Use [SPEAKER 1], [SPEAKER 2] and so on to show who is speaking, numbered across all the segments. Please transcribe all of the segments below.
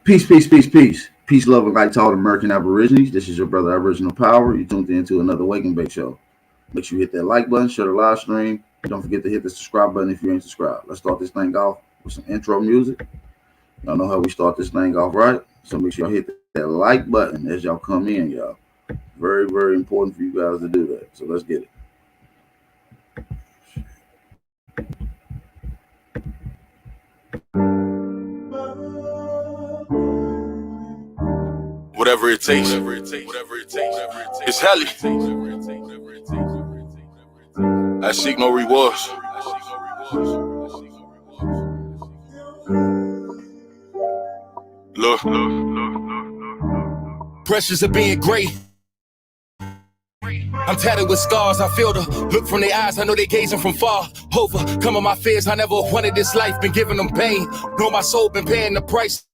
[SPEAKER 1] Peace, peace, peace, peace. Peace, love, and light to all the American Aborigines. This is your brother Aboriginal Power. You tuned into another Wake and Bake show. Make sure you hit that like button, share the live stream. Don't forget to hit the subscribe button if you ain't subscribed. Let's start this thing off with some intro music. Y'all know how we start this thing off, right? So make sure y'all hit that like button as y'all come in, y'all. Very, very important for you guys to do that. So let's get it.
[SPEAKER 2] Whatever it takes. It's Helly. I seek no rewards. Look. Pressures of being great. I'm tatted with scars, I feel the look from their eyes, I know they gazing from far. Overcoming my fears, I never wanted this life, been giving them pain. Know my soul been paying the price.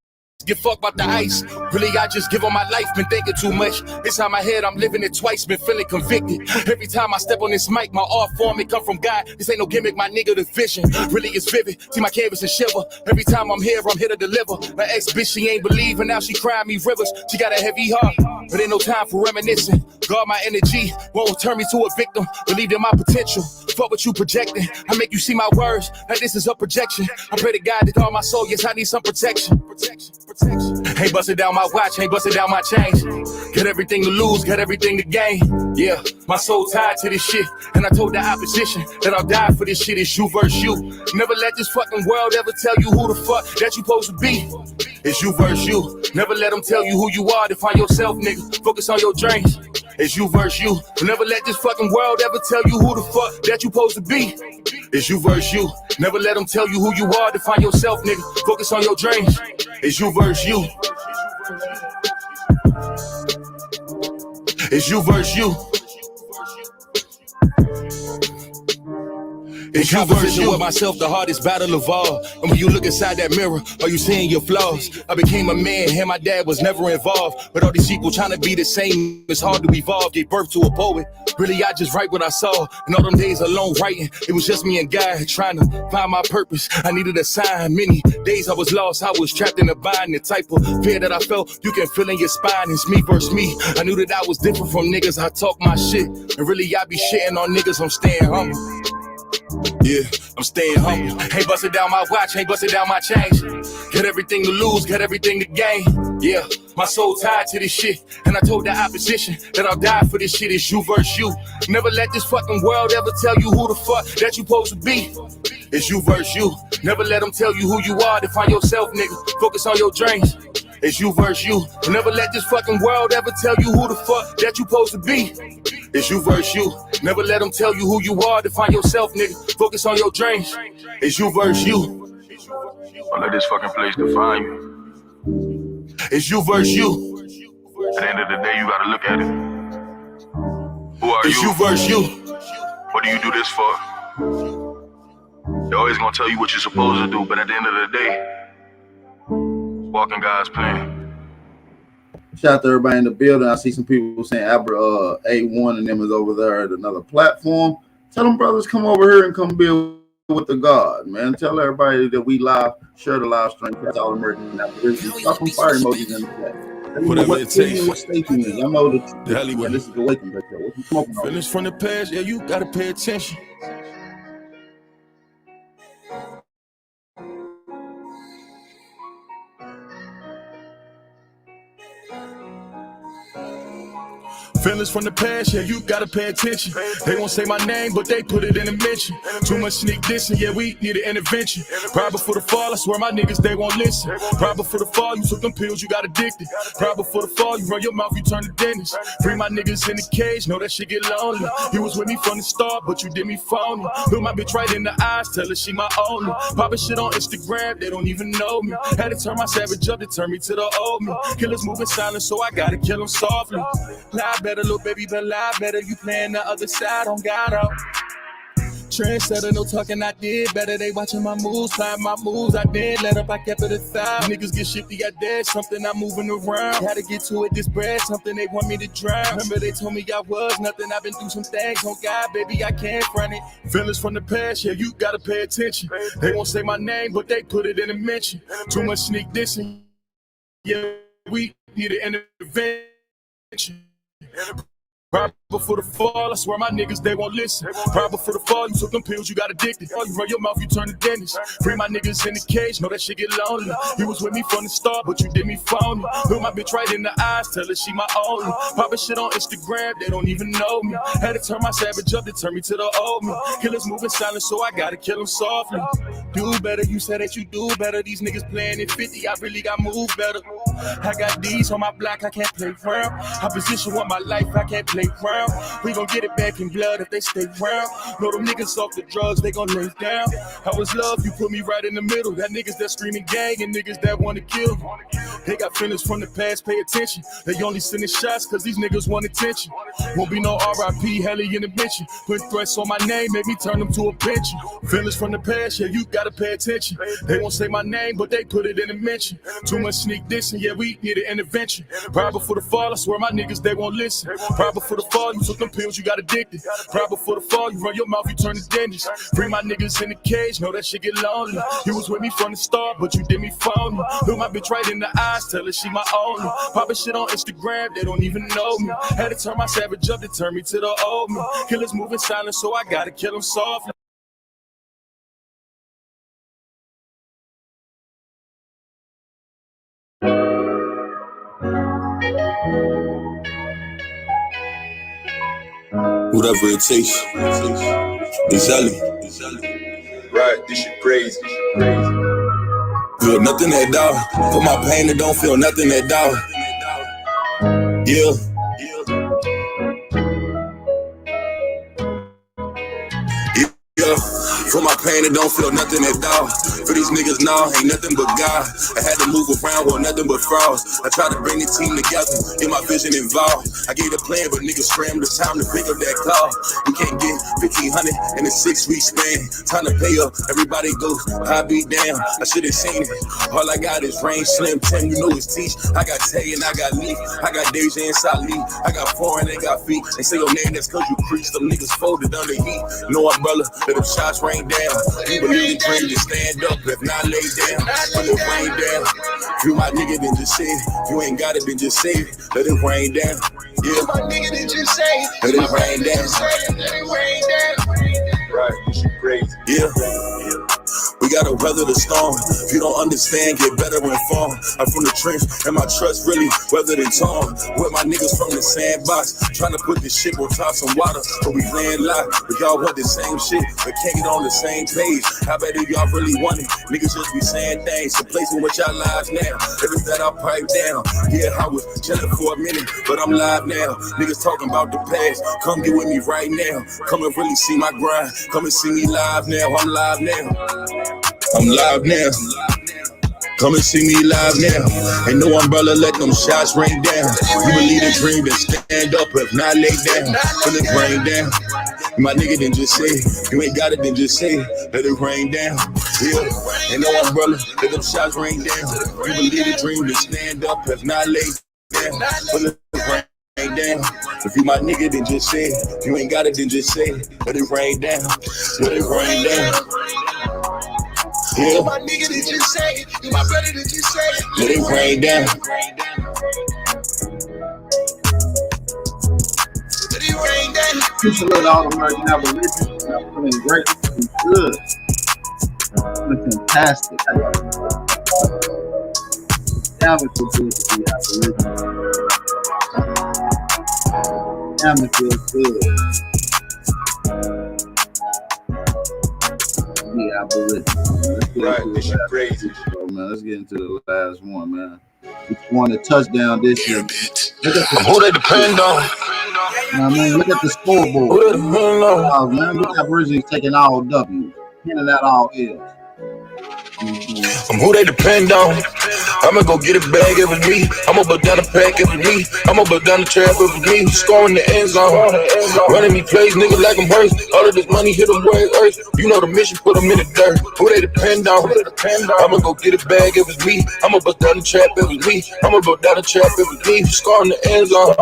[SPEAKER 2] Give fuck about the ice. Really, I just give on my life, been thinking too much. Inside my head, I'm living it twice, been feeling convicted. Every time I step on this mic, my art form, it come from God. This ain't no gimmick, my nigga, the vision really is vivid. See my canvas and shiver. Every time I'm here to deliver. My ex-bitch, she ain't believing, now she crying me rivers. She got a heavy heart, but ain't no time for reminiscing. Guard my energy, won't turn me to a victim. Believe in my potential, fuck what you projecting. I make you see my words, like this is a projection. I pray to God to guard my soul, yes, I need some protection. Ain't busted down my watch, ain't busted down my chains. Got everything to lose, got everything to gain. Yeah, my soul tied to this shit. And I told the opposition that I'll die for this shit. It's you versus you. Never let this fucking world ever tell you who the fuck that you supposed to be. It's you versus you. Never let them tell you who you are. Define yourself, nigga. Focus on your dreams. It's you versus you. Never let this fucking world ever tell you who the fuck that you supposed to be. It's you versus you. Never let them tell you who you are. Define yourself, nigga. Focus on your dreams. It's you versus you. It's you versus you. It's you versus you. With myself, the hardest battle of all. And when you look inside that mirror, are you seeing your flaws? I became a man, and my dad was never involved. But all these people trying to be the same, it's hard to evolve. Gave birth to a poet. Really, I just write what I saw. And all them days alone writing, it was just me and God trying to find my purpose. I needed a sign. Many days I was lost, I was trapped in a bind. The type of fear that I felt, you can feel in your spine. It's me versus me. I knew that I was different from niggas. I talk my shit. And really, I be shitting on niggas. I'm staying humble. Yeah, I'm staying humble. Ain't busted down my watch, ain't busted down my chains. Got everything to lose, got everything to gain. Yeah, my soul tied to this shit. And I told the opposition that I'll die for this shit. It's you versus you. Never let this fucking world ever tell you who the fuck that you supposed to be. It's you versus you. Never let them tell you who you are. Define yourself, nigga. Focus on your dreams. It's you versus you. Never let this fucking world ever tell you who the fuck that you supposed to be. It's you versus you. Never let them tell you who you are. Define yourself, nigga. Focus on your dreams. It's you versus you.
[SPEAKER 3] Don't let this fucking place define you.
[SPEAKER 2] It's you versus you.
[SPEAKER 3] At the end of the day, you gotta look at it. Who are
[SPEAKER 2] It's
[SPEAKER 3] you?
[SPEAKER 2] you versus you.
[SPEAKER 3] What do you do this for? They're always gonna tell you what you're supposed to do, but at the end of the day, walk in God's plan.
[SPEAKER 1] Shout out to everybody in the building. I see some people saying A1 and them is over there at another platform. Tell them brothers come over here and come build with the God, man. Tell everybody that we live, share the live stream. That's all American Aborigines. Drop some fire emojis in the chat.
[SPEAKER 2] Whatever it takes.
[SPEAKER 1] What station is? I know that
[SPEAKER 2] The hell he was.
[SPEAKER 1] this is the Waking Back Show. What you smoking on?
[SPEAKER 2] Feelings from the past, yeah, you gotta pay attention. Feelings from the past, yeah, you gotta pay attention. They won't say my name, but they put it in a mention. Too much sneak dissing, yeah, we need an intervention. Right before the fall, I swear my niggas, they won't listen. Right before the fall, you took them pills, you got addicted. Right before the fall, you run your mouth, you turn to dentist. Free my niggas in the cage, know that shit get lonely. You was with me from the start, but you did me phony. Look my bitch right in the eyes, tell her she my only. Poppin' shit on Instagram, they don't even know me. Had to turn my savage up to turn me to the old me. Killers moving silent, so I gotta kill them softly. Lie better, little baby, but lie better. You playing the other side on God out. Trendsetter, no talking, I did better. They watching my moves, playing my moves. I did let up, I kept it aside. Niggas get shifty, I did something, I'm moving around. Had to get to it, this bread, something they want me to drown. Remember they told me I was nothing, I've been through some things. On God, baby, I can't front it. Feelings from the past, yeah, you gotta pay attention. They won't say my name, but they put it in a mention. Too much sneak dissing. Yeah, we need an intervention. Right before the fall, I swear my niggas, they won't listen. Right before the fall, you took them pills, you got addicted. You run your mouth, you turn to dentist. Free my niggas in the cage, know that shit get lonely. You was with me from the start, but you did me phony. Look my bitch right in the eyes, tell her she my only. Poppin' shit on Instagram, they don't even know me. Had to turn my savage up to turn me to the old me. Killers moving silent, so I gotta kill them softly. Do better, you said that you do better. These niggas playing in 50, I really got moved better. I got D's on my block, I can't play round. I position want my life, I can't play round. We gon' get it back in blood if they stay round. Know them niggas off the drugs, they gon' lay down. I was love, you put me right in the middle. That niggas that screaming gang and niggas that wanna kill me. They got feelings from the past, pay attention. They only sending shots cause these niggas want attention. Won't be no RIP, heli in the mention. Put threats on my name, make me turn them to a pension. Feelings from the past, yeah, you gotta pay attention. They won't say my name, but they put it in a mention. Too much sneak dissing, yeah, we need an intervention. Right before the fall, I swear my niggas, they won't listen. Right before the fall, you took them pills, you got addicted. Right before the fall, you run your mouth, you turn to dentist. Free my niggas in the cage, know that shit get lonely. You was with me from the start, but you did me phony. Look my bitch right in the eyes, tell her she my only. Poppin' shit on Instagram, they don't even know me. Had to turn my savage up to turn me to the old me. Killers moving silent, so I gotta kill them softly.
[SPEAKER 4] Whatever it takes. Exactly.
[SPEAKER 3] Right, this shit crazy.
[SPEAKER 4] Feel nothing at all. For my pain, it don't feel nothing at all. Yeah. For my pain, it don't feel nothing at all. For these niggas, nah, ain't nothing but God. I had to move around with nothing but frauds. I tried to bring the team together, get my vision involved. I gave a plan, but niggas scrambled. It's time to pick up that call. We can't get 1,500 in a 6-week span. Time to pay up, everybody goes, I be down. I should've seen it. All I got is Rain, Slim, Tim, you know it's Teach. I got Tay and I got Lee. I got Deja and Sally. I got Foreign, they got Feet. They say your name, that's cause you preach. Them niggas folded under heat. No umbrella, let them shots rain down. You believe the dream, just stand up, if not lay down. Let it rain down. If you my nigga, then just say it. If you ain't got it, then just say it. Let it rain down. Yeah.
[SPEAKER 5] My nigga, then just say it.
[SPEAKER 4] Let it rain down.
[SPEAKER 5] Let it rain down.
[SPEAKER 3] Right, this shit crazy.
[SPEAKER 4] Yeah. We gotta weather the storm. If you don't understand, get better informed. I'm from the trench, and my trust really weathered and torn. With my niggas from the sandbox, trying to put this shit on top some water, but we land locked. We all want the same shit, but can't get on the same page. How bad do y'all really want it? Niggas just be saying things, replacing with y'all lives now. Every that I pipe down. Yeah, I was chilling for a minute, but I'm live now. Niggas talking about the past, come get with me right now. Come and really see my grind. Come and see me live now. I'm live now. I'm live now. Come and see me live now. Ain't no umbrella, let them shots rain down. You believe the dream, then stand up, if not lay down. Let it rain down. My nigga, then just say it. You ain't got it, then just say it. Let it rain down. Yeah. Ain't no umbrella, let them shots rain down. You believe the dream, then stand up, if not lay down. Let it rain down. If you my nigga, then just say it. If you ain't got it, then just say it. Let it rain down. Let it rain down. Yeah.
[SPEAKER 5] My nigga, then just say it. You my brother, then just say it.
[SPEAKER 4] Let it rain down.
[SPEAKER 5] Let it rain down.
[SPEAKER 1] Appreciate all the American Aborigines. I'm feeling great. I'm good. Feeling fantastic. Damn, it feels good to be Aboriginal. Damn, it feels good to be Aboriginal.
[SPEAKER 3] Right, this shit crazy.
[SPEAKER 1] So, man, let's get into the last one, man. We won a touchdown this year.
[SPEAKER 4] Who they depend on?
[SPEAKER 1] I mean, look at the scoreboard.
[SPEAKER 4] Who they depend on?
[SPEAKER 1] Man, look at Aborigines taking all W's, handing out all L's.
[SPEAKER 4] Who they depend on? I'ma go get a bag if it's me. I'ma put down a pack if it's me. I'ma put down the trap if it's me. Scoring the end zone. Running me plays, nigga, like I'm hurt. All of this money hit them where it hurts. You know the mission, put them in the dirt. Who they depend on? I'ma go get a bag if it's me. I'ma put down the trap if it's me. I'ma put down the trap if it's me. Scoring the end zone.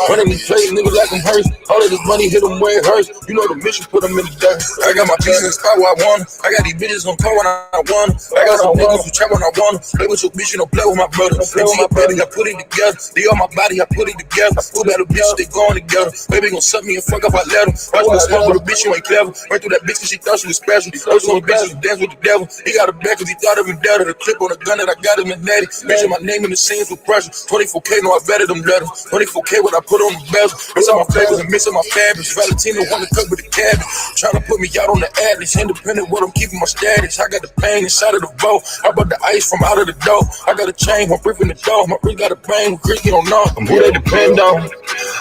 [SPEAKER 4] Running me plays, nigga, like I'm hurt. All of this money hit them where it hurts. You know the mission, put them in the dirt. I got my piece in the spot where I want. I got these bitches on call when I want. I got some niggas who trap when I want. Play with your so bitch, you don't play with my brother. Play with my baby, I put it together. They on my body, I put it together. Two battle bitch, they going together. Baby gon' suck me and fuck up, I let him. Watch me smoke with a bitch, you ain't clever. Ran through that bitch cause she thought she was special. Those one bitches who dance with the devil. He got a back cause he thought of him dead. The clip on the gun that I got him in natty. Mention my name in the scenes with pressure. 24K, no, I vetted them letters. 24K, what I put on the bezel. Missing my flavors and missing my fabrics. Valentino wanna cook with the cabbage. Tryna put me out on the atlas. Independent, what I'm keeping my status. I got the pain inside of the boat. I brought the ice from out of the dough. I got a chain, my brick in the dough. My brick got a bang, Greek, you don't know. I'm who they depend on.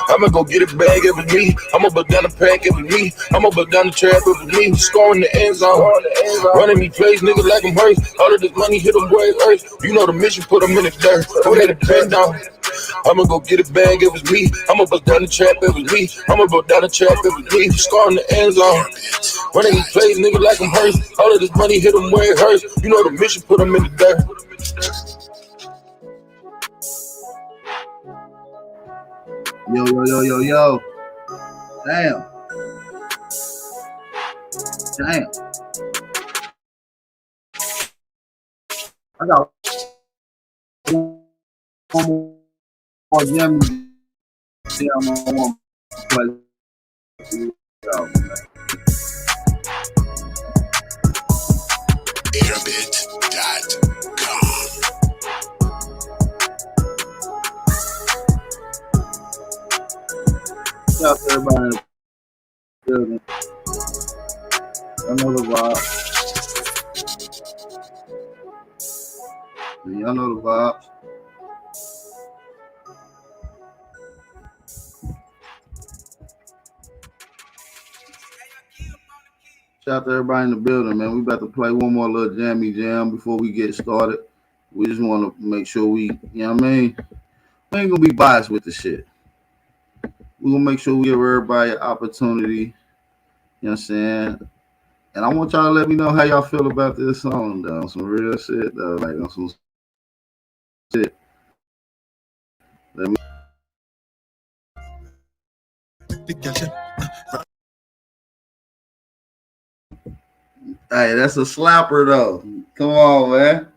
[SPEAKER 4] I'ma go get a bag, it was me. I'ma bust down the pack, it was me. I'ma bust down the trap, it was me. Scoring the end zone. Running me plays, niggas like I'm hurt. All of this money hit them where it hurts. You know the mission, put them in the dirt. Who they depend on. I'ma go get a bag, it was me. I'ma bust down the trap, it was me. I'ma bust down the trap, it was me. Scoring the end zone. Running me plays, niggas like I'm hurt. All of this money hit them where it hurts. You know the mission, put them in the dirt.
[SPEAKER 1] Yo. Damn. I got one more Jimmy. Damn, I want to play.
[SPEAKER 5] Airbit.com.
[SPEAKER 1] Shout out to everybody in the building. I know the vibe. Y'all know the vibes. Shout out to everybody in the building, man. We about to play one more little jammy jam before we get started. We just want to make sure we, you know what I mean? We ain't gonna be biased with the shit. We're gonna make sure we give everybody an opportunity. You know what I'm saying? And I want y'all to let me know how y'all feel about this song, though. Some real shit, though. Like on some shit. Let me. Hey, that's a slapper, though. Come on, man.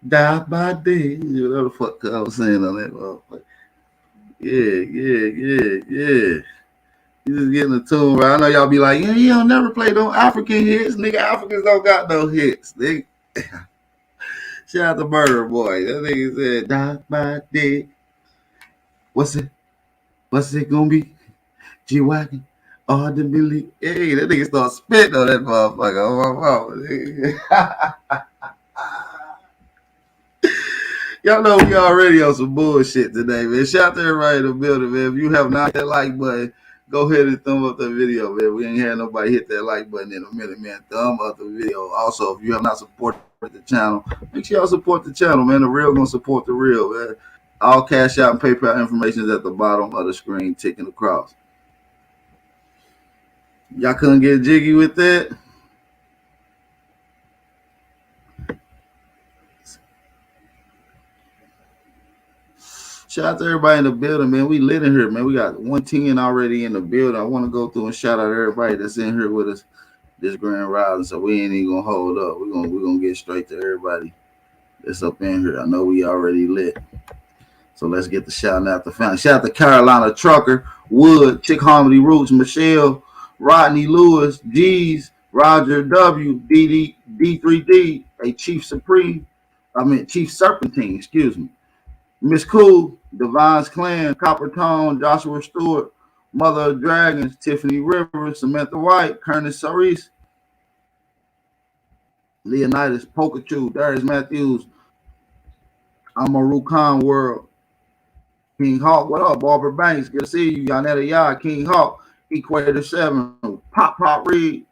[SPEAKER 1] Die by day. Whatever the fuck I was saying on that motherfucker. Yeah. You just getting the tune right. I know y'all be like, yeah, you don't never play no African hits. Nigga, Africans don't got no hits. Nigga. Shout out to Murder Boy. That nigga said, die by day. What's it gonna be? G-Wagon. Oh, the Billy. Hey, that nigga start spitting on that motherfucker. Oh, my phone. Y'all know we already on some bullshit today, man. Shout out to everybody in the building, man. If you have not hit that like button, go ahead and thumb up the video, man. We ain't had nobody hit that like button in a minute, man. Thumb up the video. Also, if you have not supported the channel, make sure y'all support the channel, man. The real gonna support the real, man. All Cash Out and PayPal information is at the bottom of the screen, ticking across. Y'all couldn't get jiggy with that? Shout out to everybody in the building, man. We lit in here, man. We got 110 already in the building. I want to go through and shout out everybody that's in here with us this grand rising. So we ain't even gonna hold up. We're gonna get straight to everybody that's up in here. I know we already lit. So let's get the shout out to family. Shout out to Carolina Trucker, Wood, Chick Harmony Roots, Michelle, Rodney Lewis, G's, Roger W, DD, D3D, a Chief Serpentine, excuse me. Miss Cool, Divine's Clan, Copper Tone, Joshua Stewart, Mother of Dragons, Tiffany Rivers, Samantha White, Kernis Saris, Leonidas Pokachu, Darius Matthews, Amaru Khan World, King Hawk, what up? Barbara Banks, good to see you. Yanetta Yard, King Hawk, Equator 7, Pop Reed,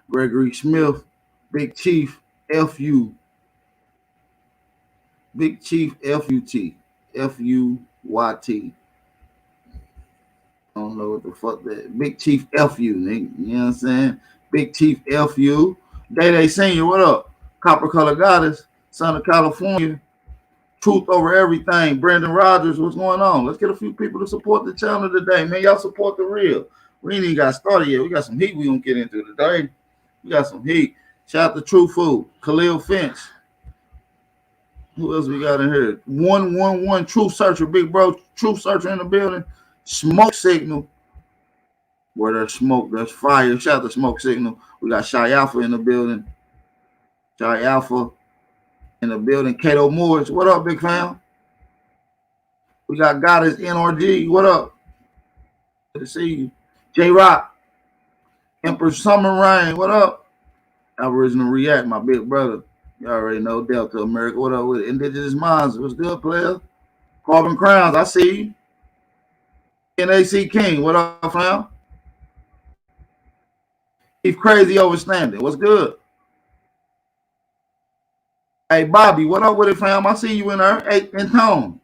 [SPEAKER 1] Gregory Smith, Big Chief, FU. Big Chief FUT. FUYT. I don't know what the fuck that. Big Chief FU, nigga. You know what I'm saying? Big Chief FU. Day Senior, what up? Copper Color Goddess, Son of California. Truth Over Everything. Brandon Rogers, what's going on? Let's get a few people to support the channel today, man. Y'all support the real. We ain't even got started yet. We got some heat we gonna get into today. We got some heat. Shout out to True Food, Khalil Finch. Who else we got in here? 111 Truth Searcher, big bro. Truth Searcher in the building. Smoke Signal. Where there's smoke, there's fire. Shout out to Smoke Signal. We got Shy Alpha in the building. Shy Alpha in the building. Kato Moores. What up, big fam? We got Goddess NRG. What up? Good to see you. J Rock. Emperor Summer Rain. What up? Aboriginal React, my big brother. You already know Delta America. What up with it? Indigenous Minds. What's good, player? Carbon Crowns. I see you. NAC King. What up, fam? He's crazy overstanding. What's good? Hey, Bobby, what up with it, fam? I see you in there. Hey, in tone.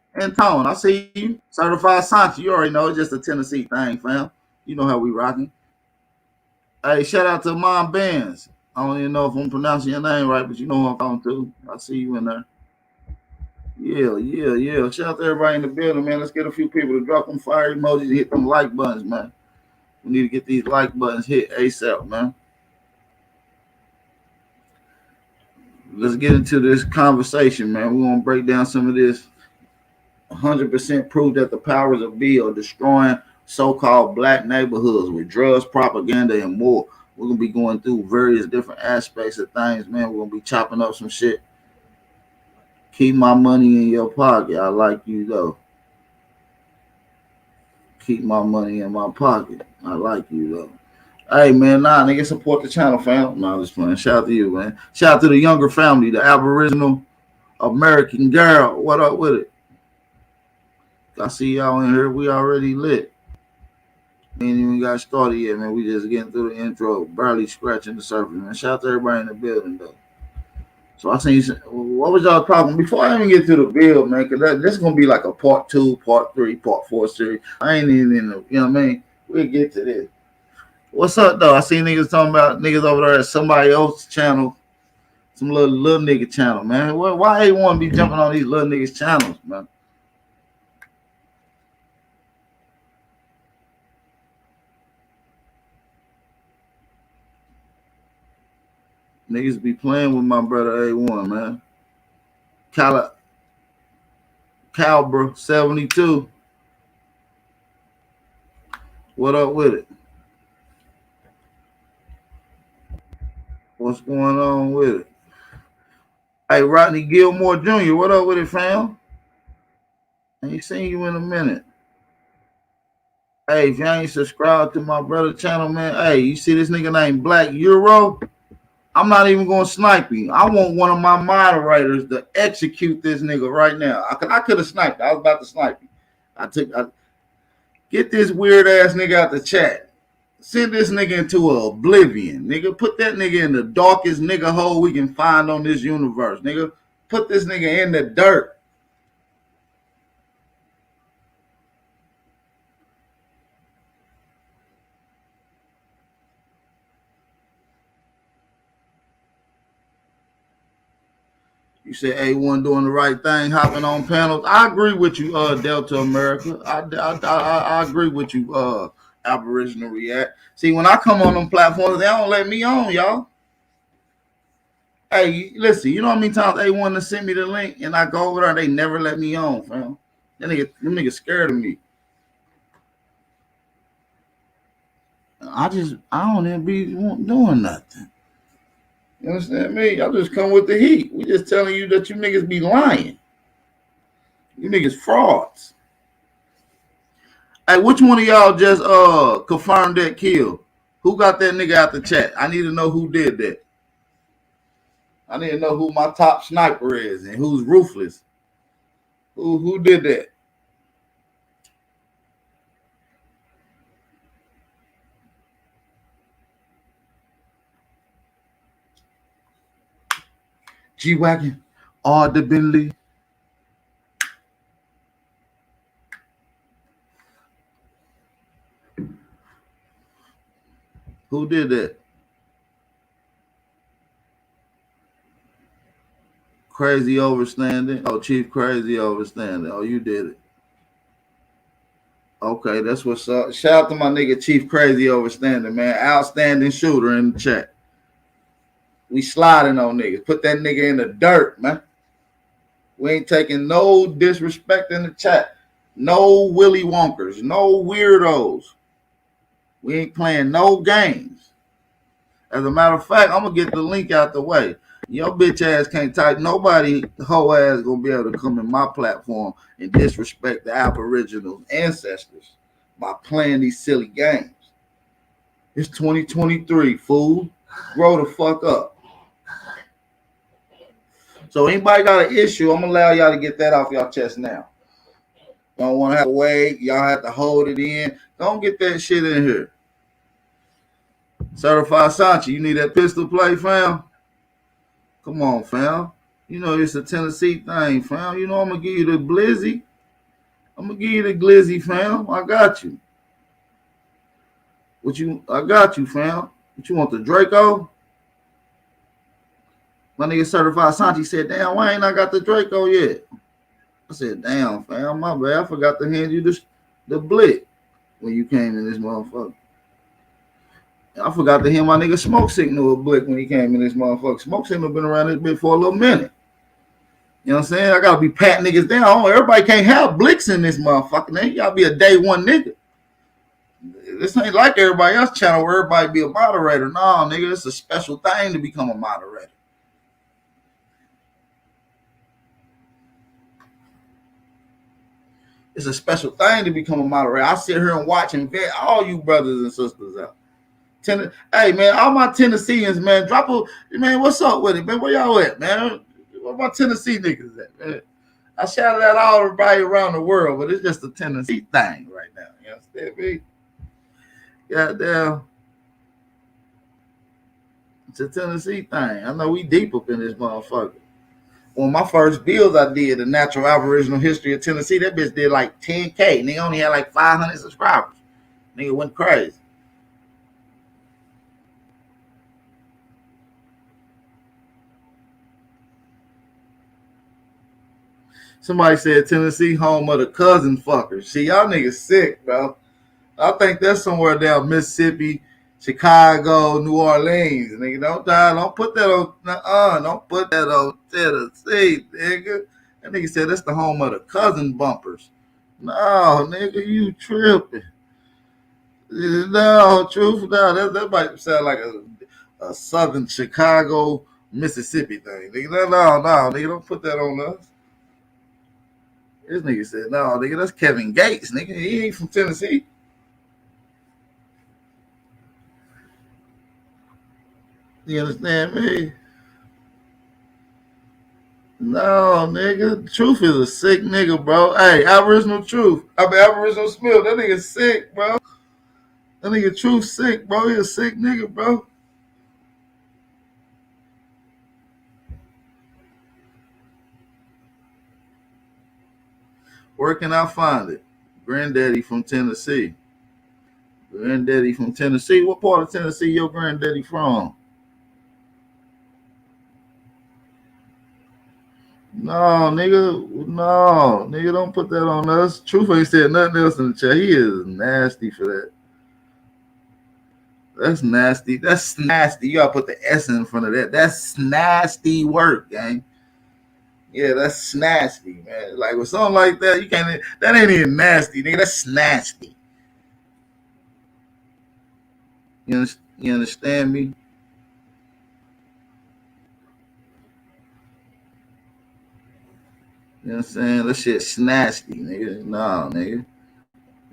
[SPEAKER 1] I see you. Certified Santi. You already know it's just a Tennessee thing, fam. You know how we rocking. Hey, shout out to Mom Benz. I don't even know if I'm pronouncing your name right, but you know who I'm talking to. I see you in there. Yeah. Shout out to everybody in the building, man. Let's get a few people to drop them fire emojis and hit them like buttons, man. We need to get these like buttons hit ASAP, man. Let's get into this conversation, man. We're going to break down some of this. 100% proof that the powers of B are destroying so-called black neighborhoods with drugs, propaganda, and more. We're going to be going through various different aspects of things, man. We're going to be chopping up some shit. Keep my money in your pocket. I like you, though. Keep my money in my pocket. I like you, though. Hey, man, nigga, support the channel, fam. No, I'm just playing. Shout out to you, man. Shout out to the younger family, the Aboriginal American girl. What up with it? I see y'all in here. We already lit. We ain't even got started yet, man. We just getting through the intro, barely scratching the surface, man. Shout out to everybody in the building, though. So I seen, what was y'all talking before I even get to the build, man? Because this is gonna be like a part 2, part 3, part 4 series. I ain't even in the, you know what I mean? We'll get to this. What's up, though? I see niggas talking about niggas over there at somebody else's channel, some little nigga channel, man. Why they want to be jumping on these little niggas channels, man? Niggas be playing with my brother A1, man. Calbra 72. What up with it? What's going on with it? Hey, Rodney Gilmore Jr., what up with it, fam? I ain't seen you in a minute. Hey, if you ain't subscribed to my brother channel, man, hey, you see this nigga named Black Euro? I'm not even going to snipe you. I want one of my moderators to execute this nigga right now. I could have sniped. I was about to snipe you. Get this weird ass nigga out the chat. Send this nigga into oblivion, nigga. Put that nigga in the darkest nigga hole we can find on this universe, nigga. Put this nigga in the dirt. You said A1 doing the right thing, hopping on panels. I agree with you, Delta America. I agree with you, Aboriginal React. See, when I come on them platforms, they don't let me on, y'all. Hey, listen, you know how many times A1 to send me the link and I go over there, they never let me on, fam. Them niggas scared of me. I don't even be doing nothing. You understand me? Y'all just come with the heat. We just telling you that you niggas be lying. You niggas frauds. Hey, which one of y'all just confirmed that kill? Who got that nigga out the chat? I need to know who did that. I need to know who my top sniper is and who's ruthless. Who did that? G-Wagon, audibly. Who did that? Crazy Overstanding. Oh, Chief Crazy Overstanding. Oh, you did it. Okay, that's what's up. Shout out to my nigga Chief Crazy Overstanding, man. Outstanding shooter in the chat. We sliding on niggas. Put that nigga in the dirt, man. We ain't taking no disrespect in the chat. No Willy Wonkers. No weirdos. We ain't playing no games. As a matter of fact, I'm going to get the link out the way. Your bitch ass can't type. Nobody, whole ass, going to be able to come in my platform and disrespect the Aboriginal ancestors by playing these silly games. It's 2023, fool. Grow the fuck up. So anybody got an issue, I'm going to allow y'all to get that off y'all chest now. Don't want to have to wait. Y'all have to hold it in. Don't get that shit in here. Certified Sanchi, you need that pistol play, fam? Come on, fam. You know it's a Tennessee thing, fam. You know I'm going to give you the blizzy. I'm going to give you the glizzy, fam. I got you. I got you, fam. What you want, the Draco? My nigga Certified Sanchi said, damn, why ain't I got the Draco yet? I said, damn, fam, my bad. I forgot to hand you the blick when you came in this motherfucker. I forgot to hand my nigga Smoke Signal a blick when he came in this motherfucker. Smoke Signal been around this bitch for a little minute. You know what I'm saying? I gotta be patting niggas down. Everybody can't have blicks in this motherfucker. Nigga. You gotta be a day one nigga. This ain't like everybody else channel where everybody be a moderator. No, nigga, it's a special thing to become a moderator. It's a special thing to become a moderator. I sit here and watch and vet all you brothers and sisters out. Hey, man, all my Tennesseans, man, man, what's up with it, man? Where y'all at, man? Where my Tennessee niggas at, man? I shouted out all everybody around the world, but it's just a Tennessee thing right now. You understand me? Goddamn. It's a Tennessee thing. I know we deep up in this motherfucker. One of my first deals I did, the Natural Aboriginal History of Tennessee, that bitch did like 10K. Nigga only had like 500 subscribers. Nigga went crazy. Somebody said Tennessee home of the cousin fuckers. See, y'all niggas sick, bro. I think that's somewhere down Mississippi, Chicago, New Orleans. Nigga, don't put that on, don't put that on Tennessee, nigga. That nigga said that's the home of the cousin bumpers. No, nigga, you tripping. No, truth, no, that might sound like a southern Chicago, Mississippi thing. Nigga, no, nigga, don't put that on us. This nigga said, no, nigga, that's Kevin Gates, nigga. He ain't from Tennessee. You understand me? No, nigga. Truth is a sick nigga, bro. Hey, Aboriginal Smith. That nigga sick, bro. That nigga Truth sick, bro. He a sick nigga, bro. Where can I find it? Granddaddy from Tennessee. Granddaddy from Tennessee. What part of Tennessee your granddaddy from? No, nigga, don't put that on us. Truth ain't said nothing else in the chat. He is nasty for that. That's nasty. That's nasty. You gotta put the S in front of that. That's nasty work, gang. Yeah, that's nasty, man. Like with something like that, you can't. That ain't even nasty, nigga. That's nasty. You understand me? You know what I'm saying? That shit's nasty, nigga. Nah, nigga.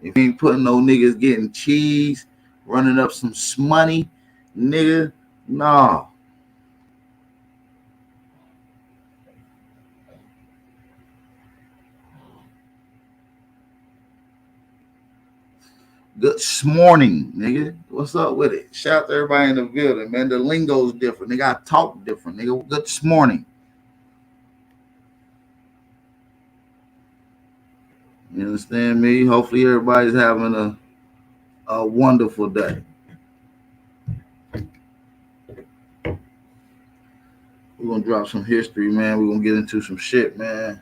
[SPEAKER 1] If you ain't putting no niggas getting cheese, running up some money, nigga, nah. Good morning, nigga. What's up with it? Shout out to everybody in the building, man. The lingo's different. They got talk different, nigga. Good morning. You understand me? Hopefully everybody's having a wonderful day. We're going to drop some history, man. We're going to get into some shit, man.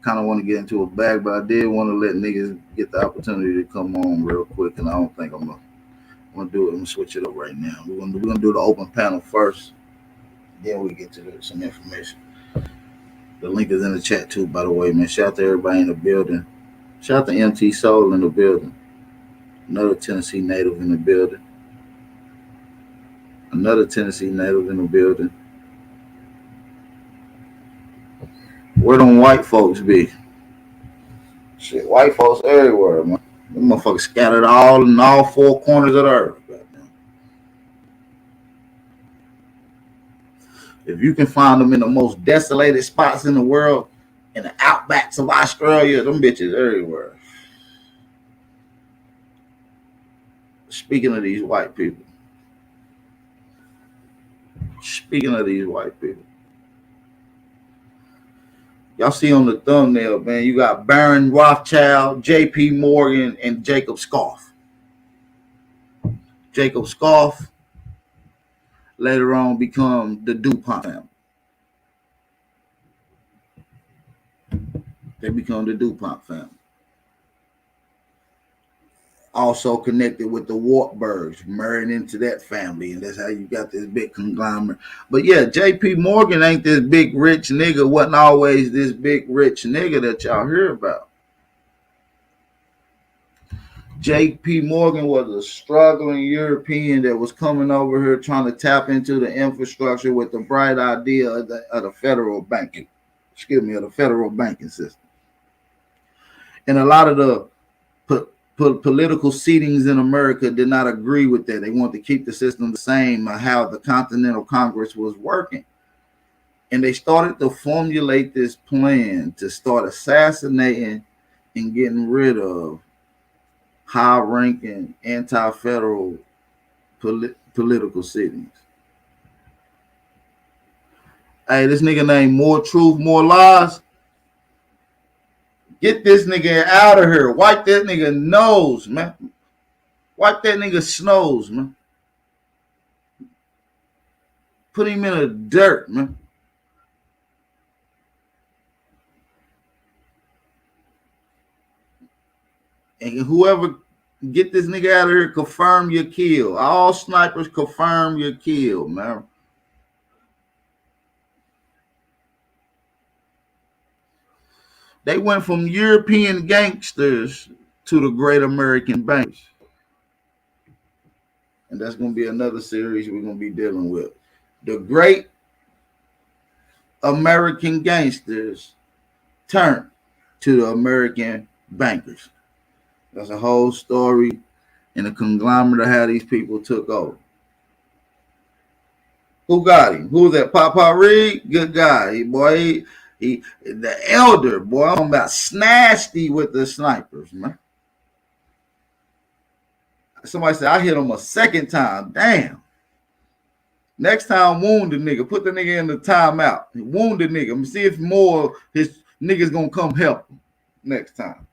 [SPEAKER 1] Kind of want to get into a bag, but I did want to let niggas get the opportunity to come on real quick, and I don't think I'm going to do it. I'm going to switch it up right now. We're going to do the open panel first, then we get to some information. The link is in the chat too, by the way, man. Shout out to everybody in the building. Shout out to MT Soul in the building. Another Tennessee native in the building. Another Tennessee native in the building. Where them white folks be? Shit, white folks everywhere, man. Them motherfuckers scattered all in all four corners of the earth. If you can find them in the most desolated spots in the world, in the outbacks of Australia, them bitches everywhere. Speaking of these white people. Y'all see on the thumbnail, man, you got Baron Rothschild, J.P. Morgan, and Jacob Scarf. Jacob Scarf later on become the DuPont family. They become the DuPont family. Also connected with the Wartburgs, married into that family, and that's how you got this big conglomerate. But yeah, J.P. Morgan ain't this big rich nigga, wasn't always this big rich nigga that y'all hear about. J.P. Morgan was a struggling European that was coming over here trying to tap into the infrastructure with the bright idea of the federal banking. Of the federal banking system. And a lot of the political seatings in America did not agree with that. They wanted to keep the system the same, how the Continental Congress was working. And they started to formulate this plan to start assassinating and getting rid of high-ranking anti-federal political sittings. Hey, this nigga named More Truth, More Lies. Get this nigga out of here. Wipe that nigga nose, man. Wipe that nigga snows, man. Put him in the dirt, man. And whoever get this nigga out of here, confirm your kill. All snipers confirm your kill, man. They went from European gangsters to the great American bankers. And that's going to be another series we're going to be dealing with. The great American gangsters turned to the American bankers. That's a whole story and a conglomerate of how these people took over. Who got him? Who was that? Papa Reed? Good guy. Boy, he the elder, boy, I'm about snasty with the snipers, man. Somebody said I hit him a second time. Damn. Next time, wound the nigga. Put the nigga in the timeout. Wound the nigga. See if more his niggas gonna come help him next time.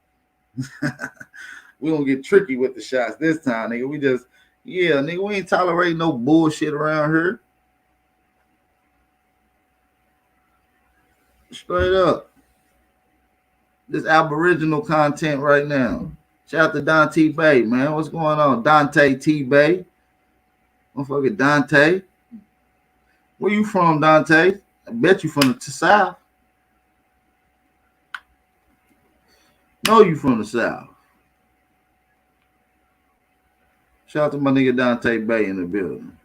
[SPEAKER 1] We gonna get tricky with the shots this time, nigga. Nigga, we ain't tolerating no bullshit around here. Straight up. This Aboriginal content right now. Shout out to Dante Bay, man. What's going on? Dante T. Bay. Motherfucker Dante. Where you from, Dante? I bet you from the South. No, you from the South. Shout out to my nigga Dante Bay in the building.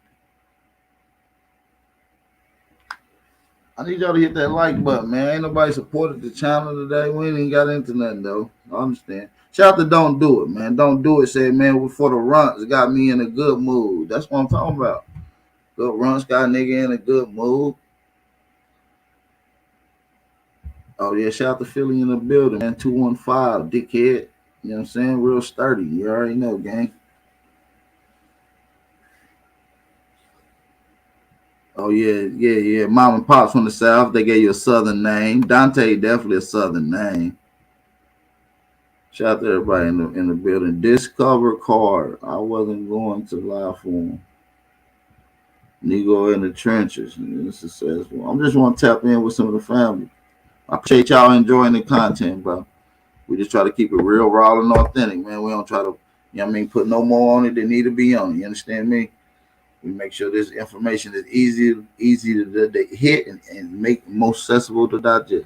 [SPEAKER 1] I need y'all to hit that like button, man. Ain't nobody supported the channel today. We ain't even got into nothing, though. I understand. Shout out to Don't Do It, man. Don't Do It said, man, for the runts, got me in a good mood. That's what I'm talking about. Good runts got a nigga in a good mood. Oh, yeah, shout out to Philly in the building, man. 215, dickhead. You know what I'm saying? Real sturdy. You already know, gang. Oh, yeah. Mom and Pops from the South. They gave you a Southern name. Dante, definitely a Southern name. Shout out to everybody in the building. Discover card. I wasn't going to lie for him. Negro in the trenches. This is successful. I'm just want to tap in with some of the family. I appreciate y'all enjoying the content, bro. We just try to keep it real, raw, and authentic, man. We don't try to, put no more on it than need to be on it. You understand me? We make sure this information is easy to hit and make most accessible to digest.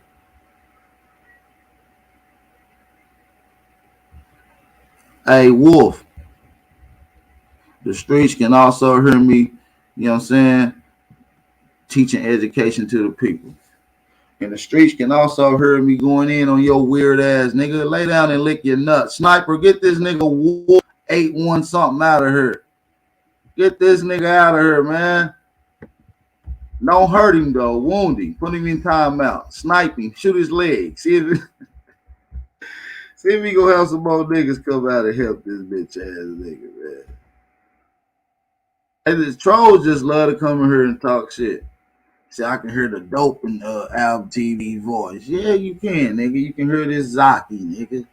[SPEAKER 1] Hey, Wolf, the streets can also hear me, you know what I'm saying, teaching education to the people. And the streets can also hear me going in on your weird ass nigga. Lay down and lick your nuts. Sniper, get this nigga Wolf 8-1 something out of here. Get this nigga out of here, man. Don't hurt him though. Wound him. Put him in timeout. Snipe him. Shoot his leg. See if we gonna have some more niggas come out and help this bitch ass nigga, man. And the trolls just love to come in here and talk shit. See, I can hear the dope in Album TV voice. Yeah, you can, nigga. You can hear this Zaki, nigga.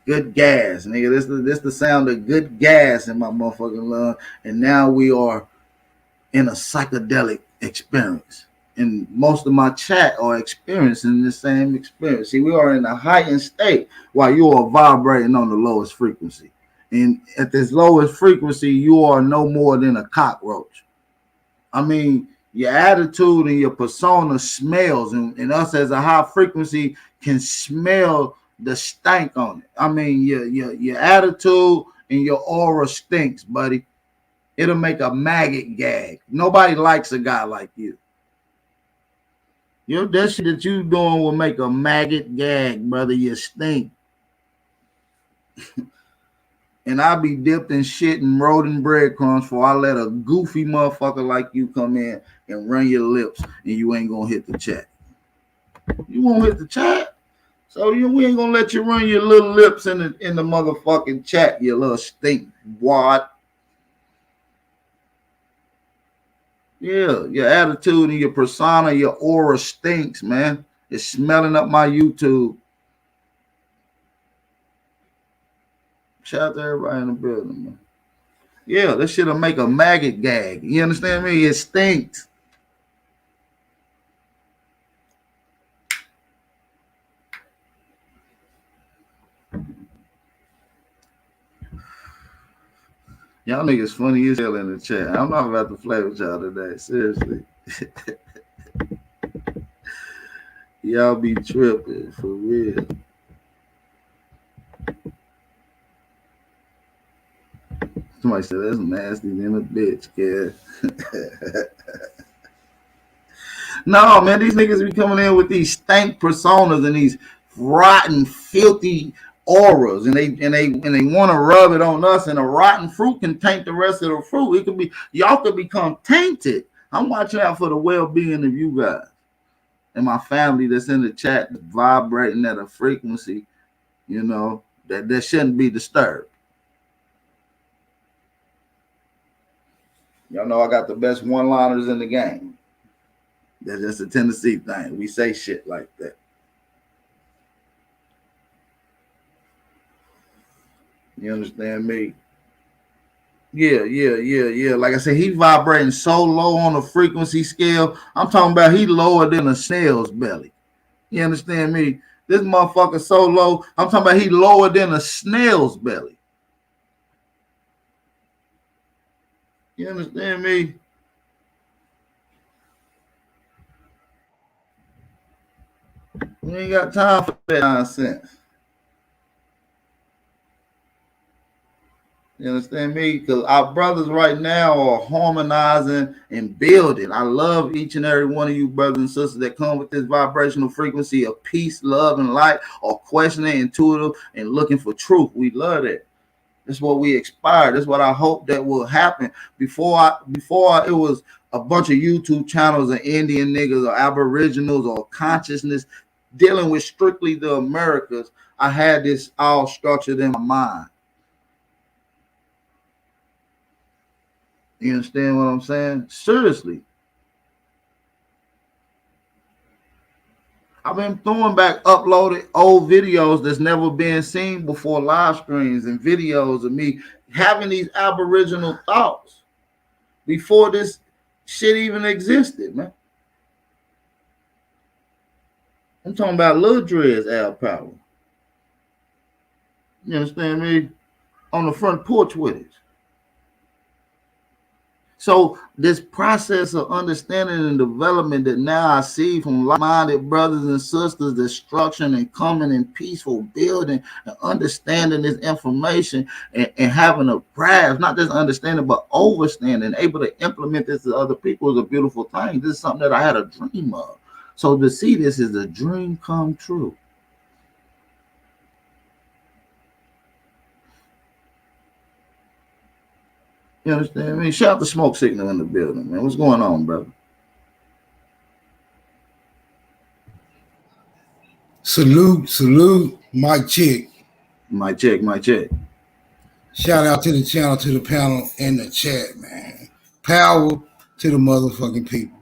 [SPEAKER 1] Good gas, nigga. This the sound of good gas in my motherfucking lung. And now we are in a psychedelic experience. And most of my chat are experiencing the same experience. See, we are in a heightened state while you are vibrating on the lowest frequency. And at this lowest frequency, you are no more than a cockroach. I mean, your attitude and your persona smells, and us as a high frequency can smell the stank on it. I mean, your attitude and your aura stinks, buddy. It'll make a maggot gag. Nobody likes a guy like you. That shit that you doing will make a maggot gag, brother. You stink. And I'll be dipped in shit and rolled in breadcrumbs before I let a goofy motherfucker like you come in and run your lips, and you ain't gonna hit the chat. You won't hit the chat, so we ain't gonna let you run your little lips in the motherfucking chat, you little stink wad. Yeah, your attitude and your persona, your aura stinks, man. It's smelling up my YouTube. Shout out to everybody in the building, man. Yeah, this shit'll make a maggot gag. You understand me? It stinks. Y'all niggas funny as hell in the chat. I'm not about to play with y'all today. Seriously. Y'all be tripping for real. Somebody said that's nasty than a bitch, kid. No, man, these niggas be coming in with these stank personas and these rotten, filthy auras, and they want to rub it on us. And a rotten fruit can taint the rest of the fruit. It could be, y'all could become tainted. I'm watching out for the well-being of you guys and my family that's in the chat, vibrating at a frequency, that shouldn't be disturbed. Y'all know I got the best one-liners in the game. That's just a Tennessee thing. We say shit like that. You understand me? Yeah. Like I said, he vibrating so low on the frequency scale. I'm talking about he lower than a snail's belly. You understand me? This motherfucker so low. I'm talking about he lower than a snail's belly. You understand me? We ain't got time for that nonsense. You understand me? Because our brothers right now are harmonizing and building. I love each and every one of you brothers and sisters that come with this vibrational frequency of peace, love, and light, or questioning, intuitive, and looking for truth. We love that. That's what we aspire. That's what I hope that will happen. Before it was a bunch of YouTube channels of Indian niggas or Aboriginals or consciousness dealing with strictly the Americas. I had this all structured in my mind. You understand what I'm saying? Seriously. I've been throwing back uploaded old videos that's never been seen before, live streams and videos of me having these Aboriginal thoughts before this shit even existed, man. I'm talking about Lil Dre's Al Power. You understand me? On the front porch with it. So this process of understanding and development that now I see from like-minded brothers and sisters, destruction and coming in peaceful building and understanding this information and having a grasp, not just understanding, but overstanding, able to implement this to other people is a beautiful thing. This is something that I had a dream of. So to see this is a dream come true. You understand? I mean, shout out to Smoke Signal in the building, man. What's going on, brother?
[SPEAKER 6] Salute, Mike Chick.
[SPEAKER 1] Mic check, mic check.
[SPEAKER 6] Shout out to the channel, to the panel in the chat, man. Power to the motherfucking people.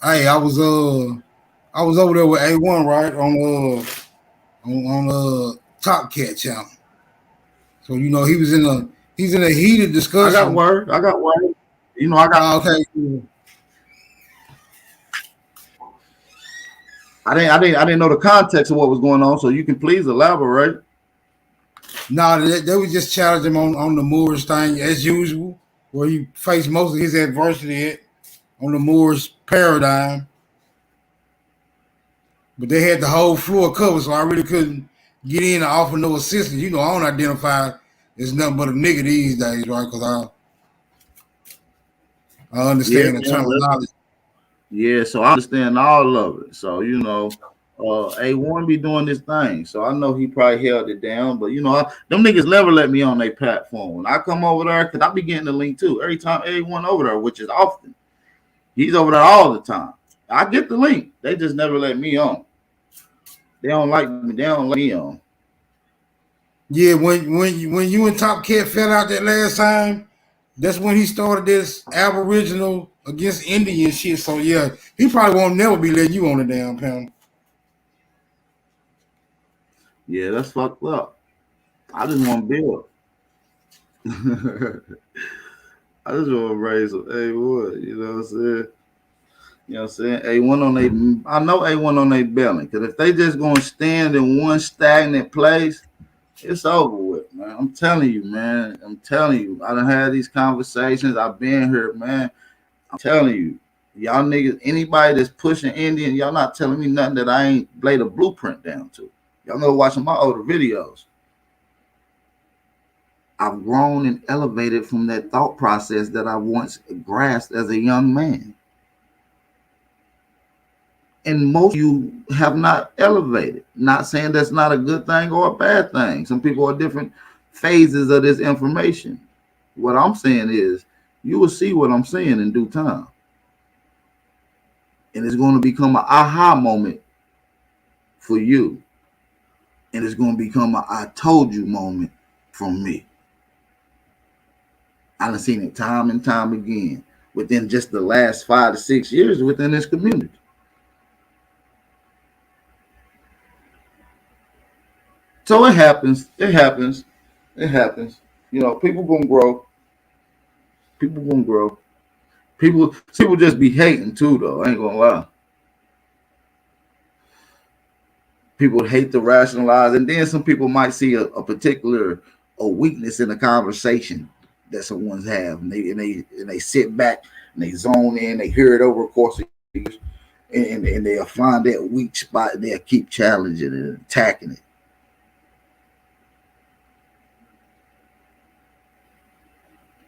[SPEAKER 6] Hey, I was over there with A1, right? On Top Cat channel. So you know he's in a heated discussion.
[SPEAKER 1] I got word. You know, I got
[SPEAKER 6] okay.
[SPEAKER 1] I didn't know the context of what was going on, so you can please elaborate.
[SPEAKER 6] No, they was just challenging him on the Moors thing as usual, where he faced most of his adversity on the Moors paradigm. But they had the whole floor covered, so I really couldn't get in and offer no assistance. You know, I don't identify as nothing but a nigga these days, right? Because I understand the terminology.
[SPEAKER 1] Yeah, so I understand all of it. So, you know, A1 be doing this thing. So I know he probably held it down. But, you know, them niggas never let me on their platform. When I come over there, because I be getting the link too. Every time A1 over there, which is often. He's over there all the time. I get the link. They just never let me on. They don't like me. They don't let me on.
[SPEAKER 6] Yeah, when you and Top Cat fell out that last time, that's when he started this Aboriginal against Indian shit. So yeah, he probably won't never be letting you on the damn panel.
[SPEAKER 1] Yeah, that's fucked up. I just want to build. I just want to raise some A1. You know what I'm saying? You know what I'm saying? A1 on they, I know A1 on their belly. Because if they just going to stand in one stagnant place, it's over with, man. I'm telling you, man. I'm telling you. I done had these conversations. I've been here, man. I'm telling you. Y'all niggas, anybody that's pushing Indian, y'all not telling me nothing that I ain't laid a blueprint down to. Y'all know watching my older videos. I've grown and elevated from that thought process that I once grasped as a young man. And most of you have not elevated. Not saying that's not a good thing or a bad thing. Some people are different phases of this information. What I'm saying is you will see what I'm saying in due time. And it's going to become an aha moment for you. And it's going to become a I told you moment from me. I've seen it time and time again within just the last 5 to 6 years within this community. So it happens. It happens. It happens. You know, people gonna grow. People gonna grow. People just be hating too, though. I ain't gonna lie. People hate to rationalize, and then some people might see a particular weakness in the conversation that someone's have, and they sit back and they zone in. They hear it over a course of years, and they'll find that weak spot and they'll keep challenging it and attacking it.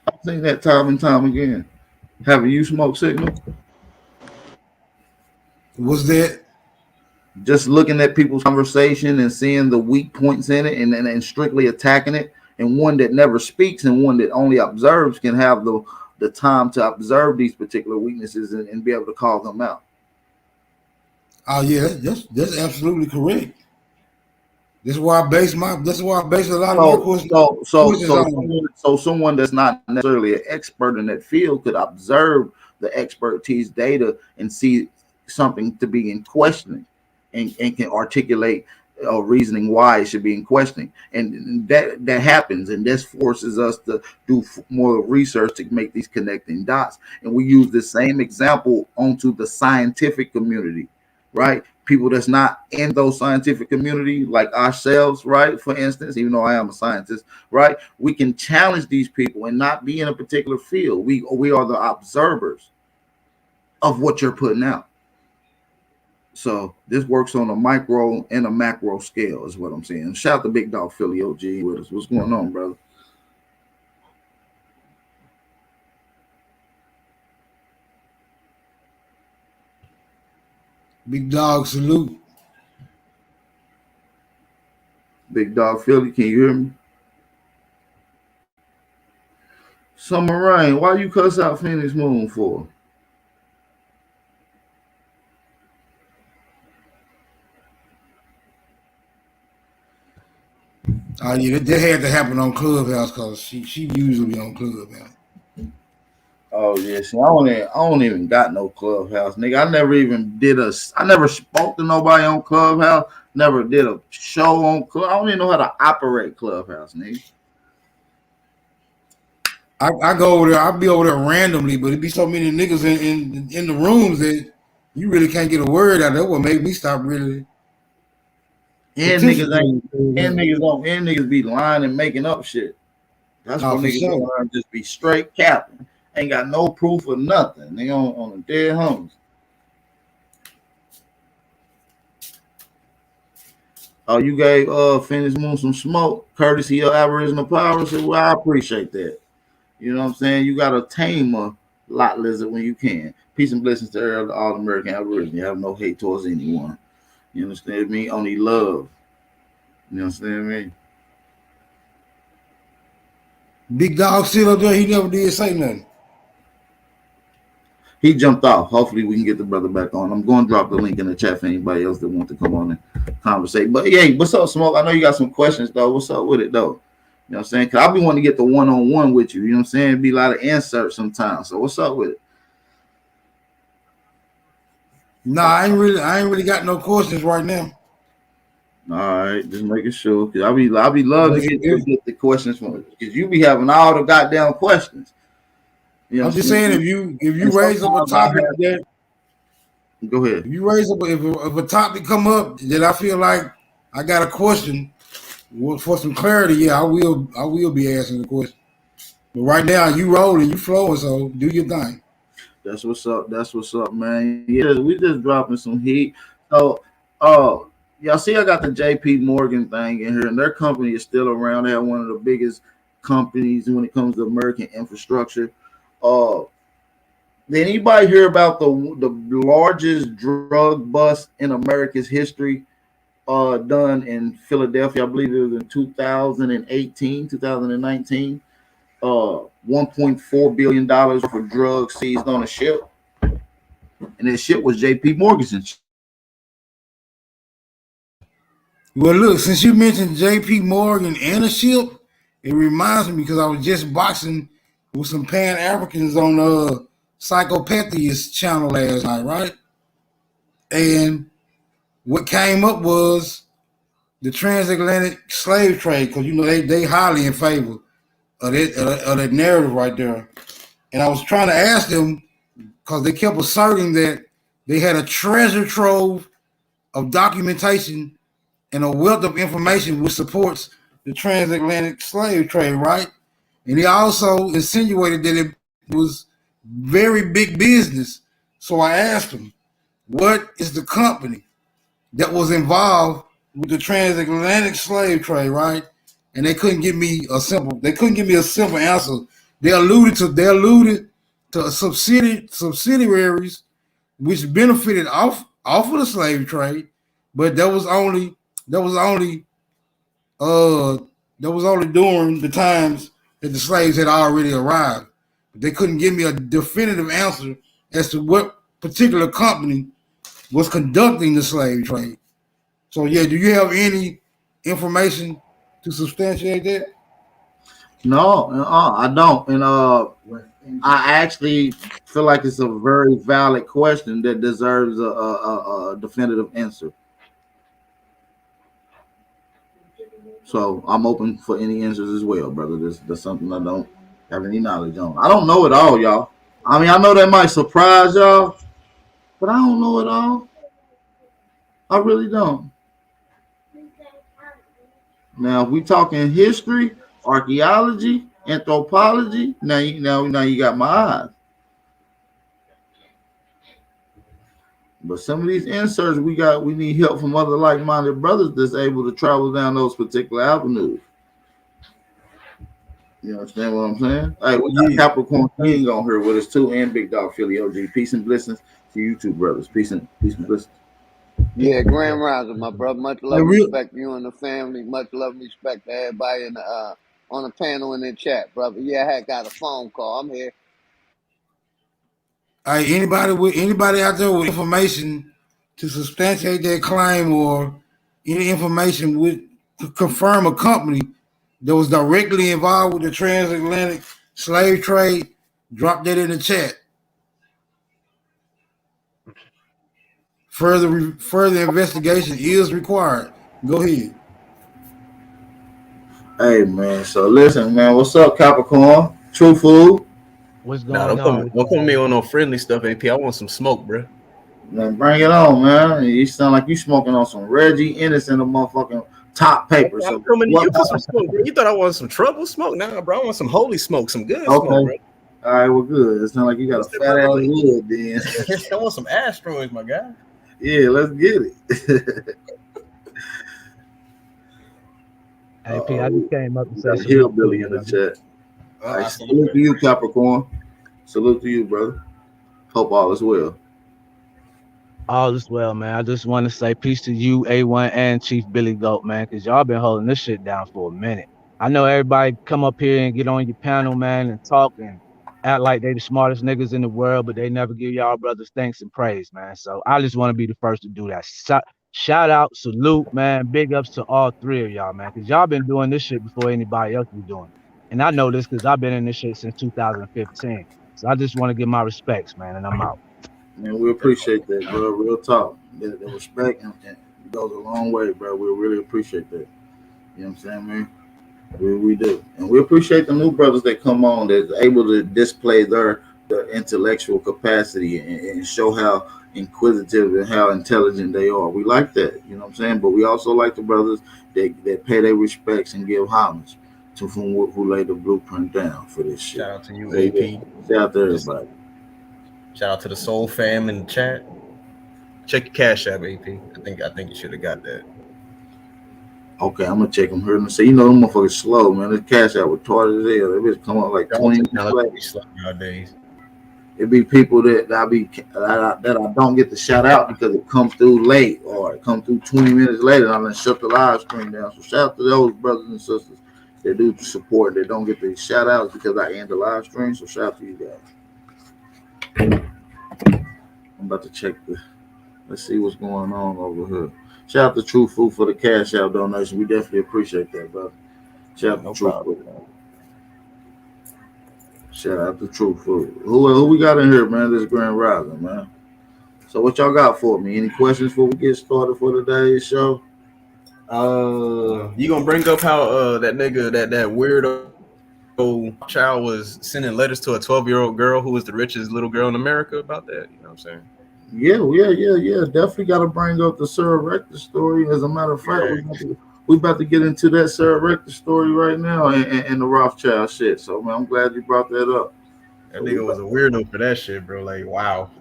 [SPEAKER 1] I've seen that time and time again. Haven't you, Smoke Signal?
[SPEAKER 6] What's that?
[SPEAKER 1] Just looking at people's conversation and seeing the weak points in it and strictly attacking it. And one that never speaks and one that only observes can have the time to observe these particular weaknesses and be able to call them out.
[SPEAKER 6] Oh yeah, that's absolutely correct. This is why I base a lot of my questions.
[SPEAKER 1] So someone that's not necessarily an expert in that field could observe the expertise data and see something to be in questioning and can articulate reasoning why it should be in questioning. And that happens, and this forces us to do more research to make these connecting dots. And we use the same example onto the scientific community, right? people that's not in those scientific community, like ourselves, right? For instance, even though I am a scientist, right? We can challenge these people and not be in a particular field. We are the observers of what you're putting out. So this works on a micro and a macro scale, is what I'm saying. Shout out to Big Dog Philly OG with us. What's going on, brother?
[SPEAKER 6] Big Dog, salute.
[SPEAKER 1] Big Dog Philly, can you hear me? Summer Rain, why you cuss out Phoenix Moon for?
[SPEAKER 6] Yeah, that had to happen on Clubhouse because she usually be on Clubhouse.
[SPEAKER 1] Oh yeah, see, I don't even got no Clubhouse, nigga. I never spoke to nobody on Clubhouse. Never did a show on Club. I don't even know how to operate Clubhouse, nigga.
[SPEAKER 6] I go over there. I'll be over there randomly, but it'd be so many niggas in the rooms that you really can't get a word out. That would make me stop really.
[SPEAKER 1] And niggas be lying and making up shit. That's what niggas just be straight capping. Ain't got no proof of nothing. They on the dead homies. Oh, you gave Phoenix Moon some smoke, courtesy of Aboriginal Power. So well, I appreciate that. You know what I'm saying? You gotta tame a lot lizard when you can. Peace and blessings to all American Aborigines. You have no hate towards anyone. You understand me? Only love. You understand me?
[SPEAKER 6] Big Dog still up there. He never did say nothing.
[SPEAKER 1] He jumped off. Hopefully we can get the brother back on. I'm going to drop the link in the chat for anybody else that wants to come on and conversate. But yeah, what's up, Smoke? I know you got some questions though. What's up with it though? You know what I'm saying? Cause I be wanting to get the one-on-one with you. You know what I'm saying? It'd be a lot of inserts sometimes. So what's up with it?
[SPEAKER 6] Nah, I ain't really got no questions right now.
[SPEAKER 1] All right, just making sure. Cause I be love to get the questions from it. Cause you be having all the goddamn questions. You know
[SPEAKER 6] I'm just saying, if you raise up a topic that,
[SPEAKER 1] go ahead.
[SPEAKER 6] If you raise up, if a topic come up that I feel like I got a question for some clarity, yeah, I will be asking the question. But right now, you rolling, you flowing, so do your thing.
[SPEAKER 1] That's what's up. That's what's up, man. Yeah, we just dropping some heat. So, y'all see, I got the JP Morgan thing in here, and their company is still around. They're one of the biggest companies when it comes to American infrastructure. Did anybody hear about the largest drug bust in America's history done in Philadelphia? I believe it was in 2018, 2019. $1.4 billion for drugs seized on a ship. And that ship was JP Morgan's.
[SPEAKER 6] Well, look, since you mentioned JP Morgan and a ship, it reminds me because I was just boxing with some Pan-Africans on Psychopathia's channel last night, right? And what came up was the transatlantic slave trade, because you know they highly in favor of that narrative right there. And I was trying to ask them because they kept asserting that they had a treasure trove of documentation and a wealth of information which supports the transatlantic slave trade, right? And he also insinuated that it was very big business. So I asked him, what is the company that was involved with the transatlantic slave trade, right? And they couldn't give me a simple answer. They alluded to subsidiaries which benefited off of the slave trade, but that was only during the times that the slaves had already arrived. But they couldn't give me a definitive answer as to what particular company was conducting the slave trade. So yeah, do you have any information to substantiate that?
[SPEAKER 1] No, I don't. And I actually feel like it's a very valid question that deserves a definitive answer. So I'm open for any answers as well, brother. That's something I don't have any knowledge on. I don't know it all, y'all. I mean, I know that might surprise y'all, but I don't know it all. I really don't. Now, if we talking history, archaeology, anthropology, now you got my eyes. But some of these inserts we need help from other like-minded brothers that's able to travel down those particular avenues. You understand what I'm saying? Hey, we got
[SPEAKER 7] Yeah.
[SPEAKER 1] Capricorn King on here with us too, and Big Dog Philly OG. Peace and blessings to you two brothers. Peace and blessings.
[SPEAKER 8] Yeah, Grand Rising, my brother. Much
[SPEAKER 6] Hey,
[SPEAKER 8] love and
[SPEAKER 6] real,
[SPEAKER 8] respect to you and the family. Much love and respect to everybody in the on the panel and in chat, brother. Yeah, I had got a phone call. I'm here.
[SPEAKER 6] hey, anybody out there with information to substantiate their claim or any information with to confirm a company that was directly involved with the transatlantic slave trade, drop that in the chat. Further investigation is required. Go ahead.
[SPEAKER 1] Hey man, so listen, man, what's up, Capricorn? True food.
[SPEAKER 9] What's
[SPEAKER 7] Nah,
[SPEAKER 9] going on with
[SPEAKER 7] don't come
[SPEAKER 9] y'all?
[SPEAKER 7] me on no friendly stuff, AP. I want some smoke, bro.
[SPEAKER 1] Now bring it on, man. You sound like you smoking on some Reggie Innocent, a motherfucking top paper.
[SPEAKER 7] I'm
[SPEAKER 1] So
[SPEAKER 7] coming to
[SPEAKER 1] what?
[SPEAKER 7] you for some smoke, bro. You thought I wanted some trouble smoke? Nah, bro. I want some holy smoke, some good smoke, bro.
[SPEAKER 1] Okay. All right, well, good. It sounds like you got a
[SPEAKER 7] What's that,
[SPEAKER 1] fat
[SPEAKER 7] bro?
[SPEAKER 1] ass wood, then.
[SPEAKER 7] I want some asteroids, my guy.
[SPEAKER 1] Yeah, let's get it.
[SPEAKER 9] AP, I just came up to
[SPEAKER 1] We
[SPEAKER 9] say
[SPEAKER 1] got
[SPEAKER 9] salute to
[SPEAKER 1] Hillbilly
[SPEAKER 9] you,
[SPEAKER 1] in the
[SPEAKER 9] brother.
[SPEAKER 1] chat. All right, salute to you, Capricorn. Salute to you, brother. Hope all is well.
[SPEAKER 9] All is well, man. I just want to say peace to you, A1 and Chief Billy Goat, man, because y'all been holding this shit down for a minute. I know everybody come up here and get on your panel, man, and talk and act like they the smartest niggas in the world, but they never give y'all brothers thanks and praise, man. So I just want to be the first to do that. Shout out, salute, man. Big ups to all three of y'all, man, because y'all been doing this shit before anybody else was doing it. And I know this because I've been in this shit since 2015. So I just want to give my respects, man, and I'm out.
[SPEAKER 1] Man, we appreciate that, bro. Real talk. The respect and goes a long way, bro. We really appreciate that. You know what I'm saying, man? We do. And we appreciate the new brothers that come on that's able to display their intellectual capacity and show how inquisitive and how intelligent they are. We like that, you know what I'm saying? But we also like the brothers that pay their respects and give homage to who laid the blueprint down for this shit.
[SPEAKER 7] Shout out to you,
[SPEAKER 1] So, yeah,
[SPEAKER 7] AP.
[SPEAKER 1] shout out to everybody.
[SPEAKER 7] Shout out to the Soul Fam in the chat. Check your Cash App, AP. I think you should have got that.
[SPEAKER 1] Okay, I'm gonna check them here and say, you know, them motherfuckers slow, man. This Cash App retarded as hell. They bitch come up like 20 minutes late.
[SPEAKER 7] Slow nowadays.
[SPEAKER 1] It be people that I don't get to shout out because it comes through late or it comes through 20 minutes later. And I'm gonna shut the live stream down. So shout out to those brothers and sisters that do support. They don't get the shout outs because I end the live stream. So shout out to you guys. I'm about to check let's see what's going on over here. Shout out to True Food for the Cash App donation. We definitely appreciate that, brother. Shout out to True Food. Shout out to True Food. Who we got in here, man? This Grand Rising, man. So what y'all got for me? Any questions before we get started for today's show?
[SPEAKER 7] You gonna bring up how that nigga that weirdo child was sending letters to a 12-year-old girl who was the richest little girl in America about that? You know what I'm saying?
[SPEAKER 1] Yeah. Definitely got to bring up the Sarah Rector story. As a matter of fact, we about to get into that Sarah Rector story right now and the Rothschild shit. So, man, I'm glad you brought that up.
[SPEAKER 7] That nigga was a weirdo for that shit, bro. Like, wow.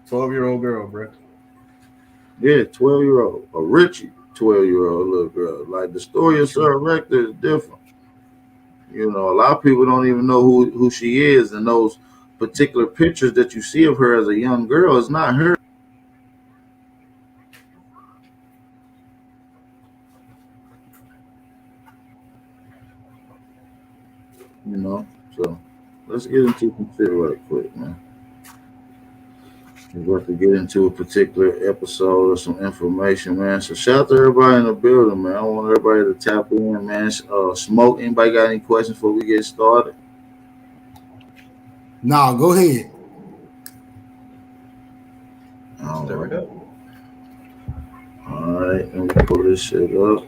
[SPEAKER 7] 12-year-old girl, bro.
[SPEAKER 1] Yeah, 12-year-old. A Richie 12-year-old little girl. Like, the story of Sarah Rector is different. You know, a lot of people don't even know who she is, and those particular pictures that you see of her as a young girl is not her. You know, so let's get into some shit right quick, man. We're about to get into a particular episode of some information, man. So shout out to everybody in the building, man. I want everybody to tap in, man. Smoke, anybody got any questions before we get started?
[SPEAKER 6] Nah, go ahead.
[SPEAKER 7] There we go.
[SPEAKER 1] All right, and we pull this shit up.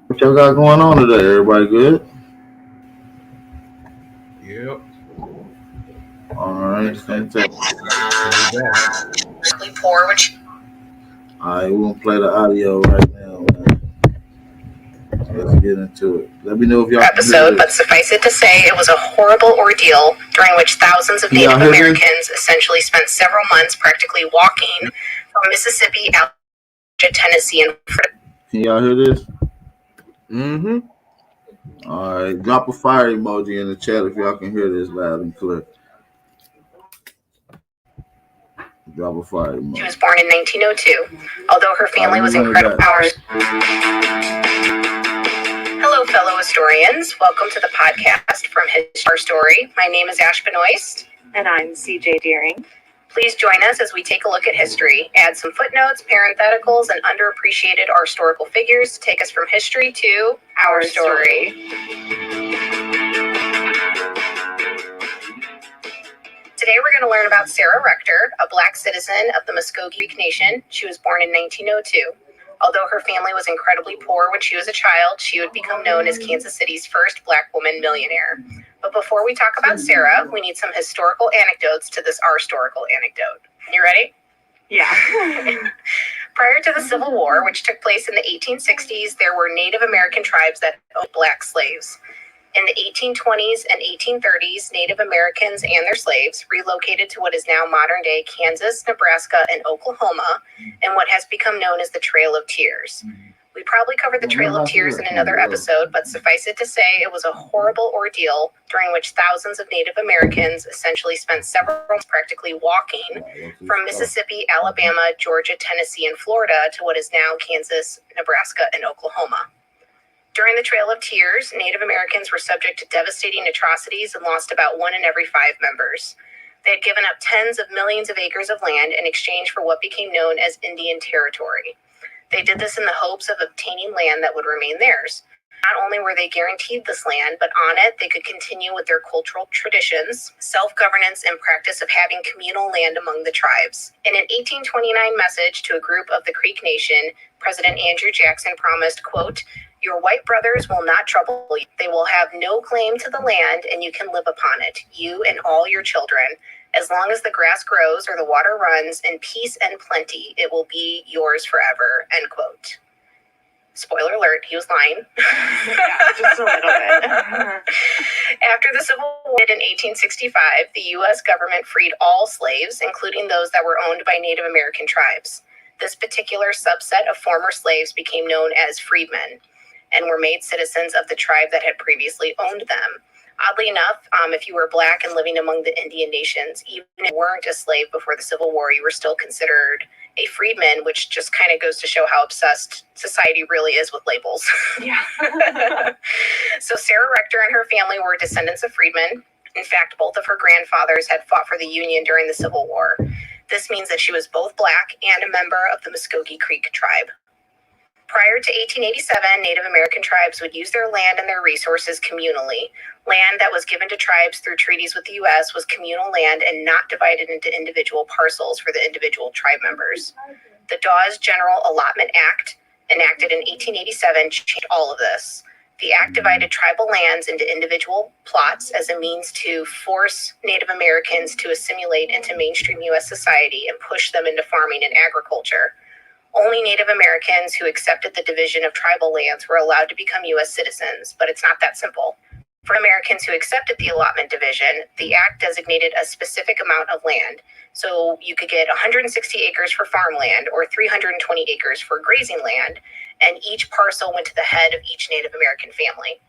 [SPEAKER 1] What y'all got going on today? Everybody good? Can't tell.
[SPEAKER 10] Poor, which
[SPEAKER 1] All right, we're gonna play the audio right now, man. Let's get into it. Let me know if y'all can hear
[SPEAKER 10] episode, but
[SPEAKER 1] this.
[SPEAKER 10] suffice it to say, it was a horrible ordeal during which thousands of
[SPEAKER 1] Can y'all
[SPEAKER 10] Native
[SPEAKER 1] hear this?
[SPEAKER 10] Americans essentially spent several months practically walking from Mississippi out to Tennessee and Florida.
[SPEAKER 1] Can y'all hear this?
[SPEAKER 7] Mm-hmm.
[SPEAKER 1] All right, drop a fire emoji in the chat if y'all can hear this loud and clear. Drop a fire
[SPEAKER 10] She
[SPEAKER 1] emoji.
[SPEAKER 10] was born in 1902, although her family was incredible powers. Hello, fellow historians. Welcome to the podcast from Our Story. My name is Ash Benoist.
[SPEAKER 11] And I'm CJ Deering.
[SPEAKER 10] Please join us as we take a look at history, add some footnotes, parentheticals, and underappreciated our historical figures to take us from history to our story. Today we're going to learn about Sarah Rector, a Black citizen of the Muskogee Creek Nation. She was born in 1902. Although her family was incredibly poor when she was a child, she would become known as Kansas City's first Black woman millionaire. But before we talk about Sarah, we need some historical anecdotes to this our historical anecdote. You ready?
[SPEAKER 11] Yeah.
[SPEAKER 10] Prior to the Civil War, which took place in the 1860s, there were Native American tribes that owned Black slaves. In the 1820s and 1830s, Native Americans and their slaves relocated to what is now modern-day Kansas, Nebraska, and Oklahoma, and what has become known as the Trail of Tears. We probably covered the Trail of Tears in another episode, but suffice it to say, it was a horrible ordeal during which thousands of Native Americans essentially spent several months practically walking from Mississippi, Alabama, Georgia, Tennessee, and Florida to what is now Kansas, Nebraska, and Oklahoma. During the Trail of Tears, Native Americans were subject to devastating atrocities and lost about 1 in every 5 members. They had given up tens of millions of acres of land in exchange for what became known as Indian Territory. They did this in the hopes of obtaining land that would remain theirs. Not only were they guaranteed this land, but on it they could continue with their cultural traditions, self-governance, and practice of having communal land among the tribes. In an 1829 message to a group of the Creek Nation, President Andrew Jackson promised, quote, "Your white brothers will not trouble you. They will have no claim to the land, and you can live upon it, you and all your children. As long as the grass grows or the water runs, in peace and plenty, it will be yours forever," end quote. Spoiler alert, he was lying.
[SPEAKER 11] Yeah, just a little bit.
[SPEAKER 10] After the Civil War in 1865, the U.S. government freed all slaves, including those that were owned by Native American tribes. This particular subset of former slaves became known as freedmen and were made citizens of the tribe that had previously owned them. Oddly enough, if you were Black and living among the Indian nations, even if you weren't a slave before the Civil War, you were still considered a freedman, which just kind of goes to show how obsessed society really is with labels.
[SPEAKER 11] Yeah.
[SPEAKER 10] So Sarah Rector and her family were descendants of freedmen. In fact, both of her grandfathers had fought for the Union during the Civil War. This means that she was both Black and a member of the Muskogee Creek tribe. Prior to 1887, Native American tribes would use their land and their resources communally. Land that was given to tribes through treaties with the U.S. was communal land and not divided into individual parcels for the individual tribe members. The Dawes General Allotment Act, enacted in 1887, changed all of this. The act divided tribal lands into individual plots as a means to force Native Americans to assimilate into mainstream U.S. society and push them into farming and agriculture. Only Native Americans who accepted the division of tribal lands were allowed to become U.S. citizens, but it's not that simple. For Americans who accepted the allotment division, the act designated a specific amount of land. So you could get 160 acres for farmland or 320 acres for grazing land, and each parcel went to the head of each Native American family.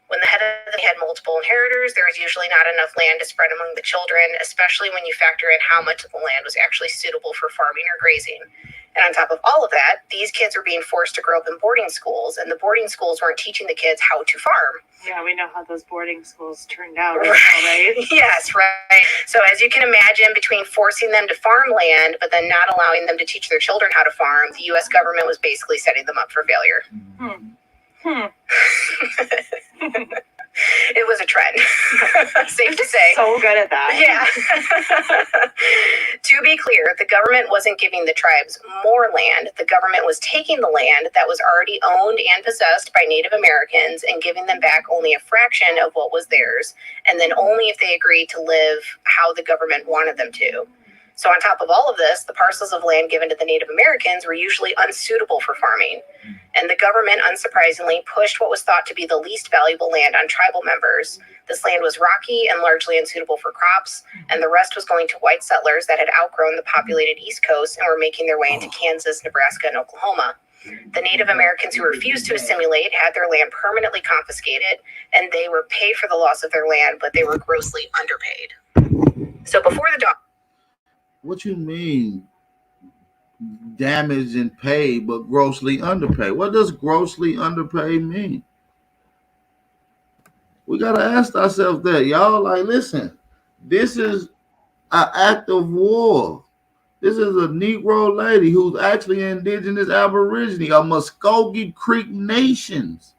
[SPEAKER 10] When the head of the had multiple inheritors, there was usually not enough land to spread among the children, especially when you factor in how much of the land was actually suitable for farming or grazing. And on top of all of that, these kids were being forced to grow up in boarding schools, and the boarding schools weren't teaching the kids how to farm.
[SPEAKER 11] Yeah, we know how those boarding schools turned out, right?
[SPEAKER 10] Yes, right. So as you can imagine, between forcing them to farm land, but then not allowing them to teach their children how to farm, the U.S. government was basically setting them up for failure. It was a trend. Safe to say.
[SPEAKER 11] So good at that.
[SPEAKER 10] Yeah. To be be clear, the government wasn't giving the tribes more land. The government was taking the land that was already owned and possessed by Native Americans and giving them back only a fraction of what was theirs, and then only if they agreed to live how the government wanted them to. So on top of all of this, the parcels of land given to the Native Americans were usually unsuitable for farming. And the government, unsurprisingly, pushed what was thought to be the least valuable land on tribal members. This land was rocky and largely unsuitable for crops, and the rest was going to white settlers that had outgrown the populated East Coast and were making their way into Kansas, Nebraska, and Oklahoma. The Native Americans who refused to assimilate had their land permanently confiscated, and they were paid for the loss of their land, but they were grossly underpaid. So before the
[SPEAKER 1] What you mean damaged and paid, but grossly underpaid? What does grossly underpaid mean? We got to ask ourselves that, y'all. Like, listen, this is an act of war. This is a Negro lady who's actually indigenous Aborigine of Muskogee Creek Nations.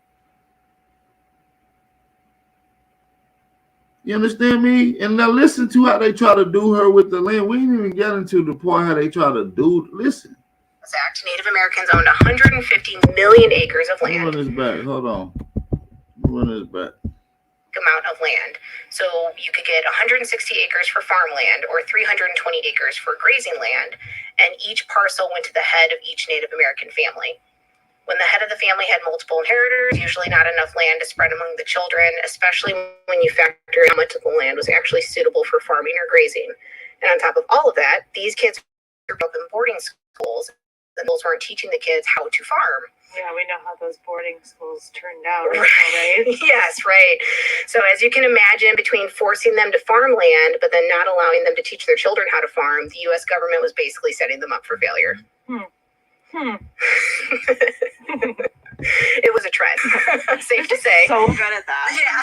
[SPEAKER 1] You understand me? And now listen to how they try to do her with the land. We didn't even get into the point how they try to do. Listen.
[SPEAKER 10] Act, Native Americans owned 150 million acres of land.
[SPEAKER 1] Run this back. Hold on. Run this back.
[SPEAKER 10] Amount of land. So you could get 160 acres for farmland or 320 acres for grazing land, and each parcel went to the head of each Native American family. When the head of the family had multiple inheritors, usually not enough land to spread among the children, especially when you factor in how much of the land was actually suitable for farming or grazing. And on top of all of that, these kids were up in boarding schools, and those weren't teaching the kids how to farm.
[SPEAKER 11] Yeah, we know how those boarding schools turned out,
[SPEAKER 10] right?
[SPEAKER 11] right?
[SPEAKER 10] Yes, right. So as you can imagine, between forcing them to farm land, but then not allowing them to teach their children how to farm, the U.S. government was basically setting them up for failure. It was a trend. Safe to say.
[SPEAKER 11] So good at that.
[SPEAKER 10] Yeah.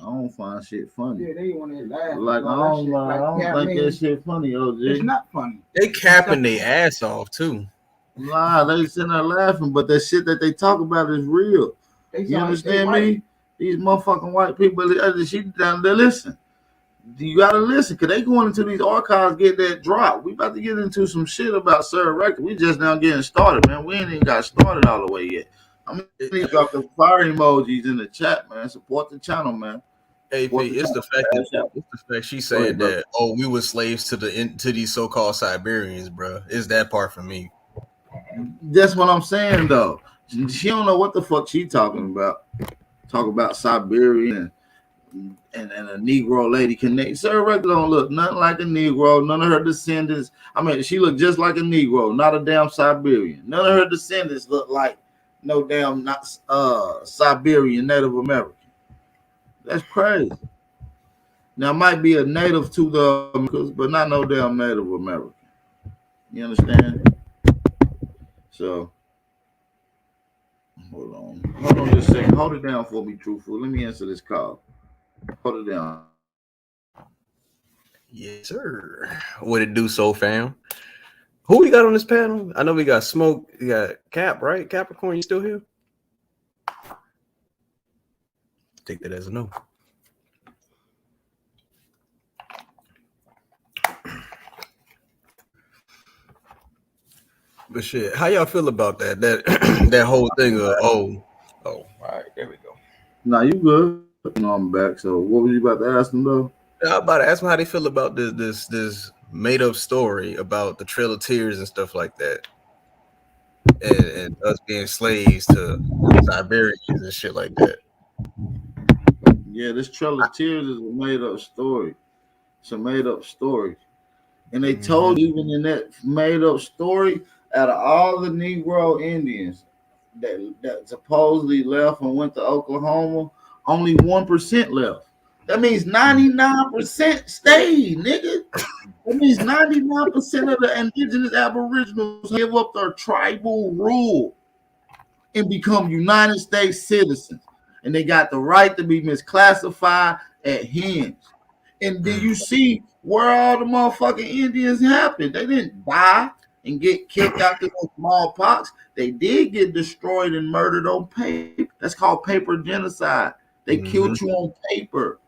[SPEAKER 1] I don't find shit funny.
[SPEAKER 12] Yeah, they want to laugh.
[SPEAKER 1] Like, I don't think that shit funny, OG.
[SPEAKER 12] It's not funny.
[SPEAKER 7] They capping their ass off too.
[SPEAKER 1] Nah, they sitting there laughing, but that shit that they talk about is real. You understand me? These motherfucking white people, she down there, listen. You gotta listen, cause they going into these archives get that drop. We about to get into some shit about Sarah Rector. We just now getting started, man. We ain't even got started all the way yet. I'm gonna drop the fire emojis in the chat, man. Support the channel, man.
[SPEAKER 7] AP, it's the fact she said that, oh, we were slaves to these so-called Siberians, bro. It's that part for me.
[SPEAKER 1] That's what I'm saying, though. She don't know what the fuck she talking about. Talk about Siberian and a Negro lady connect. Sarah Rector don't look nothing like a Negro. None of her descendants. I mean, she look just like a Negro, not a damn Siberian. None of her descendants look like no damn not Siberian Native American. That's crazy. Now, might be a native to the Americas, but not no damn Native American. You understand? So, hold on just a second. Hold it down for me, truthful. Let me answer this call. Hold it down.
[SPEAKER 7] Yes, sir. What it do, so fam? Who we got on this panel? I know we got Smoke. We got Cap, right? Capricorn, you still here? Take that as a no. But shit, how y'all feel about that? That whole thing of all right, there we go.
[SPEAKER 1] Nah, you good? No, I'm back. So, what was you about to ask them though?
[SPEAKER 7] I was about to ask them how they feel about this made up story about the Trail of Tears and stuff like that, and us being slaves to Siberians and shit like that.
[SPEAKER 1] Yeah, this Trail of Tears is a made up story. It's a made up story, and they told even in that made up story, out of all the Negro Indians that supposedly left and went to Oklahoma, only 1% left. That means 99% stayed, nigga. That means 99% of the indigenous Aboriginals give up their tribal rule and become United States citizens. And they got the right to be misclassified at Hinge. And then you see where all the motherfucking Indians happened. They didn't die and get kicked out to smallpox. They did get destroyed and murdered on paper. That's called paper genocide. They killed you on paper.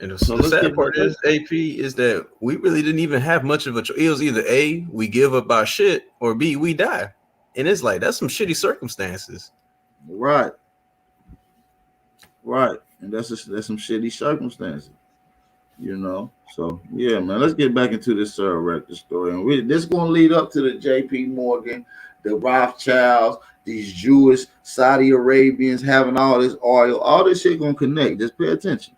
[SPEAKER 7] And
[SPEAKER 1] So
[SPEAKER 7] the
[SPEAKER 1] let's
[SPEAKER 7] sad
[SPEAKER 1] get
[SPEAKER 7] part is, AP, is that we really didn't even have much of a choice. It was either A, we give up our shit, or B, we die. And it's like, that's some shitty circumstances.
[SPEAKER 1] right. And that's some shitty circumstances, you know. So yeah, man, let's get back into this record story. And this gonna lead up to the JP Morgan, the Rothschilds, these Jewish Saudi Arabians having all this oil, all this shit gonna connect. Just pay attention.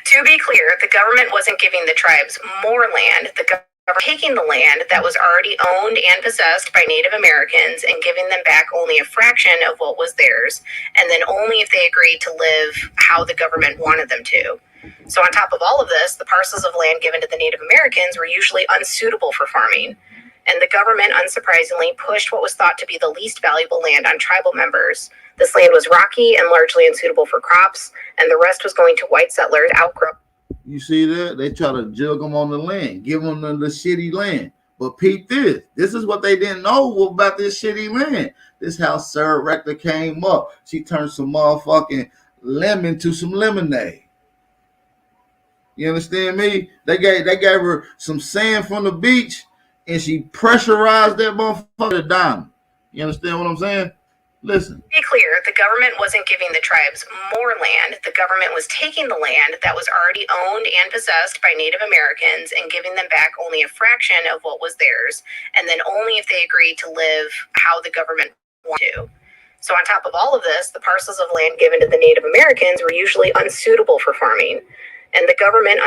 [SPEAKER 10] To be clear, the government wasn't giving the tribes more land. The government was taking the land that was already owned and possessed by Native Americans and giving them back only a fraction of what was theirs, and then only if they agreed to live how the government wanted them to. So on top of all of this, the parcels of land given to the Native Americans were usually unsuitable for farming. And the government, unsurprisingly, pushed what was thought to be the least valuable land on tribal members. This land was rocky and largely unsuitable for crops, and the rest was going to white settlers outgrow.
[SPEAKER 1] You see that? They try to jug them on the land, give them the shitty land. But peep this. This is what they didn't know about this shitty land. This is how Sarah Rector came up. She turned some motherfucking lemon to some lemonade. You understand me? They gave her some sand from the beach, and she pressurized that motherfucker to diamond. You understand what I'm saying? Listen.
[SPEAKER 10] To be clear, the government wasn't giving the tribes more land. The government was taking the land that was already owned and possessed by Native Americans and giving them back only a fraction of what was theirs, and then only if they agreed to live how the government wanted to. So on top of all of this, the parcels of land given to the Native Americans were usually unsuitable for farming, and the government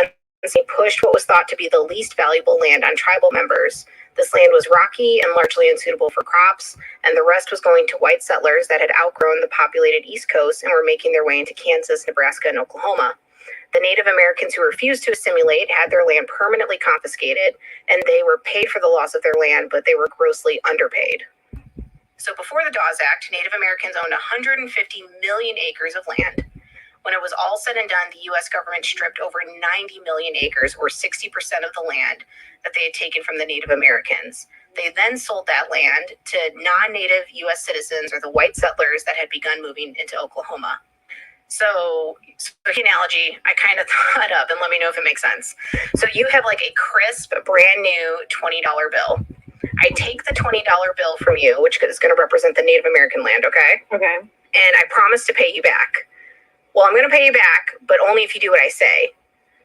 [SPEAKER 10] pushed what was thought to be the least valuable land on tribal members. This land was rocky and largely unsuitable for crops, and the rest was going to white settlers that had outgrown the populated East Coast and were making their way into Kansas, Nebraska, and Oklahoma. The Native Americans who refused to assimilate had their land permanently confiscated, and they were paid for the loss of their land, but they were grossly underpaid. So before the Dawes Act, Native Americans owned 150 million acres of land. When it was all said and done, the U.S. government stripped over 90 million acres, or 60% of the land that they had taken from the Native Americans. They then sold that land to non-Native U.S. citizens, or the white settlers that had begun moving into Oklahoma. So the analogy I kind of thought up, and let me know if it makes sense. So you have like a crisp, brand new $20 bill. I take the $20 bill from you, which is going to represent the Native American land, okay?
[SPEAKER 11] Okay.
[SPEAKER 10] And I promise to pay you back. Well, I'm going to pay you back, but only if you do what I say.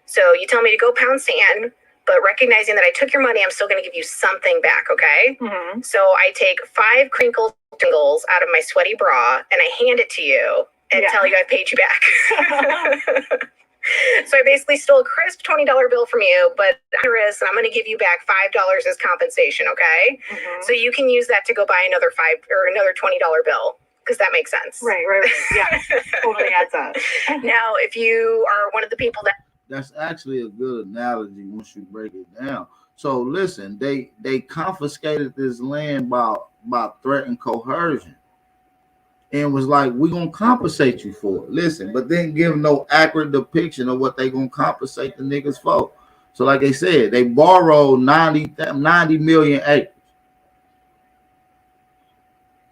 [SPEAKER 10] So you tell me to go pound sand, but recognizing that I took your money, I'm still going to give you something back, okay?
[SPEAKER 11] Mm-hmm.
[SPEAKER 10] So I take 5 crinkled tingles out of my sweaty bra, and I hand it to you and tell you I paid you back. So I basically stole a crisp $20 bill from you, but and I'm going to give you back $5 as compensation, okay?
[SPEAKER 11] Mm-hmm.
[SPEAKER 10] So you can use that to go buy another $20 bill. Because that makes sense.
[SPEAKER 11] Right. Yeah, totally adds up.
[SPEAKER 10] Now, if you are one of the people
[SPEAKER 1] that's actually a good analogy once you break it down. So listen, they confiscated this land by threat and coercion, and was like, we're gonna compensate you for it. Listen, but then give no accurate depiction of what they gonna compensate the niggas for. So like they said, they borrowed 90 million acres.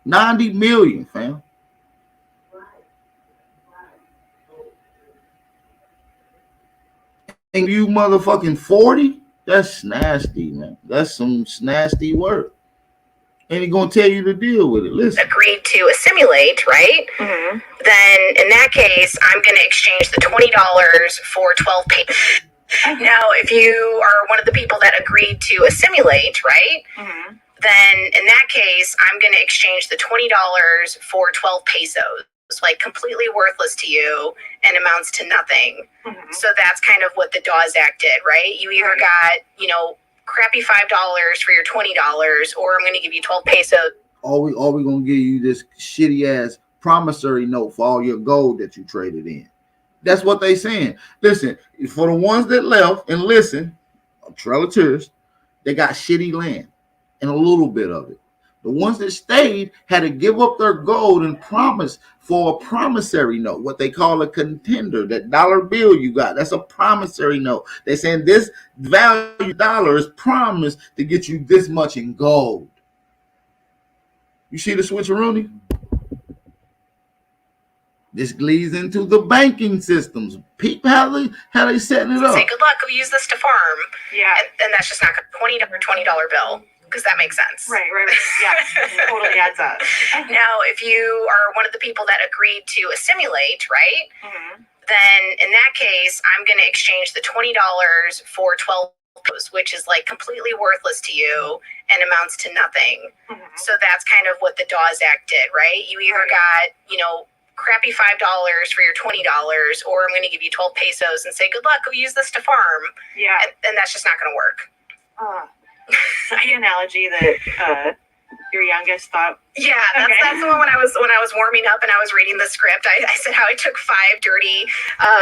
[SPEAKER 1] 90 million, fam. And you motherfucking 40? That's nasty, man. That's some nasty work. And he's gonna tell you to deal with it. Listen.
[SPEAKER 10] agreed to assimilate, right?
[SPEAKER 11] Mm-hmm.
[SPEAKER 10] Then in that case, I'm going to exchange the $20 for 12 payments. Now, if you are one of the people that agreed to assimilate, right?
[SPEAKER 11] Mm-hmm.
[SPEAKER 10] Then in that case, I'm going to exchange the $20 for 12 pesos. Like completely worthless to you and amounts to nothing.
[SPEAKER 11] Mm-hmm.
[SPEAKER 10] So that's kind of what the Dawes Act did, right? You either got, crappy $5 for your $20, or I'm going to give you 12 pesos.
[SPEAKER 1] All we gonna give you this shitty ass promissory note for all your gold that you traded in. That's what they saying. Listen, for the ones that left, and listen, Trail of Tears, they got shitty land and a little bit of it. The ones that stayed had to give up their gold and promise for a promissory note, what they call a contender. That dollar bill you got, that's a promissory note. They're saying this value dollar is promised to get you this much in gold. You see the switcheroonie? This leads into the banking systems. People, how they setting it up.
[SPEAKER 10] Say good luck, go use this to farm.
[SPEAKER 11] Yeah.
[SPEAKER 10] And that's just not $20 bill, because that makes sense.
[SPEAKER 11] Right. Yeah. It totally adds up.
[SPEAKER 10] Now, if you are one of the people that agreed to assimilate, right?
[SPEAKER 11] Mm-hmm.
[SPEAKER 10] Then in that case, I'm going to exchange the $20 for 12 pesos, which is like completely worthless to you and amounts to nothing.
[SPEAKER 11] Mm-hmm.
[SPEAKER 10] So that's kind of what the Dawes Act did, right? You either got, crappy $5 for your $20, or I'm going to give you 12 pesos and say, good luck, go use this to farm.
[SPEAKER 11] Yeah.
[SPEAKER 10] And that's just not going to work.
[SPEAKER 11] The analogy that your youngest thought.
[SPEAKER 10] Yeah, that's the one when I was warming up and I was reading the script. I said how I took 5 dirty,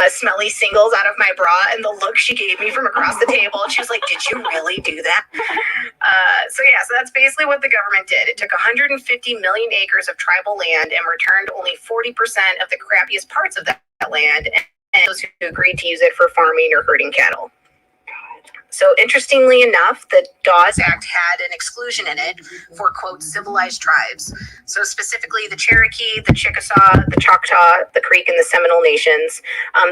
[SPEAKER 10] smelly singles out of my bra, and the look she gave me from across the table. She was like, "Did you really do that?" So that's basically what the government did. It took 150 million acres of tribal land and returned only 40% of the crappiest parts of that land, and those who agreed to use it for farming or herding cattle. So interestingly enough, the Dawes Act had an exclusion in it for, quote, civilized tribes. So specifically the Cherokee, the Chickasaw, the Choctaw, the Creek, and the Seminole Nations.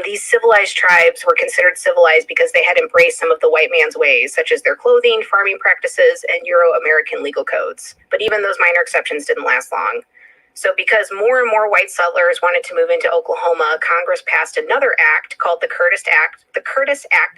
[SPEAKER 10] These civilized tribes were considered civilized because they had embraced some of the white man's ways, such as their clothing, farming practices, and Euro-American legal codes. But even those minor exceptions didn't last long. So because more and more white settlers wanted to move into Oklahoma, Congress passed another act called the Curtis Act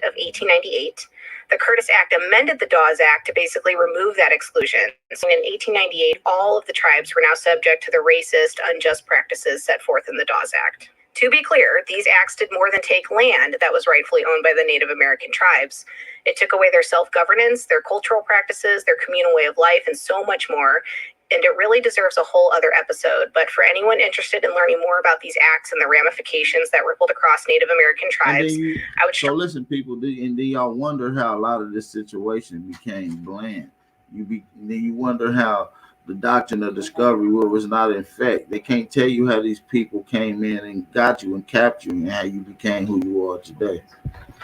[SPEAKER 10] of 1898. The Curtis Act amended the Dawes Act to basically remove that exclusion. So in 1898, all of the tribes were now subject to the racist, unjust practices set forth in the Dawes Act. To be clear, these acts did more than take land that was rightfully owned by the Native American tribes. It took away their self-governance, their cultural practices, their communal way of life, and so much more. And it really deserves a whole other episode. But for anyone interested in learning more about these acts and the ramifications that rippled across Native American tribes, I would.
[SPEAKER 1] So listen, people, do y'all wonder how a lot of this situation became bland? You wonder how the doctrine of discovery was not in effect. They can't tell you how these people came in and got you and captured you and how you became who you are today.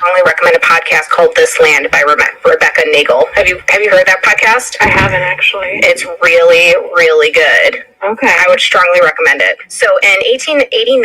[SPEAKER 10] I only recommend a podcast called This Land by Rebecca Nagel. Have you heard that podcast?
[SPEAKER 11] I haven't actually.
[SPEAKER 10] It's really, really good.
[SPEAKER 11] Okay.
[SPEAKER 10] I would strongly recommend it. So in 1889,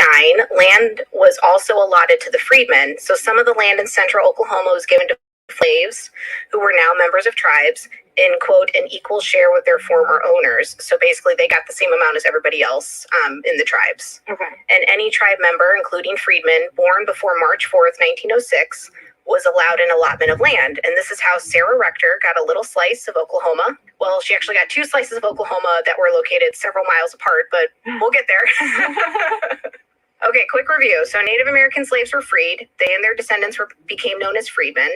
[SPEAKER 10] land was also allotted to the freedmen. So some of the land in central Oklahoma was given to slaves who were now members of tribes in, quote, an equal share with their former owners. So basically they got the same amount as everybody else in the tribes.
[SPEAKER 11] Okay.
[SPEAKER 10] And any tribe member, including freedmen, born before March 4th, 1906, was allowed an allotment of land. And this is how Sarah Rector got a little slice of Oklahoma. Well, she actually got 2 slices of Oklahoma that were located several miles apart, but we'll get there. Okay, quick review. So Native American slaves were freed. They and their descendants became known as freedmen.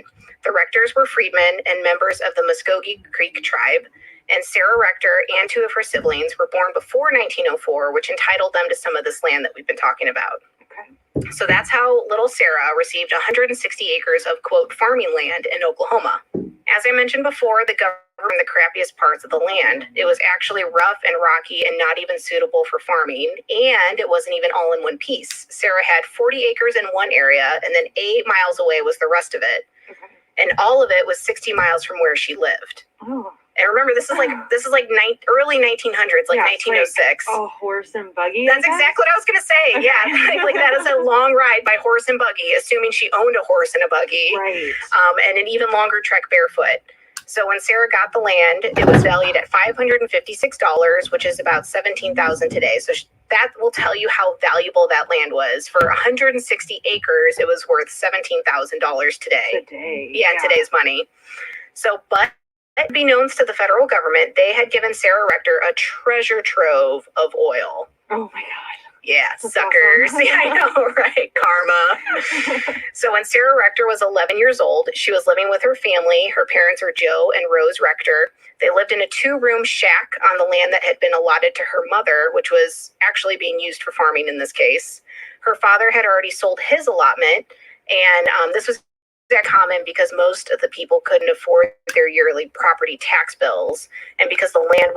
[SPEAKER 10] The Rectors were freedmen and members of the Muskogee Creek tribe. And Sarah Rector and 2 of her siblings were born before 1904, which entitled them to some of this land that we've been talking about.
[SPEAKER 11] Okay.
[SPEAKER 10] So that's how little Sarah received 160 acres of, quote, farming land in Oklahoma. As I mentioned before, the government the crappiest parts of the land. It was actually rough and rocky and not even suitable for farming, and it wasn't even all in one piece. Sarah had 40 acres in one area, and then 8 miles away was the rest of it.
[SPEAKER 11] Okay.
[SPEAKER 10] And all of it was 60 miles from where she lived.
[SPEAKER 11] Oh.
[SPEAKER 10] And remember, this is like early 1900s, like 1906.
[SPEAKER 11] Like a horse and buggy.
[SPEAKER 10] That's exactly what I was gonna say. Yeah, like that is a long ride by horse and buggy, assuming she owned a horse and a buggy.
[SPEAKER 11] Right.
[SPEAKER 10] And an even longer trek barefoot. So when Sarah got the land, it was valued at $556, which is about $17,000 today. So that will tell you how valuable that land was. For 160 acres, it was worth $17,000 today. Yeah, in today's money. So, but unbeknownst to the federal government, they had given Sarah Rector a treasure trove of oil.
[SPEAKER 11] Oh my God.
[SPEAKER 10] Yeah, that's suckers. Awesome. Yeah, I know, right? Karma. So when Sarah Rector was 11 years old, she was living with her family. Her parents are Joe and Rose Rector. They lived in a 2-room shack on the land that had been allotted to her mother, which was actually being used for farming in this case. Her father had already sold his allotment, and this was that common because most of the people couldn't afford their yearly property tax bills, and because the land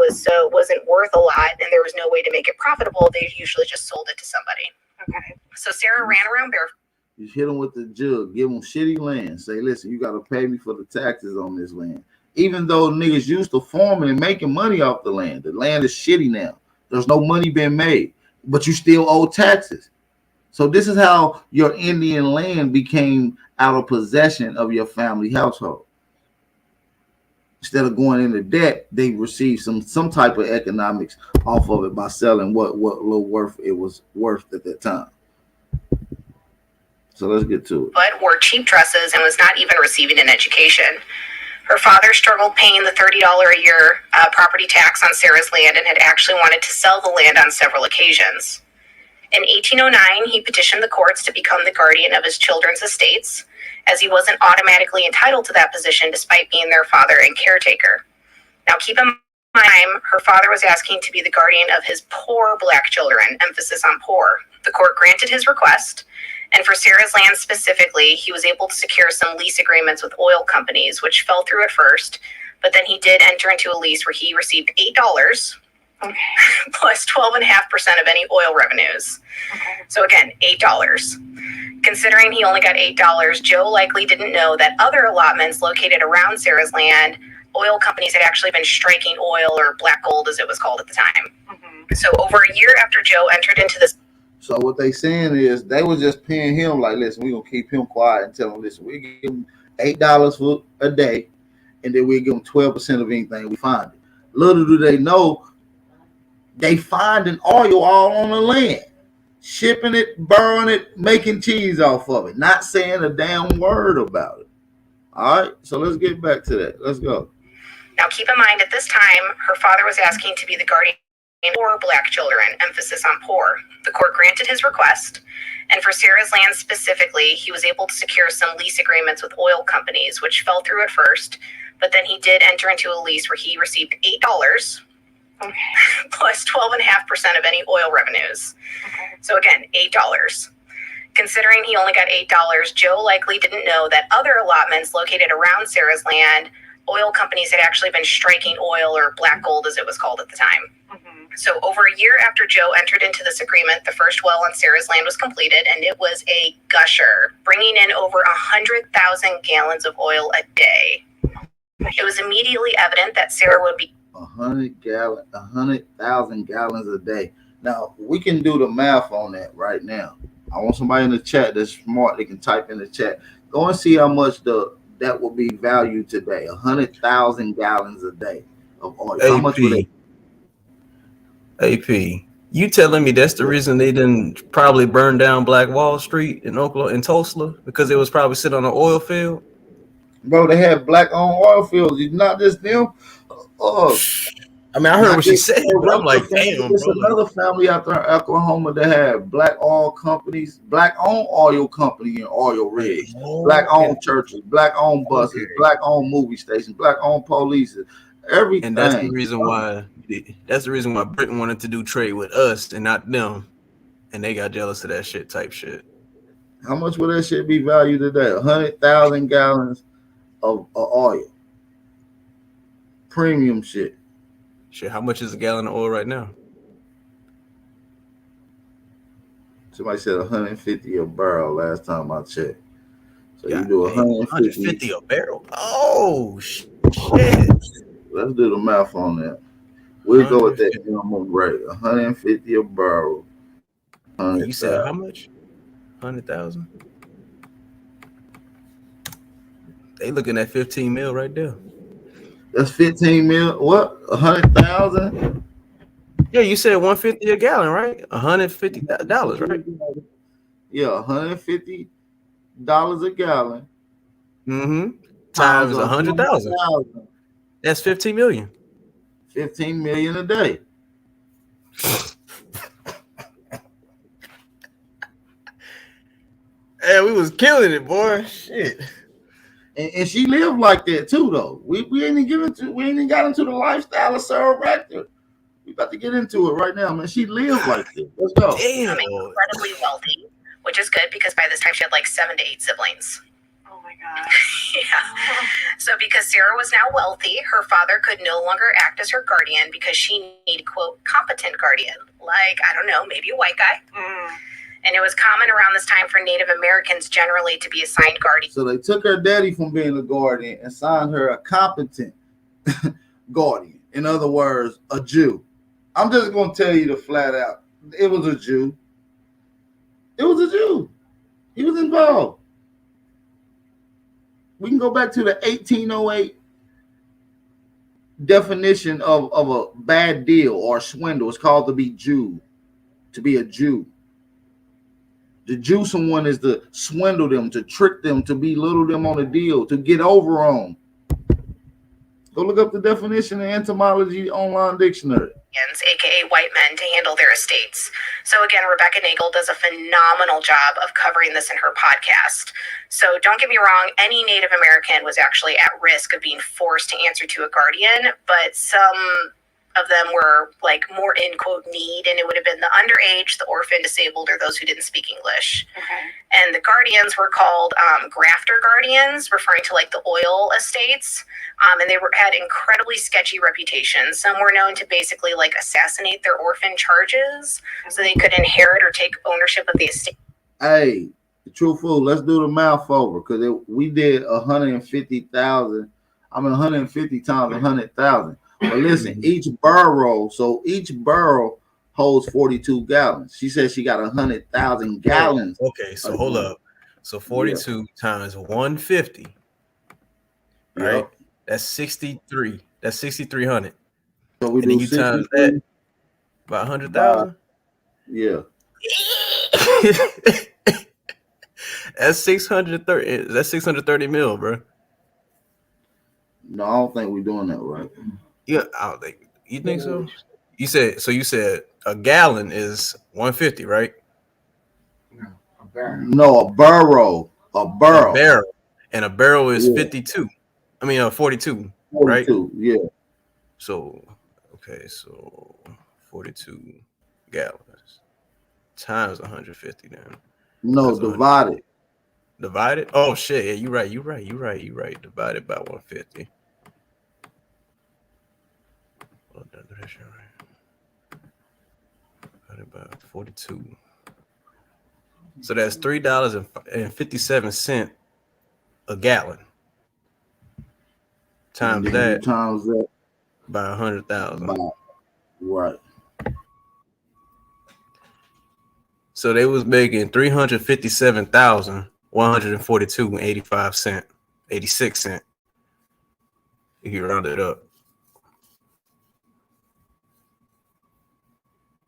[SPEAKER 10] wasn't worth a lot and there was no way to make it profitable, they usually just sold it to somebody.
[SPEAKER 11] Okay.
[SPEAKER 10] So Sarah ran around barefoot.
[SPEAKER 1] You hit them with the jug, give them shitty land. Say, listen, you got to pay me for the taxes on this land. Even though niggas used to farming and making money off the land is shitty now. There's no money being made, but you still owe taxes. So this is how your Indian land became out of possession of your family household. Instead of going into debt, they received some type of economics off of it by selling what little worth it was worth at that time. So let's get to it.
[SPEAKER 10] But wore cheap dresses and was not even receiving an education. Her father struggled paying the $30 a year property tax on Sarah's land and had actually wanted to sell the land on several occasions. In 1809, he petitioned the courts to become the guardian of his children's estates, as he wasn't automatically entitled to that position despite being their father and caretaker. Now keep in mind, her father was asking to be the guardian of his poor black children, emphasis on poor. The court granted his request, and for Sarah's land specifically, he was able to secure some lease agreements with oil companies, which fell through at first, but then he did enter into a lease where he received $8 plus 12.5% of any oil revenues. So again, $8. Considering he only got $8, Joe likely didn't know that other allotments located around Sarah's land, oil companies had actually been striking oil, or black gold as it was called at the time. So over a year after Joe entered into this.
[SPEAKER 1] So what they saying is they were just paying him like, listen, we're going to keep him quiet and tell him, listen, we give him $8 for a day, and then we give him 12% of anything we find. Little do they know, they finding oil all on the land, shipping it, burning it, making cheese off of it, not saying a damn word about it. All right, so let's get back to that. Let's go.
[SPEAKER 10] Now keep in mind, at this time, her father was asking to be the guardian of poor black children, emphasis on poor. The court granted his request, and for Sarah's land specifically, he was able to secure some lease agreements with oil companies, which fell through at first, but then he did enter into a lease where he received $8 plus 12.5% of any oil revenues. So again, $8. Considering he only got $8, Joe likely didn't know that other allotments located around Sarah's land, oil companies had actually been striking oil, or black gold as it was called at the time. So over a year after Joe entered into this agreement, the first well on Sarah's land was completed, and it was a gusher, bringing in over 100,000 gallons of oil a day. It was immediately evident that Sarah would be
[SPEAKER 1] 100,000 gallons a day. Now we can do the math on that right now. I want somebody in the chat that's smart. They can type in the chat. Go and see how much that will be valued today. 100,000 gallons a day of oil. How much would it?
[SPEAKER 7] AP, you telling me that's the reason they didn't probably burn down Black Wall Street in Oklahoma, in Tulsa, because it was probably sitting on an oil field?
[SPEAKER 1] Bro, they had black-owned oil fields. It's not just them.
[SPEAKER 7] I mean, I heard what she said, but I'm like, damn,
[SPEAKER 1] there's another family out there in Oklahoma that had black oil companies, black-owned oil company and oil rigs, black-owned churches, black-owned buses, black-owned movie stations, black-owned police, everything.
[SPEAKER 7] And that's the reason why. That's the reason why Britain wanted to do trade with us and not them, and they got jealous of that shit. Type shit.
[SPEAKER 1] How much would that shit be valued today? 100,000 gallons of oil, premium shit.
[SPEAKER 7] Shit, how much is a gallon of oil right now?
[SPEAKER 1] Somebody said 150 a barrel last time I checked. So
[SPEAKER 7] God,
[SPEAKER 1] you do
[SPEAKER 7] 150 a barrel. Oh shit!
[SPEAKER 1] Let's do the math on that. We'll go with that minimum rate. 150 a barrel.
[SPEAKER 7] You said how much? 100,000. They looking at 15 mil right there.
[SPEAKER 1] That's 15 mil. What? 100,000?
[SPEAKER 7] Yeah, you said 150 a gallon, right? $150, right?
[SPEAKER 1] Yeah, $150 a gallon.
[SPEAKER 7] Mm-hmm. Times 100,000. That's 15 million.
[SPEAKER 1] 15 million a day.
[SPEAKER 7] Hey, we was killing it, boy. Shit.
[SPEAKER 1] And she lived like that too, though. We ain't even got into the lifestyle of Sarah Rector. We about to get into it right now, man. She lived like that. Let's go.
[SPEAKER 10] Damn. Incredibly wealthy, which is good because by this time she had like 7 to 8 siblings.
[SPEAKER 11] Oh my god.
[SPEAKER 10] Yeah. So because Sarah was now wealthy, her father could no longer act as her guardian because she needed, quote, competent guardian. Like, I don't know, maybe a white guy. And it was common around this time for Native Americans generally to be assigned guardian.
[SPEAKER 1] So they took her daddy from being a guardian and signed her a competent guardian. In other words, a Jew. I'm just going to tell you the flat out. It was a Jew. It was a Jew. He was involved. We can go back to the 1808 definition of a bad deal or swindle. It's called to be Jew, to be a Jew. To Jew someone is to swindle them, to trick them, to belittle them on a deal, to get over on. Go look up the definition in Etymology Online Dictionary.
[SPEAKER 10] aka white men, to handle their estates. So again, Rebecca Nagel does a phenomenal job of covering this in her podcast. So don't get me wrong, any Native American was actually at risk of being forced to answer to a guardian, but some of them were like more in quote need, and it would have been the underage, the orphan, disabled, or those who didn't speak English.
[SPEAKER 11] Okay.
[SPEAKER 10] And the guardians were called grafter guardians, referring to like the oil estates. And they had incredibly sketchy reputations. Some were known to basically like assassinate their orphan charges so they could inherit or take ownership of the estate.
[SPEAKER 1] Hey, truthful, let's do the math over, because we did 150,000. I mean, 150 times 100,000. But listen, each barrel holds 42 gallons. She said she got 100,000 gallons.
[SPEAKER 7] Okay, so hold up. So 42 times 150, right?
[SPEAKER 1] Yep.
[SPEAKER 7] That's 63. That's 6,300.
[SPEAKER 1] So we
[SPEAKER 7] and
[SPEAKER 1] do
[SPEAKER 7] then you times that by 100,000.
[SPEAKER 1] Yeah.
[SPEAKER 7] That's 630. That's 630 mil, bro.
[SPEAKER 1] No, I don't think we're doing that right.
[SPEAKER 7] Yeah, I don't think. You think so? You said a gallon is 150, right?
[SPEAKER 1] No, a barrel. A barrel.
[SPEAKER 7] And a barrel is 52. I mean, 42,
[SPEAKER 1] 42,
[SPEAKER 7] right?
[SPEAKER 1] Yeah.
[SPEAKER 7] So, okay, so 42 gallons times 150 then.
[SPEAKER 1] No, divided.
[SPEAKER 7] Divided? Oh shit! Yeah, you're right. Divided by 150. Divided by 42. So that's $3.57 a gallon. Times that by 100,000.
[SPEAKER 1] Right.
[SPEAKER 7] So they was making 357,142.85 86 cents. If you round it up.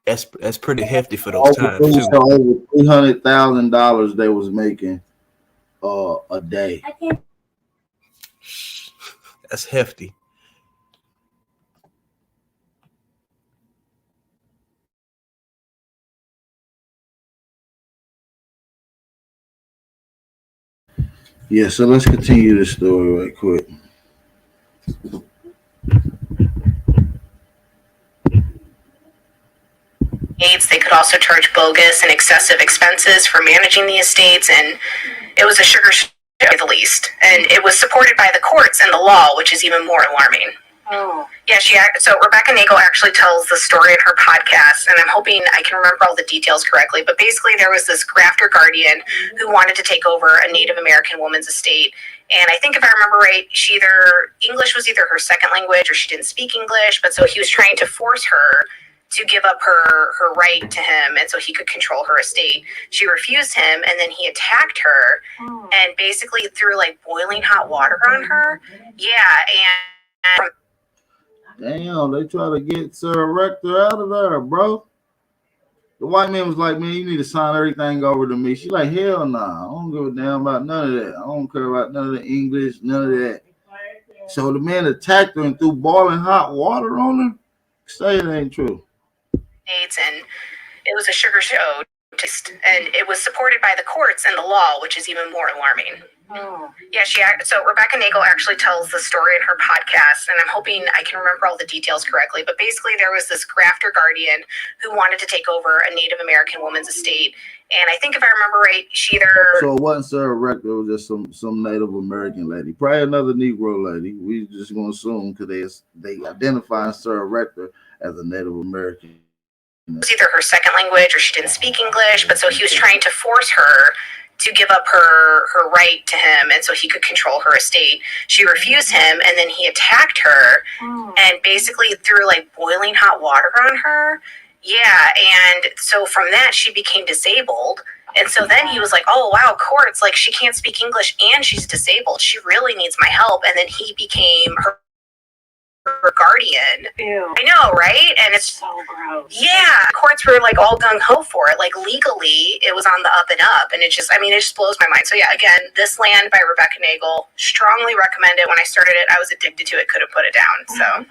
[SPEAKER 7] That's pretty hefty for those times too.
[SPEAKER 1] So over $300,000 they was making a day.
[SPEAKER 7] That's hefty.
[SPEAKER 1] Yeah, so let's continue this story right quick.
[SPEAKER 10] They could also charge bogus and excessive expenses for managing the estates, and it was a sugar show at the least. And it was supported by the courts and the law, which is even more alarming.
[SPEAKER 11] Oh.
[SPEAKER 10] Yeah, so Rebecca Nagel actually tells the story in her podcast, and I'm hoping I can remember all the details correctly, but basically there was this grafter guardian who wanted to take over a Native American woman's estate, and I think if I remember right, English was either her second language or she didn't speak English, but so he was trying to force her to give up her right to him, and so he could control her estate. She refused him, and then he attacked her and basically threw like boiling hot water on her. Yeah, and
[SPEAKER 1] damn, they try to get Sir Rector out of there, bro. The white man was like, man, you need to sign everything over to me. She's like, hell nah, I don't give a damn about none of that. I don't care about none of the English, none of that. So the man attacked her and threw boiling hot water on her? Say it ain't true.
[SPEAKER 10] And it was a sugar show, and it was supported by the courts and the law, which is even more alarming.
[SPEAKER 11] Oh.
[SPEAKER 10] Yeah, so Rebecca Nagel actually tells the story in her podcast, and I'm hoping I can remember all the details correctly, but basically there was this grafter guardian who wanted to take over a Native American woman's estate, and I think if I remember right,
[SPEAKER 1] So it wasn't Sarah Rector, it was just some Native American lady, probably another Negro lady. We just gonna assume because they identify Sarah Rector as a Native American.
[SPEAKER 10] It was either her second language or she didn't speak English, but so he was trying to force her to give up her right to him, and so he could control her estate. She refused him, and then he attacked her and basically threw like boiling hot water on her. Yeah, and so from that she became disabled, And so then he was like, oh, wow, courts, like she can't speak English and she's disabled. She really needs my help. And then he became her guardian.
[SPEAKER 11] Ew.
[SPEAKER 10] I know, right? And it's
[SPEAKER 11] so gross.
[SPEAKER 10] Yeah, courts were like all gung ho for it. Like legally, it was on the up and up, and it just blows my mind. So yeah, again, This Land by Rebecca Nagel, strongly recommend it. When I started it, I was addicted to it, couldn't put it down. So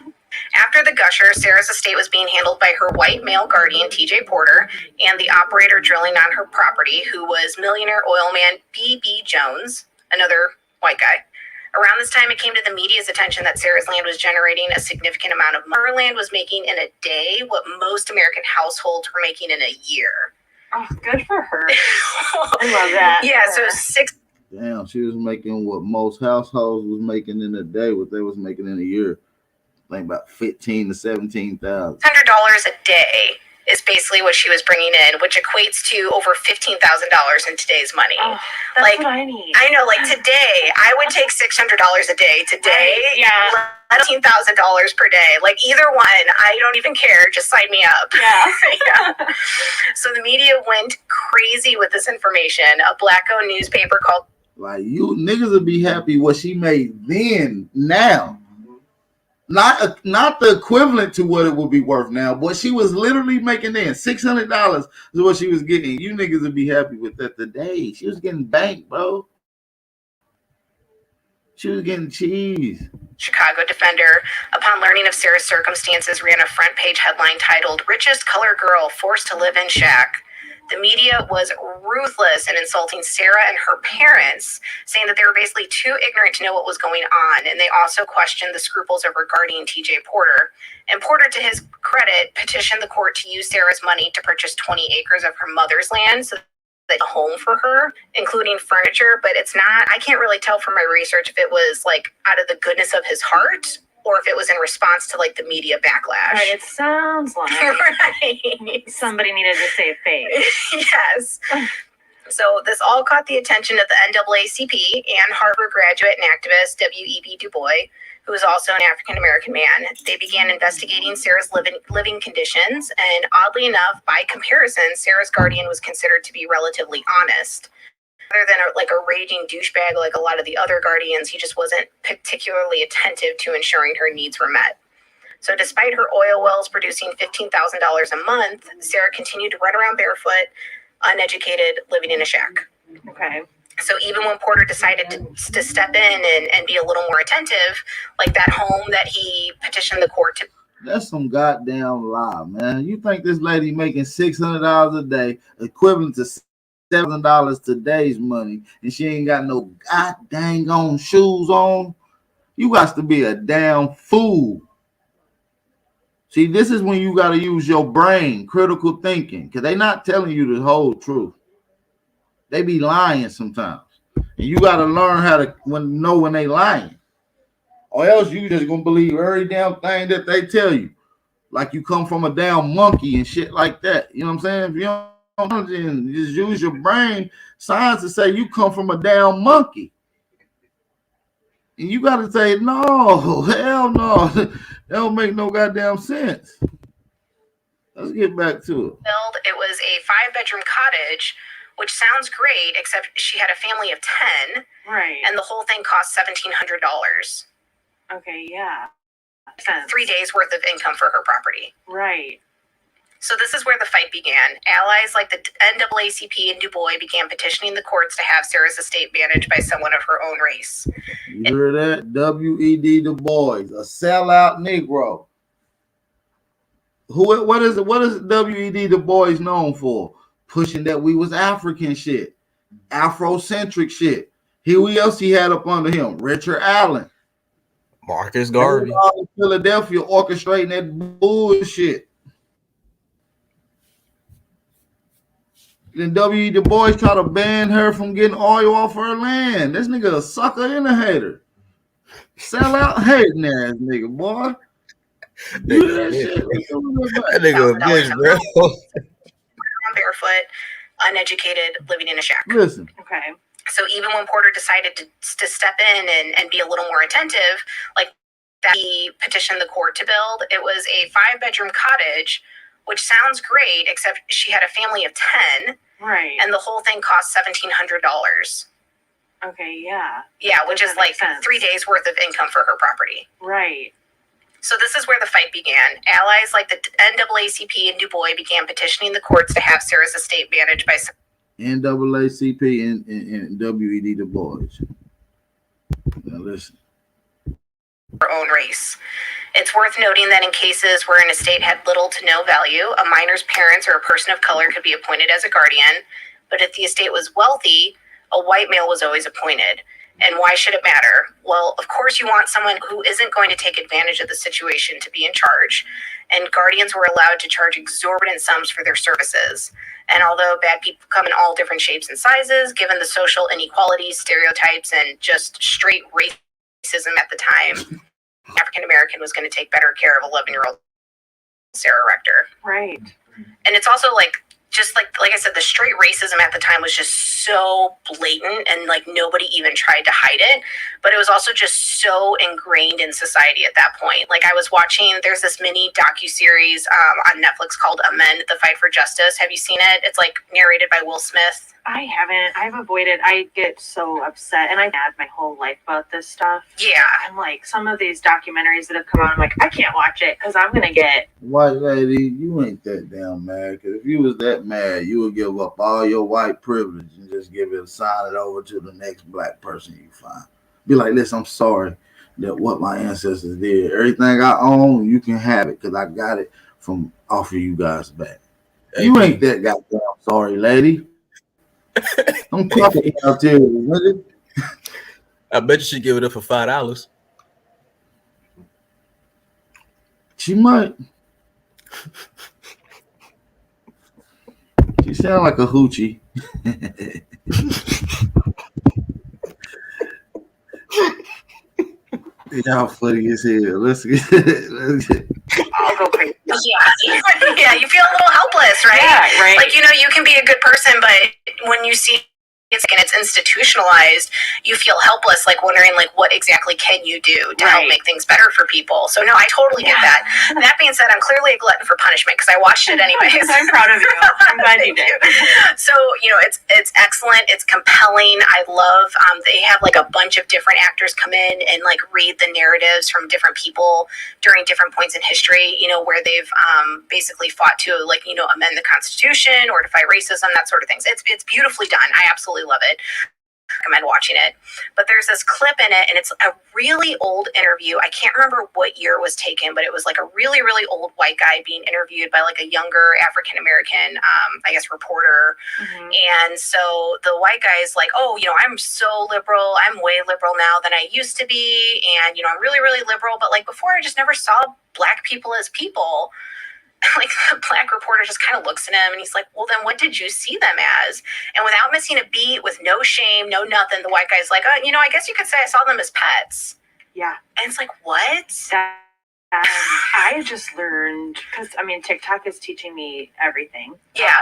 [SPEAKER 10] after the gusher, Sarah's estate was being handled by her white male guardian, TJ Porter, and the operator drilling on her property, who was millionaire oil man B.B. Jones, another white guy. Around this time, it came to the media's attention that Sarah's land was generating a significant amount of money. Her land was making in a day what most American households were making in a year.
[SPEAKER 11] Oh, good for her. I love that.
[SPEAKER 10] Yeah, so six.
[SPEAKER 1] Damn, she was making what most households was making in a day, what they was making in a year. Like about $15,000 to $17,000.
[SPEAKER 10] $100 a day is basically what she was bringing in, which equates to over $15,000 in today's money.
[SPEAKER 11] Oh, that's
[SPEAKER 10] like,
[SPEAKER 11] what I need.
[SPEAKER 10] I know, like today, I would take $600 a day. Today,
[SPEAKER 11] yeah,
[SPEAKER 10] $15,000 per day. Like either one, I don't even care. Just sign me up.
[SPEAKER 11] Yeah.
[SPEAKER 10] Yeah. So the media went crazy with this information. A black-owned newspaper called
[SPEAKER 1] Like you niggas would be happy what she made then, now. Not the equivalent to what it would be worth now, but she was literally making then $600 is what she was getting. You niggas would be happy with that today. She was getting banked, bro. She was getting cheese.
[SPEAKER 10] Chicago Defender, upon learning of Sarah's circumstances, ran a front page headline titled "Richest Color Girl Forced to Live in Shack." The media was ruthless in insulting Sarah and her parents, saying that they were basically too ignorant to know what was going on. And they also questioned the scruples of her guardian, TJ Porter. And Porter, to his credit, petitioned the court to use Sarah's money to purchase 20 acres of her mother's land, so that a home for her, including furniture. But it's not, I can't really tell from my research if it was like out of the goodness of his heart or if it was in response to like the media backlash.
[SPEAKER 11] Right, it sounds like
[SPEAKER 10] right.
[SPEAKER 11] Somebody needed to save face.
[SPEAKER 10] Yes. So this all caught the attention of the NAACP and Harvard graduate and activist W.E.B. Du Bois, who was also an African-American man. They began investigating Sarah's living conditions, and oddly enough, by comparison, Sarah's guardian was considered to be relatively honest. Rather than a raging douchebag like a lot of the other guardians, he just wasn't particularly attentive to ensuring her needs were met. So despite her oil wells producing $15,000 a month, Sarah continued to run around barefoot, uneducated, living in a shack.
[SPEAKER 11] Okay.
[SPEAKER 10] So even when Porter decided to step in and be a little more attentive, like that home that he petitioned the court to.
[SPEAKER 1] That's some goddamn lie, man. You think this lady making $600 a day, equivalent to $7 today's money, and she ain't got no god dang on shoes on? You got to be a damn fool. See, this is when you got to use your brain, critical thinking, because they not telling you the whole truth. They be lying sometimes, and you got to learn how to know when they lying, or else you just gonna believe every damn thing that they tell you, like you come from a damn monkey and shit like that. You know what I'm saying? If you don't just use your brain, science to say you come from a damn monkey, and you got to say no, hell no, that don't make no goddamn sense. Let's get back to it.
[SPEAKER 10] It was a 5-bedroom cottage, which sounds great, except she had a family of 10.
[SPEAKER 11] Right.
[SPEAKER 10] And the whole thing cost $1,700.
[SPEAKER 11] Okay, yeah.
[SPEAKER 10] 3 days worth of income for her property.
[SPEAKER 11] Right.
[SPEAKER 10] So this is where the fight began. Allies like the NAACP and Du Bois began petitioning the courts to have Sarah's estate managed by someone of her own race.
[SPEAKER 1] You hear that? W.E.B. Du Bois, a sellout Negro. What is W.E.B. Du Bois known for? Pushing that we was African shit, Afrocentric shit. Who else he had up under him? Richard Allen,
[SPEAKER 7] Marcus Garvey,
[SPEAKER 1] Philadelphia, orchestrating that bullshit. Then W.E. Du Bois try to ban her from getting oil off her land. This nigga a sucker and a hater. Sell out hating ass nigga, boy.
[SPEAKER 7] That nigga a bitch, bro.
[SPEAKER 10] Barefoot, uneducated, living in a shack.
[SPEAKER 1] Listen.
[SPEAKER 11] Okay.
[SPEAKER 10] So even when Porter decided to step in and be a little more attentive, like that he petitioned the court to build, it was a 5-bedroom cottage, which sounds great, except she had a family of 10.
[SPEAKER 11] Right.
[SPEAKER 10] And the whole thing cost $1,700.
[SPEAKER 11] Okay, yeah.
[SPEAKER 10] Yeah, which
[SPEAKER 11] That
[SPEAKER 10] is like
[SPEAKER 11] makes sense.
[SPEAKER 10] 3 days worth of income for her property.
[SPEAKER 11] Right.
[SPEAKER 10] So this is where the fight began. Allies like the NAACP and Du Bois began petitioning the courts to have Sarah's estate managed by
[SPEAKER 1] NAACP and W.E.D. Du Bois. Now listen.
[SPEAKER 10] her own race. It's worth noting that in cases where an estate had little to no value, a minor's parents or a person of color could be appointed as a guardian. But if the estate was wealthy, a white male was always appointed. And why should it matter? Well, of course, you want someone who isn't going to take advantage of the situation to be in charge. And guardians were allowed to charge exorbitant sums for their services. And although bad people come in all different shapes and sizes, given the social inequalities, stereotypes, and just straight racism at the time, African American was going to take better care of 11-year-old Sarah Rector.
[SPEAKER 11] Right.
[SPEAKER 10] And it's also like, just like I said, the straight racism at the time was just so blatant, and like nobody even tried to hide it. But it was also just so ingrained in society at that point. Like I was watching, there's this mini docuseries on Netflix called Amend: The Fight for Justice. Have you seen it? It's like narrated by Will Smith.
[SPEAKER 11] I haven't. I've avoided. I get so upset, and I've had my whole life about this stuff.
[SPEAKER 10] Yeah.
[SPEAKER 11] I'm like, some of these documentaries that have come out, I'm like, I can't watch it because I'm gonna get.
[SPEAKER 1] White lady, you ain't that damn mad. Because if you was that mad, you would give up all your white privilege and just give it, sign it over to the next black person you find. Be like, listen, I'm sorry that what my ancestors did. Everything I own, you can have it because I got it from off of you guys back. You ain't that goddamn sorry, lady. I'm talking out there, nigga.
[SPEAKER 7] I bet you she'd give it up for $5.
[SPEAKER 1] She might. She sound like a hoochie. Y'all funny as hell. Let's get.
[SPEAKER 11] I'll go crazy.
[SPEAKER 10] Yeah, you feel a little helpless, right?
[SPEAKER 11] Yeah, right.
[SPEAKER 10] Like, you know, you can be a good person, but when you see it's institutionalized, you feel helpless, like wondering, like, what exactly can you do to help make things better for people? So, no, I totally get that. That being said, I'm clearly a glutton for punishment because I watched it anyways.
[SPEAKER 11] I'm proud of you. I'm glad you did.
[SPEAKER 10] So, you know, it's excellent. It's compelling. I love, they have like a bunch of different actors come in and like read the narratives from different people during different points in history, you know, where they've basically fought to, like, you know, amend the Constitution or to fight racism, that sort of things. It's beautifully done. I absolutely love it. I recommend watching it. But there's this clip in it, and it's a really old interview. I can't remember what year it was taken, but it was like a really, really old white guy being interviewed by like a younger African American, I guess, reporter. Mm-hmm. And so the white guy is like, oh, you know, I'm so liberal. I'm way liberal now than I used to be. And, you know, I'm really, really liberal. But like before, I just never saw black people as people. Like the black reporter just kind of looks at him and he's like, well, then what did you see them as? And without missing a beat, with no shame, no nothing, the white guy's like, you know, I guess you could say I saw them as pets.
[SPEAKER 11] Yeah.
[SPEAKER 10] And it's like, what?
[SPEAKER 11] I just learned, because, I mean, TikTok is teaching me everything.
[SPEAKER 10] Yeah.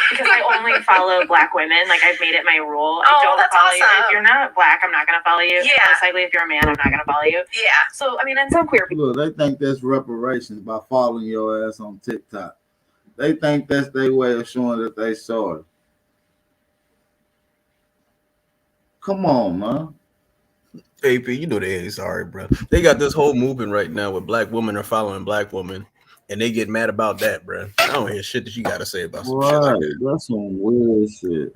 [SPEAKER 11] Because I only follow black women. Like, I've made it my rule. I don't
[SPEAKER 10] that's
[SPEAKER 11] follow
[SPEAKER 10] awesome.
[SPEAKER 11] you. If you're not black, I'm not going to follow you.
[SPEAKER 10] Yeah.
[SPEAKER 11] Most likely, if you're a man, I'm not going to follow you.
[SPEAKER 10] Yeah.
[SPEAKER 11] So, I mean, and some queer people.
[SPEAKER 1] Look, they think that's reparations by following your ass on TikTok. They think that's their way of showing that they sorry. Come on, man.
[SPEAKER 7] AP, you know they ain't sorry, bro. They got this whole movement right now where black women are following black women, and they get mad about that, bro. I don't hear shit that you got to say about some shit like that.
[SPEAKER 1] That's some weird shit.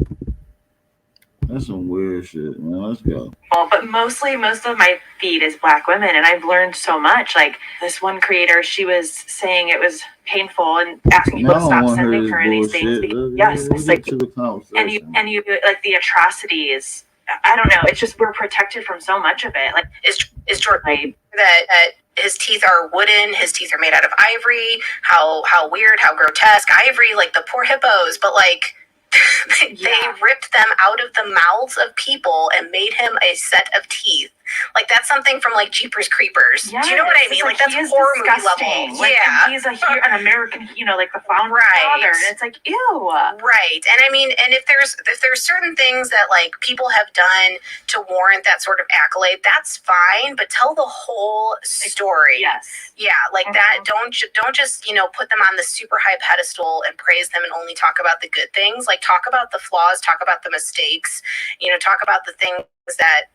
[SPEAKER 1] That's some weird shit, man. Let's go.
[SPEAKER 11] But most of my feed is black women, and I've learned so much. Like this one creator, she was saying it was painful and asking people to stop sending her these things. Yes, it's like, and you like the atrocities. I don't know. It's just we're protected from so much of it. Like
[SPEAKER 10] is Jordan that his teeth are wooden, his teeth are made out of ivory. How weird, how grotesque. Ivory, like the poor hippos, but like they ripped them out of the mouths of people and made him a set of teeth. Like that's that's something from like Jeepers Creepers.
[SPEAKER 11] Yes,
[SPEAKER 10] Do you know what I mean? Like that's
[SPEAKER 11] he is
[SPEAKER 10] horror movie
[SPEAKER 11] disgusting.
[SPEAKER 10] level.
[SPEAKER 11] Like,
[SPEAKER 10] Yeah.
[SPEAKER 11] and he's an American, like the founder father. And it's like, ew.
[SPEAKER 10] Right. And I mean, and if there's certain things that like people have done to warrant that sort of accolade, that's fine, but tell the whole story.
[SPEAKER 11] Yes.
[SPEAKER 10] Yeah, like that. Don't just, put them on the super high pedestal and praise them and only talk about the good things. Like talk about the flaws, talk about the mistakes, talk about the things that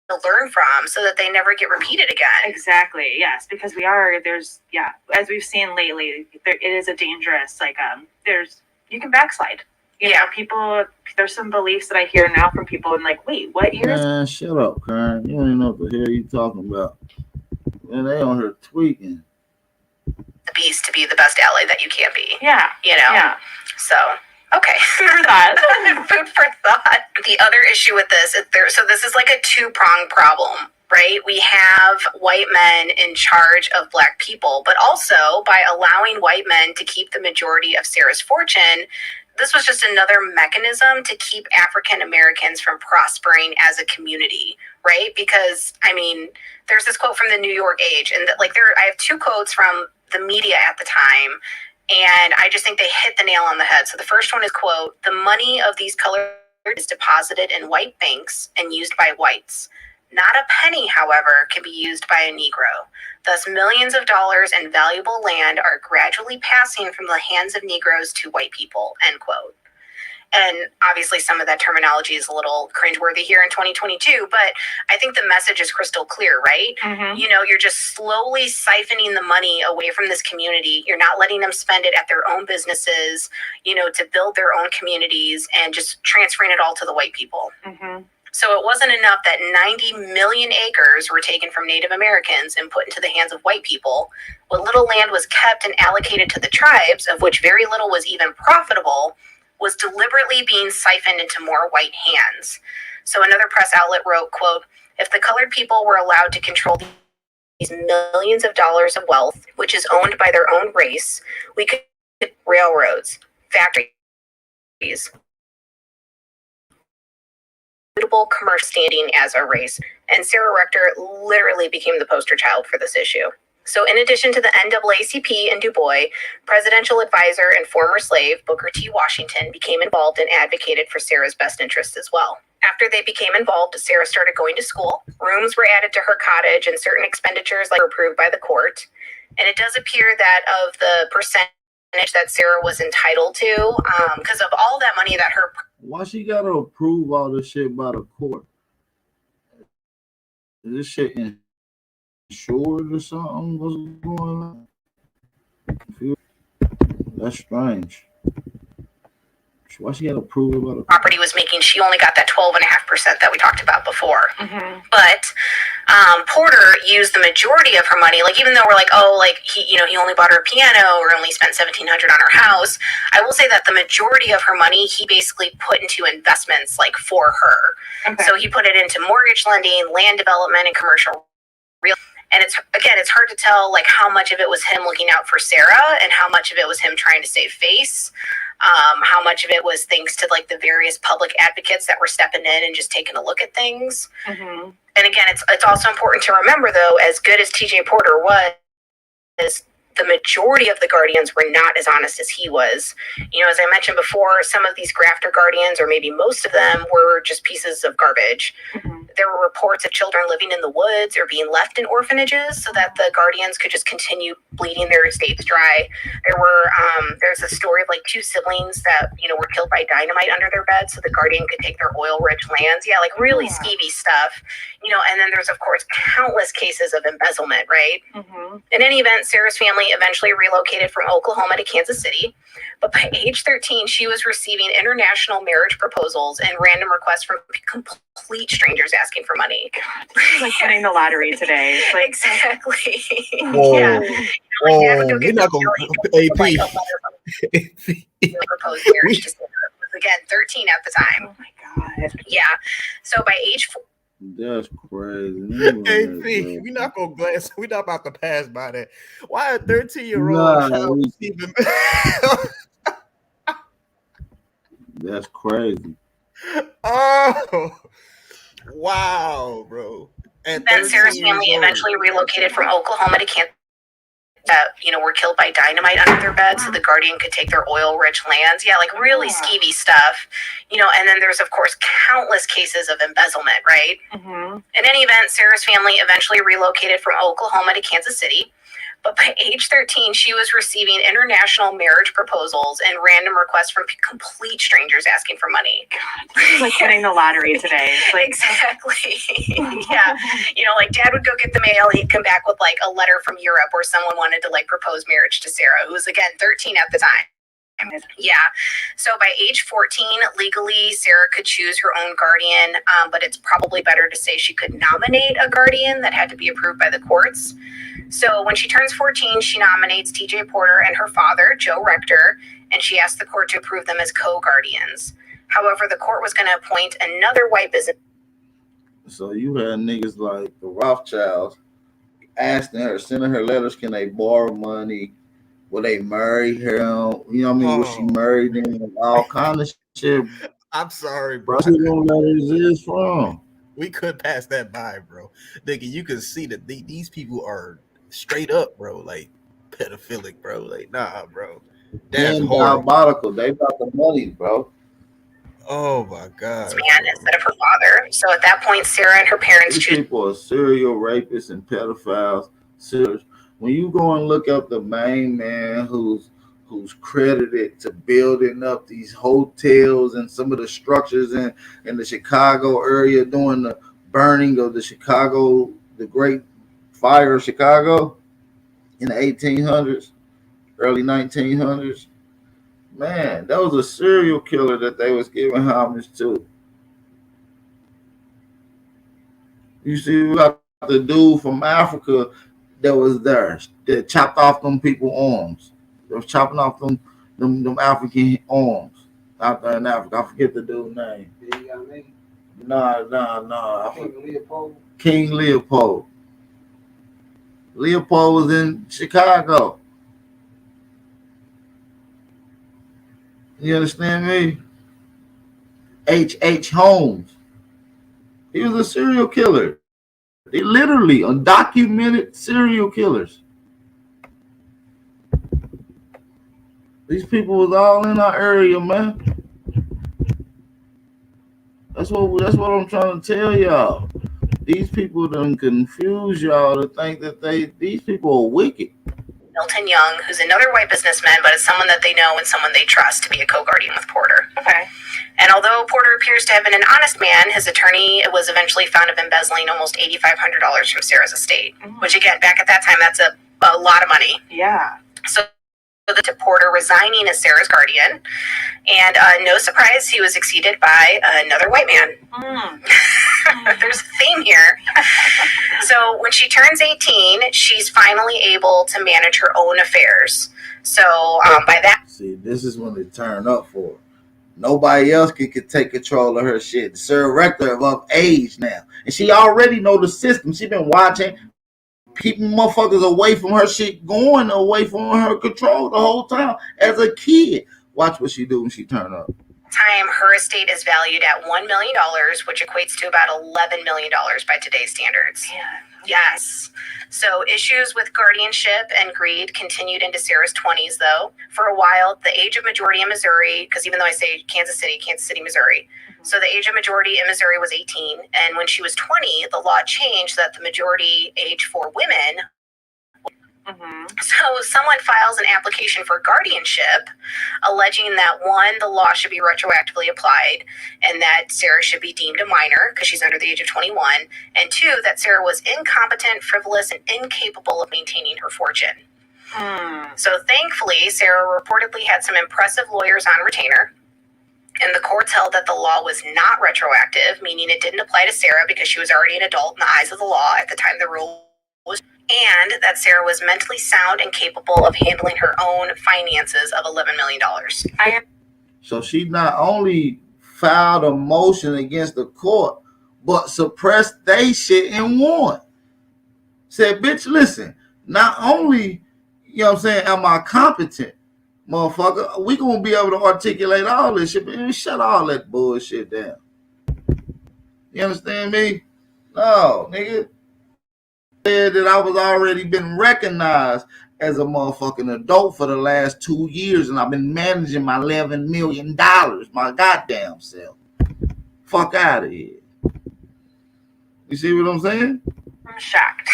[SPEAKER 10] to learn from so that they never get repeated again.
[SPEAKER 11] Exactly. Yes, because as we've seen lately, it is a dangerous, you can backslide. You know, people, there's some beliefs that I hear now from people and like, wait, what year is
[SPEAKER 1] Man, shut up, Karen. You don't even know what the hell you talking about. Man, they on her tweaking.
[SPEAKER 10] The beast to be the best ally that you can be.
[SPEAKER 11] Yeah.
[SPEAKER 10] Yeah. So, okay.
[SPEAKER 11] Food for thought.
[SPEAKER 10] Food for thought. The other issue with this is so this is like a two-pronged problem, right? We have white men in charge of black people, but also by allowing white men to keep the majority of Sarah's fortune, this was just another mechanism to keep African Americans from prospering as a community, right? Because, I mean, there's this quote from the New York Age, and I have two quotes from the media at the time, and I just think they hit the nail on the head. So the first one is, quote, "The money of these colored is deposited in white banks and used by whites. Not a penny, however, can be used by a Negro. Thus, millions of dollars in valuable land are gradually passing from the hands of Negroes to white people," end quote. And obviously some of that terminology is a little cringeworthy here in 2022, but I think the message is crystal clear, right?
[SPEAKER 11] Mm-hmm.
[SPEAKER 10] You're just slowly siphoning the money away from this community. You're not letting them spend it at their own businesses, to build their own communities and just transferring it all to the white people.
[SPEAKER 11] Mm-hmm.
[SPEAKER 10] So it wasn't enough that 90 million acres were taken from Native Americans and put into the hands of white people. What little land was kept and allocated to the tribes, of which very little was even profitable, was deliberately being siphoned into more white hands. So another press outlet wrote, quote, "If the colored people were allowed to control these millions of dollars of wealth, which is owned by their own race, we could get railroads, factories, suitable commercial standing as a race." And Sarah Rector literally became the poster child for this issue. So in addition to the NAACP and Du Bois, presidential advisor and former slave Booker T. Washington became involved and advocated for Sarah's best interests as well. After they became involved, Sarah started going to school. Rooms were added to her cottage and certain expenditures were approved by the court. And it does appear that of the percentage that Sarah was entitled to, because of all that money that her...
[SPEAKER 1] Why she gotta approve all this shit by the court? Is this shit insured or something? What's going on? That's strange. Why she gotta approve about it?
[SPEAKER 10] Property was making, she only got that 12.5% that we talked about before.
[SPEAKER 11] Mm-hmm.
[SPEAKER 10] But Porter used the majority of her money. Like, even though we're like, oh, like he only bought her a piano or only spent $1,700 on her house, I will say that the majority of her money he basically put into investments, like, for her.
[SPEAKER 11] Okay.
[SPEAKER 10] So he put it into mortgage lending, land development, and commercial real. And it's hard to tell like how much of it was him looking out for Sarah and how much of it was him trying to save face. How much of it was thanks to like the various public advocates that were stepping in and just taking a look at things.
[SPEAKER 11] Mm-hmm.
[SPEAKER 10] And again, it's also important to remember, though, as good as TJ Porter was, the majority of the guardians were not as honest as he was. As I mentioned before, some of these grafter guardians, or maybe most of them, were just pieces of garbage.
[SPEAKER 11] Mm-hmm.
[SPEAKER 10] There were reports of children living in the woods or being left in orphanages so that the guardians could just continue bleeding their estates dry. There's a story of like two siblings that, were killed by dynamite under their bed so the guardian could take their oil-rich lands. Yeah, like really skeevy stuff. And then there's, of course, countless cases of embezzlement, right?
[SPEAKER 11] Mm-hmm.
[SPEAKER 10] In any event, Sarah's family eventually relocated from Oklahoma to Kansas City. But by age 13, she was receiving international marriage proposals and random requests from complete strangers asking for money.
[SPEAKER 11] God, it's like winning the lottery today. It's like,
[SPEAKER 10] exactly.
[SPEAKER 7] Whoa.
[SPEAKER 10] Yeah.
[SPEAKER 7] We're not going to
[SPEAKER 10] propose marriage to Sarah. Again, 13 at the time.
[SPEAKER 11] oh my God.
[SPEAKER 10] Yeah. So by age
[SPEAKER 1] That's crazy.
[SPEAKER 7] AP, we're not gonna glance. We're not about to pass by that. Why a 13-year-old child is even?
[SPEAKER 1] That's crazy.
[SPEAKER 7] Oh, wow, bro. At
[SPEAKER 10] Then Sarah's
[SPEAKER 7] 13 years
[SPEAKER 10] family
[SPEAKER 7] old.
[SPEAKER 10] eventually relocated from Oklahoma to Kansas. That were killed by dynamite under their bed, so the Guardian could take their oil-rich lands. Yeah, like really skeevy stuff. And then there's of course countless cases of embezzlement, right?
[SPEAKER 11] Mm-hmm.
[SPEAKER 10] In any event, Sarah's family eventually relocated from Oklahoma to Kansas City. But by age 13, she was receiving international marriage proposals and random requests from complete strangers asking for money.
[SPEAKER 11] It's like winning the lottery today. It's like,
[SPEAKER 10] Exactly. Yeah. Like dad would go get the mail. He'd come back with like a letter from Europe where someone wanted to like propose marriage to Sarah, who was again 13 at the time. Yeah. So by age 14, legally, Sarah could choose her own guardian, but it's probably better to say she could nominate a guardian that had to be approved by the courts. So when she turns 14, she nominates TJ Porter and her father, Joe Rector, and she asked the court to approve them as co-guardians. However, the court was going to appoint another white business.
[SPEAKER 1] So you had niggas like the Rothschilds asking her, sending her letters, can they borrow money? Will they marry her? You know what I mean? Will she marry them? All kind of shit.
[SPEAKER 7] I'm sorry, bro.
[SPEAKER 1] Where them letters is from?
[SPEAKER 7] We could pass that by, bro. Nigga, you can see that these people are straight up, bro, like pedophilic, bro. Like, nah, bro. That's
[SPEAKER 1] diabolical. They got the money, bro.
[SPEAKER 7] Oh my God.
[SPEAKER 10] Man instead of her father. So at that point, Sarah and her parents
[SPEAKER 1] These people are serial rapists and pedophiles. When you go and look up the main man who's credited to building up these hotels and some of the structures in the Chicago area during the burning of the Great Fire of Chicago in the 1800s, early 1900s. Man, that was a serial killer that they was giving homage to. You see, we got the dude from Africa that was there that chopped off them people's arms. They was chopping off them African arms out there in Africa. I forget the dude's name. Nah. King Leopold. Leopold was in Chicago. You understand me? H.H. Holmes. He was a serial killer. They literally undocumented serial killers. These people was all in our area, man. That's what I'm trying to tell y'all. These people done confuse y'all to think that these people are wicked.
[SPEAKER 10] Milton Young, who's another white businessman, but it's someone that they know and someone they trust to be a co-guardian with Porter.
[SPEAKER 11] Okay.
[SPEAKER 10] And although Porter appears to have been an honest man, his attorney was eventually found of embezzling almost $8,500 from Sarah's estate, which again, back at that time, that's a lot of money.
[SPEAKER 11] Yeah.
[SPEAKER 10] So to Porter resigning as Sarah's guardian, and no surprise, he was succeeded by another white man. There's a theme here. So when she turns 18, she's finally able to manage her own affairs. So by that,
[SPEAKER 1] see, this is when they turn up for her. Nobody else could take control of her shit. Sarah Rector of age now, and she already know the system. She been watching, keeping motherfuckers away from her shit, going away from her control the whole time as a kid. Watch what she do when she turn up.
[SPEAKER 10] Time, her estate is valued at $1 million, which equates to about $11 million by today's standards.
[SPEAKER 11] Yeah.
[SPEAKER 10] Yes. So issues with guardianship and greed continued into Sarah's 20s, though. For a while, the age of majority in Missouri, because even though I say Kansas City, Missouri. So the age of majority in Missouri was 18. And when she was 20, the law changed that the majority age for women. So someone files an application for guardianship, alleging that one, the law should be retroactively applied, and that Sarah should be deemed a minor because she's under the age of 21, and two, that Sarah was incompetent, frivolous, and incapable of maintaining her fortune. So thankfully, Sarah reportedly had some impressive lawyers on retainer, and the courts held that the law was not retroactive, meaning it didn't apply to Sarah because she was already an adult in the eyes of the law at the time the rule was, and that Sarah was mentally sound and capable of handling her own finances of $11 million.
[SPEAKER 1] So she not only filed a motion against the court, but suppressed they shit and won. Said, bitch, listen, not only, you know what I'm saying, am I competent, motherfucker, we gonna be able to articulate all this shit, but shut all that bullshit down. You understand me? No, nigga. Said that I was already been recognized as a motherfucking adult for the last 2 years, and I've been managing my $11 million, my goddamn self. Fuck out of here. You see what I'm saying?
[SPEAKER 11] I'm shocked.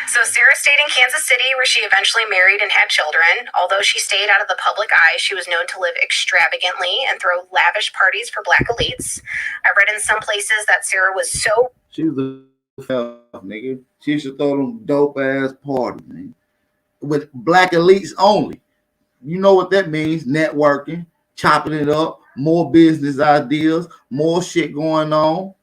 [SPEAKER 10] So Sarah stayed in Kansas City, where she eventually married and had children. Although she stayed out of the public eye, she was known to live extravagantly and throw lavish parties for black elites. I read in some places that Sarah was so...
[SPEAKER 1] She was a nigga. She used to throw them dope ass parties, nigga, with black elites only. You know what that means? Networking, chopping it up, more business ideas, more shit going on,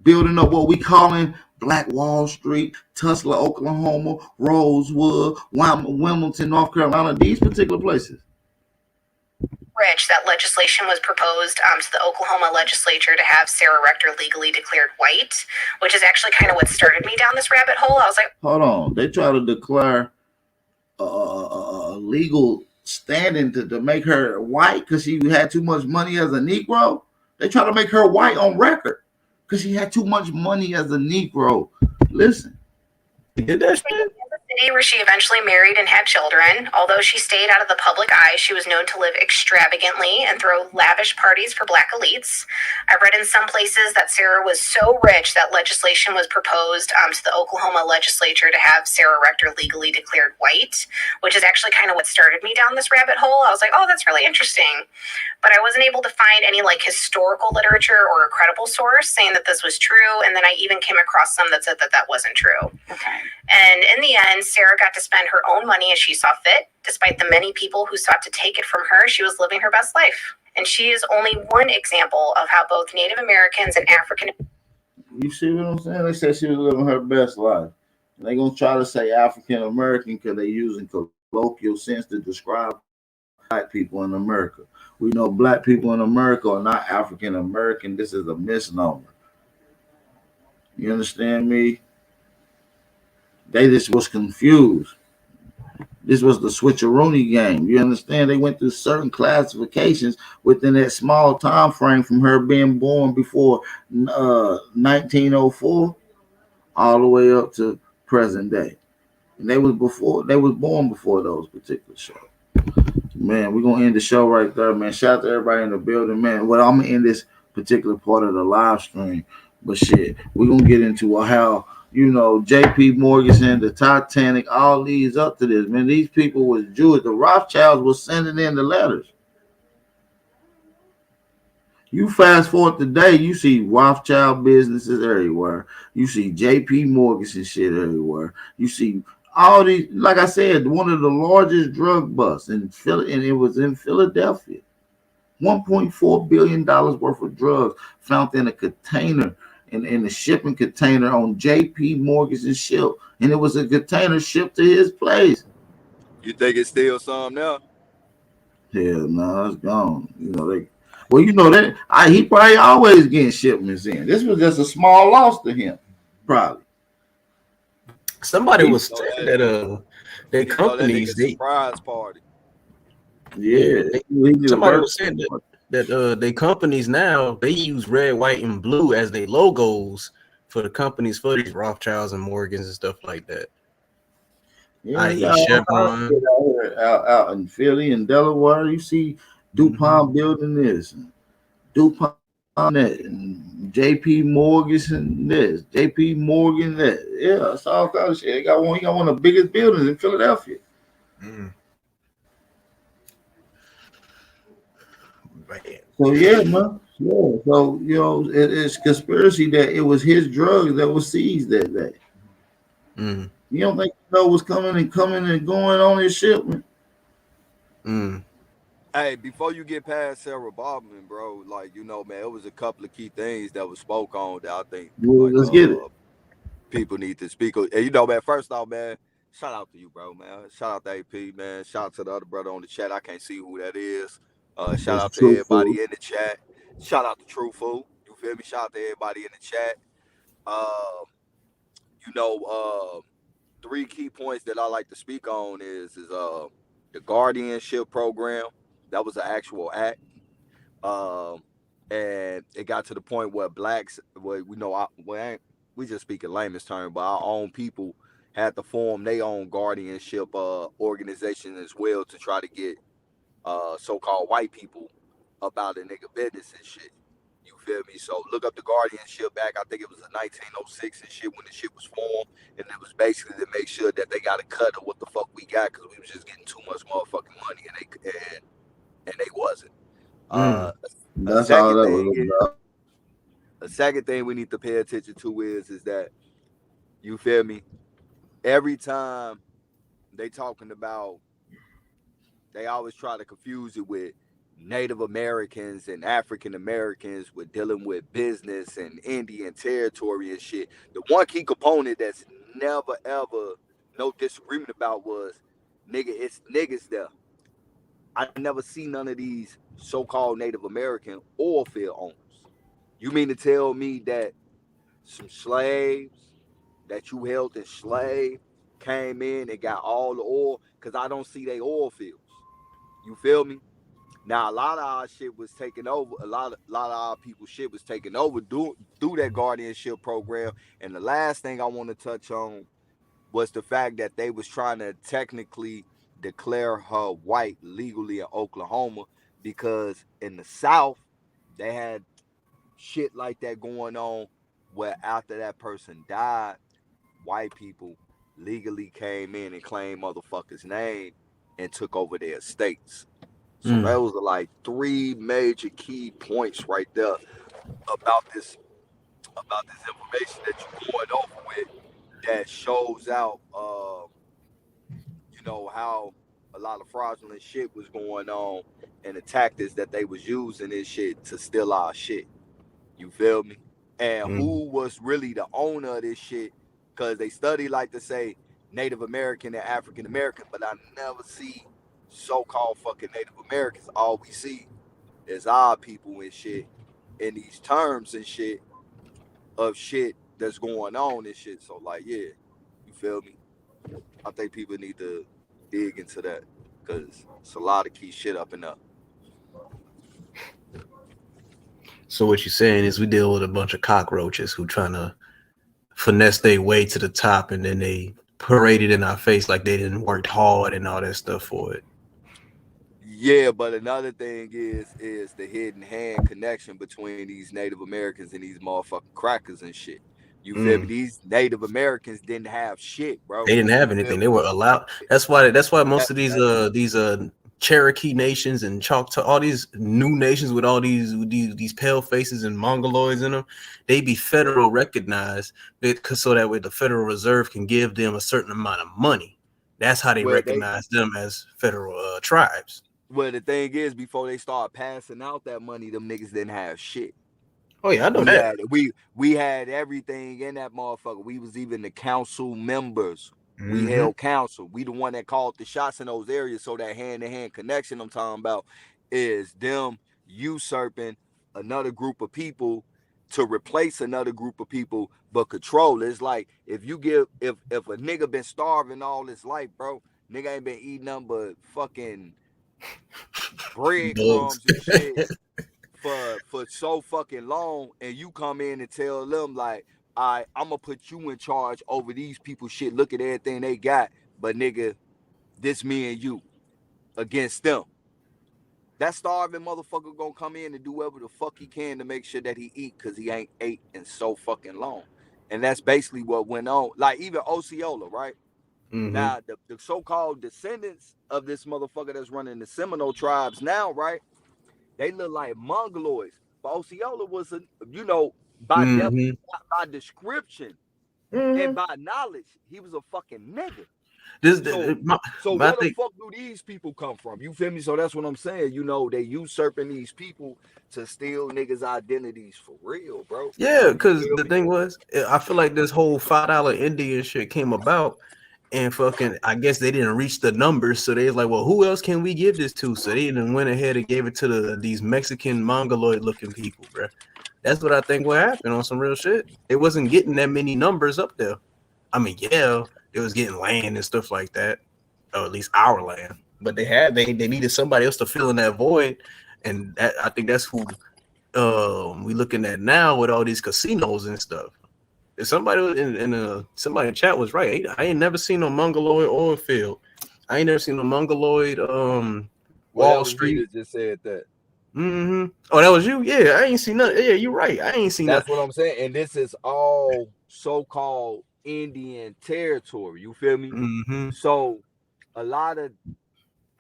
[SPEAKER 1] building up what we calling Black Wall Street, Tulsa, Oklahoma, Rosewood, Wilmington, North Carolina, these particular places.
[SPEAKER 10] Rich, that legislation was proposed to the Oklahoma legislature to have Sarah Rector legally declared white, which is actually kind of what started me down this rabbit hole. I was like,
[SPEAKER 1] hold on, they try to declare legal standing to make her white because she had too much money as a Negro. They try to make her white on record because she had too much money as a Negro. Listen.
[SPEAKER 10] Did that shit? City, where she eventually married and had children. Although she stayed out of the public eye, she was known to live extravagantly and throw lavish parties for black elites. I read in some places that Sarah was so rich that legislation was proposed to the Oklahoma legislature to have Sarah Rector legally declared white, which is actually kind of what started me down this rabbit hole. I was like, oh, that's really interesting. But I wasn't able to find any like historical literature or a credible source saying that this was true. And then I even came across some that said that that wasn't true.
[SPEAKER 11] Okay.
[SPEAKER 10] And in the end, Sarah got to spend her own money as she saw fit. Despite the many people who sought to take it from her, she was living her best life. And she is only one example of how both Native Americans and African...
[SPEAKER 1] You see what I'm saying? They said she was living her best life. And they're going to try to say African American because they're using colloquial sense to describe black people in America. We know black people in America are not African American. This is a misnomer. You understand me? They just was confused. This was the switcheroony game. You understand? They went through certain classifications within that small time frame from her being born before 1904 all the way up to present day. And they was born before those particular shows. Man, we're gonna end the show right there, man. Shout out to everybody in the building, man. Well, I'm gonna end this particular part of the live stream, but shit, we're gonna get into how, you know, J.P. Morgan, the Titanic, all leads up to this, man. These people was Jewish. The Rothschilds was sending in the letters. You fast forward today, you see Rothschild businesses everywhere. You see J.P. Morgan and shit everywhere. You see all these, like I said, one of the largest drug busts in Philly, and it was in Philadelphia. $1.4 billion worth of drugs found in a container, in the shipping container on J.P. Morgan's ship, and it was a container shipped to his place.
[SPEAKER 12] You think it's still some now?
[SPEAKER 1] Hell no, it's gone. You know they. Well, you know that he probably always getting shipments in. This was just a small loss to him, probably.
[SPEAKER 7] Somebody was saying that their companies,
[SPEAKER 12] that surprise party.
[SPEAKER 1] Yeah,
[SPEAKER 7] somebody was saying that they companies now they use red, white, and blue as their logos for the companies for these Rothschilds and Morgans and stuff like that.
[SPEAKER 1] Yeah, Chevron out in Philly and Delaware, you see DuPont building this, DuPont that, and J.P. Morgan this, J.P. Morgan that. Yeah, it's all kind of shit. He got one of the biggest buildings in Philadelphia. So yeah, man. Yeah. So you know, it's conspiracy that it was his drugs that was seized that day. You don't think was coming and going on his shipment?
[SPEAKER 12] Hey, before you get past Sarah Bobman, bro, like, you know, man, it was a couple of key things that was spoke on that I think
[SPEAKER 1] let's get it.
[SPEAKER 12] People need to speak. And you know, man, first off, man, shout out to you, bro, man. Shout out to AP, man. Shout out to the other brother on the chat. I can't see who that is. Shout out to everybody in the chat. Shout out to Truthful. You feel me? Shout out to everybody in the chat. You know, 3 key points that I like to speak on is the guardianship program. That was an actual act. and it got to the point where blacks, well, we know, we just speak in layman's terms, but our own people had to form their own guardianship organization as well to try to get so-called white people about a nigga business and shit. You feel me? So look up the Guardianship Act. I think it was in 1906 and shit when the shit was formed, and it was basically to make sure that they got a cut of what the fuck we got because we was just getting too much motherfucking money, and they wasn't.
[SPEAKER 1] That's all that was about.
[SPEAKER 12] The second thing we need to pay attention to is that, you feel me? Every time they talking about, they always try to confuse it with Native Americans and African Americans with dealing with business and Indian territory and shit. The one key component that's never ever no disagreement about was, nigga, it's niggas there. I never see none of these so-called Native American oil field owners. You mean to tell me that some slaves that you held as slave came in and got all the oil? Because I don't see they oil fields. You feel me? Now, a lot of our shit was taken over. A lot of our people's shit was taken over through that guardianship program. And the last thing I want to touch on was the fact that they was trying to technically declare her white legally in Oklahoma, because in the South, they had shit like that going on where after that person died, white people legally came in and claimed motherfuckers' name and took over their estates. So those are like three major key points right there about this information that you're going over with that shows out, you know, how a lot of fraudulent shit was going on and the tactics that they was using this shit to steal our shit. You feel me? And who was really the owner of this shit? Because they study like to say Native American and African American, but I never see so-called fucking Native Americans. All we see is our people and shit in these terms and shit of shit that's going on and shit. So like, yeah, you feel me? I think people need to dig into that because it's a lot of key shit up and up.
[SPEAKER 7] So what you're saying is we deal with a bunch of cockroaches who trying to finesse their way to the top, and then they parade it in our face like they didn't work hard and all that stuff for it.
[SPEAKER 12] Yeah, but another thing is the hidden hand connection between these Native Americans and these motherfucking crackers and shit. You feel me? These Native Americans didn't have shit, bro.
[SPEAKER 7] They didn't have anything. They were allowed. That's why most of these Cherokee nations and Choctaw, all these new nations with all these pale faces and Mongoloids in them, they be federal recognized because so that way the Federal Reserve can give them a certain amount of money. That's how they recognize them as federal tribes.
[SPEAKER 12] Well, the thing is, before they start passing out that money, them niggas didn't have shit.
[SPEAKER 7] Oh yeah, I know that.
[SPEAKER 12] We had everything in that motherfucker. We was even the council members. We held council. We the one that called the shots in those areas. So that hand-to-hand connection I'm talking about is them usurping another group of people to replace another group of people, but control. It's like if a nigga been starving all his life, bro, nigga ain't been eating nothing but fucking breadcrumbs and shit for so fucking long, and you come in and tell them like, I'm gonna put you in charge over these people shit. Look at everything they got, but nigga, this me and you against them. That starving motherfucker gonna come in and do whatever the fuck he can to make sure that he eat, cause he ain't ate in so fucking long. And that's basically what went on. Like even Osceola, right? Now the so-called descendants of this motherfucker that's running the Seminole tribes now, right? They look like Mongoloids. But Osceola was by description and by knowledge, he was a fucking nigga. So where the fuck do these people come from? You feel me? So that's what I'm saying. You know, they usurping these people to steal niggas' identities for real, bro.
[SPEAKER 7] Yeah, because the thing was, I feel like this whole $5 Indian shit came about, and fucking, I guess they didn't reach the numbers, so they was like, well, who else can we give this to? So they even went ahead and gave it to these Mexican Mongoloid looking people, bro. That's what I think what happened on some real shit. It wasn't getting that many numbers up there. I mean, yeah, it was getting land and stuff like that, or at least our land. But they needed somebody else to fill in that void, and I think that's who we looking at now with all these casinos and stuff. If somebody somebody in chat was right. I ain't never seen no Mongoloid oil field. I ain't never seen no Mongoloid Wall Street.
[SPEAKER 12] Just said that.
[SPEAKER 7] Mm-hmm. Oh, that was you? Yeah, I ain't seen nothing. Yeah, you're right. I ain't seen
[SPEAKER 12] That's
[SPEAKER 7] nothing.
[SPEAKER 12] what I'm saying. And this is all so-called Indian territory. You feel me?
[SPEAKER 7] Mm-hmm.
[SPEAKER 12] So a lot of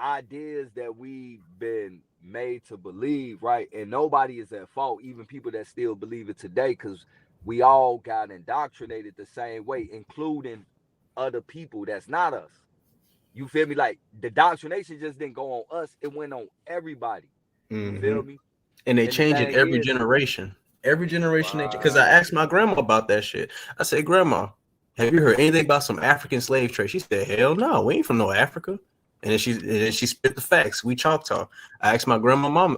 [SPEAKER 12] ideas that we've been made to believe, right? And nobody is at fault, even people that still believe it today, because we all got indoctrinated the same way, including other people that's not us. You feel me? Like the indoctrination just didn't go on us, it went on everybody. You feel me?
[SPEAKER 7] And they change it every generation. Every generation, because I asked my grandma about that shit. I said, Grandma, have you heard anything about some African slave trade? She said, hell no, we ain't from no Africa. And then she spit the facts. We Choctaw. I asked my grandma, my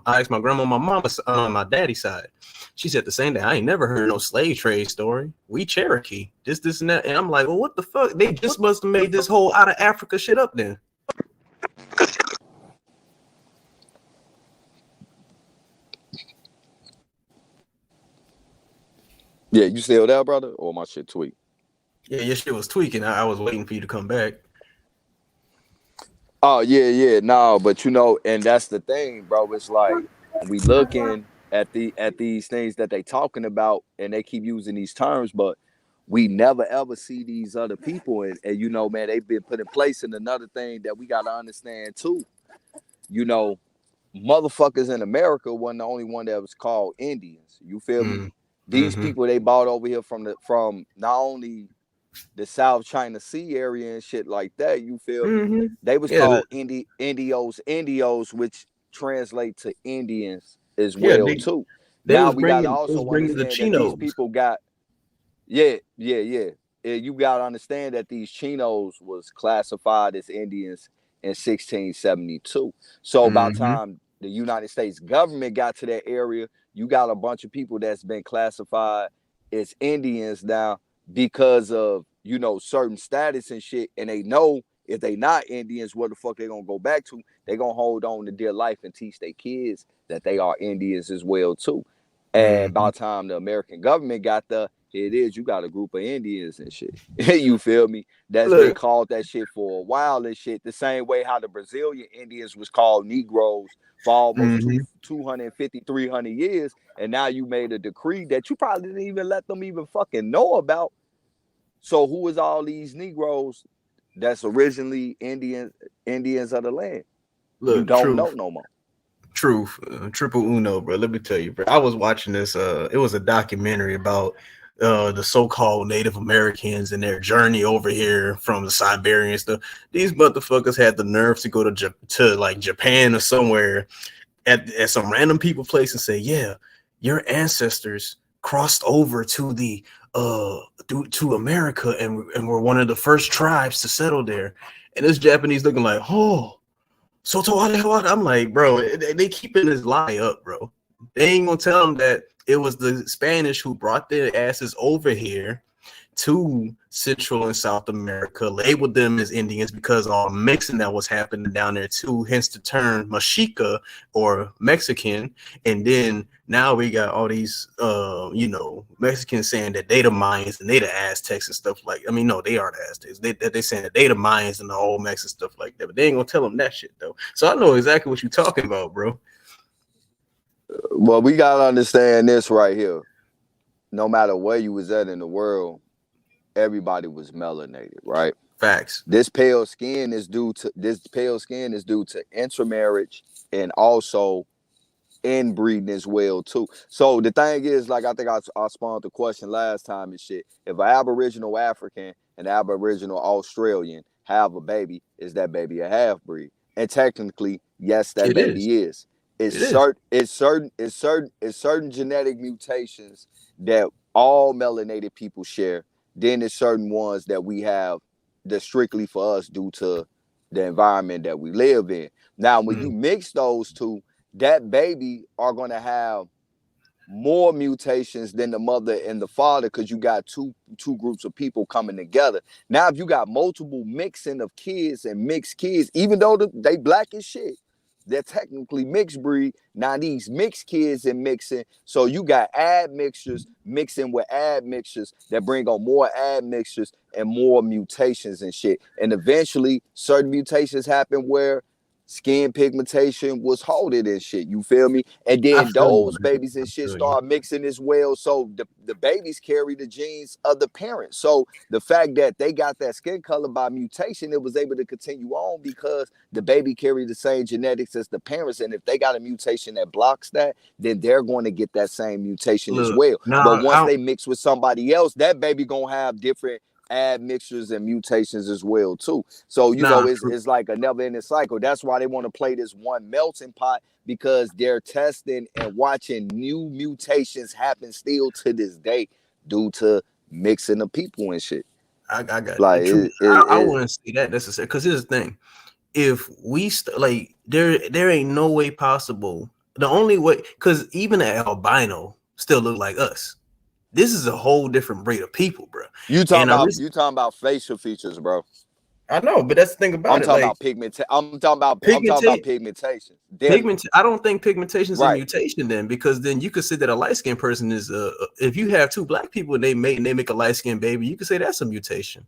[SPEAKER 7] daddy's side. She said the same thing. I ain't never heard no slave trade story. We Cherokee. This and that. And I'm like, well, what the fuck? They just must have made this whole out of Africa shit up then.
[SPEAKER 12] Yeah, you still there, brother? Or my shit tweak?
[SPEAKER 7] Yeah, your shit was tweaking. I was waiting for you to come back.
[SPEAKER 12] Oh, yeah. No, but you know, and that's the thing, bro. It's like we looking at these things that they talking about, and they keep using these terms, but we never ever see these other people. And you know, man, they've been put in place. And another thing that we gotta understand too, you know, motherfuckers in America wasn't the only one that was called Indians. You feel me? These people they bought over here from not only the South China Sea area and shit like that. You feel me? They was called Indios, which translate to Indians as well too. Now we gotta also understand that these people got you gotta understand that these Chinos was classified as Indians in 1672. So by the time the United States government got to that area, you got a bunch of people that's been classified as Indians now because of, you know, certain status and shit. And they know if they not Indians, where the fuck they gonna go back to? They gonna hold on to their life and teach their kids that they are Indians as well too. And by the time the American government got there, here it is, you got a group of Indians and shit. You feel me? That's been called that shit for a while and shit. The same way how the Brazilian Indians was called Negroes for almost 250, 300 years. And now you made a decree that you probably didn't even let them even fucking know about. So who is all these Negroes that's originally Indians of the land?
[SPEAKER 7] Look,
[SPEAKER 12] you don't know no more.
[SPEAKER 7] Truth, triple uno, bro. Let me tell you, bro. I was watching this. It was a documentary about the so-called Native Americans and their journey over here from the Siberian stuff. These motherfuckers had the nerve to go to like Japan or somewhere at some random people place and say, yeah, your ancestors crossed over to the to America and were one of the first tribes to settle there. And this Japanese looking like, oh, so I'm like, bro, they keeping this lie up, bro. They ain't gonna tell them that it was the Spanish who brought their asses over here to Central and South America, labeled them as Indians because all mixing that was happening down there too, hence the term Mexica or Mexican. And then now we got all these, Mexicans saying that they the Mayans and they the Aztecs and stuff like. I mean, no, they are the Aztecs. They saying that they the Mayans and the Olmecs and stuff like that. But they ain't gonna tell them that shit though. So I know exactly what you're talking about, bro.
[SPEAKER 12] Well, we gotta understand this right here. No matter where you was at in the world, everybody was melanated, right?
[SPEAKER 7] Facts.
[SPEAKER 12] This pale skin is due to intermarriage and also inbreeding as well too. So the thing is, like I think I spawned the question last time and shit. If an Aboriginal African and Aboriginal Australian have a baby, is that baby a half breed? And technically, yes, that baby is. It's certain genetic mutations that all melanated people share. Then there's certain ones that we have that's strictly for us due to the environment that we live in. Now, when you mix those two, that baby are going to have more mutations than the mother and the father because you got two groups of people coming together. Now, if you got multiple mixing of kids and mixed kids, even though they black as shit, they're technically mixed breed. Now these mixed kids and mixing, so you got admixtures mixing with admixtures that bring on more admixtures and more mutations and shit. And eventually, certain mutations happen where skin pigmentation was halted and shit. You feel me? And then those babies and shit start mixing as well. So the babies carry the genes of the parents. So the fact that they got that skin color by mutation, it was able to continue on because the baby carried the same genetics as the parents. And if they got a mutation that blocks that, then they're going to get that same mutation as well. But once they mix with somebody else, that baby gonna have different admixtures and mutations as well too. So you know it's like a never-ending cycle. That's why they want to play this one melting pot, because they're testing and watching new mutations happen still to this day due to mixing the people and shit.
[SPEAKER 7] I got
[SPEAKER 12] like
[SPEAKER 7] I wouldn't see that necessarily, because here's the thing: if we like there ain't no way possible. The only way, because even an albino still look like us. This is a whole different breed of people, bro.
[SPEAKER 12] You talking about facial features, bro.
[SPEAKER 7] I know, but that's the thing about
[SPEAKER 12] I'm talking about pigmentation. I'm talking about pigmentation.
[SPEAKER 7] I don't think pigmentation is a mutation then, because then you could say that a light-skinned person is if you have two black people and they make a light-skinned baby, you could say that's a mutation.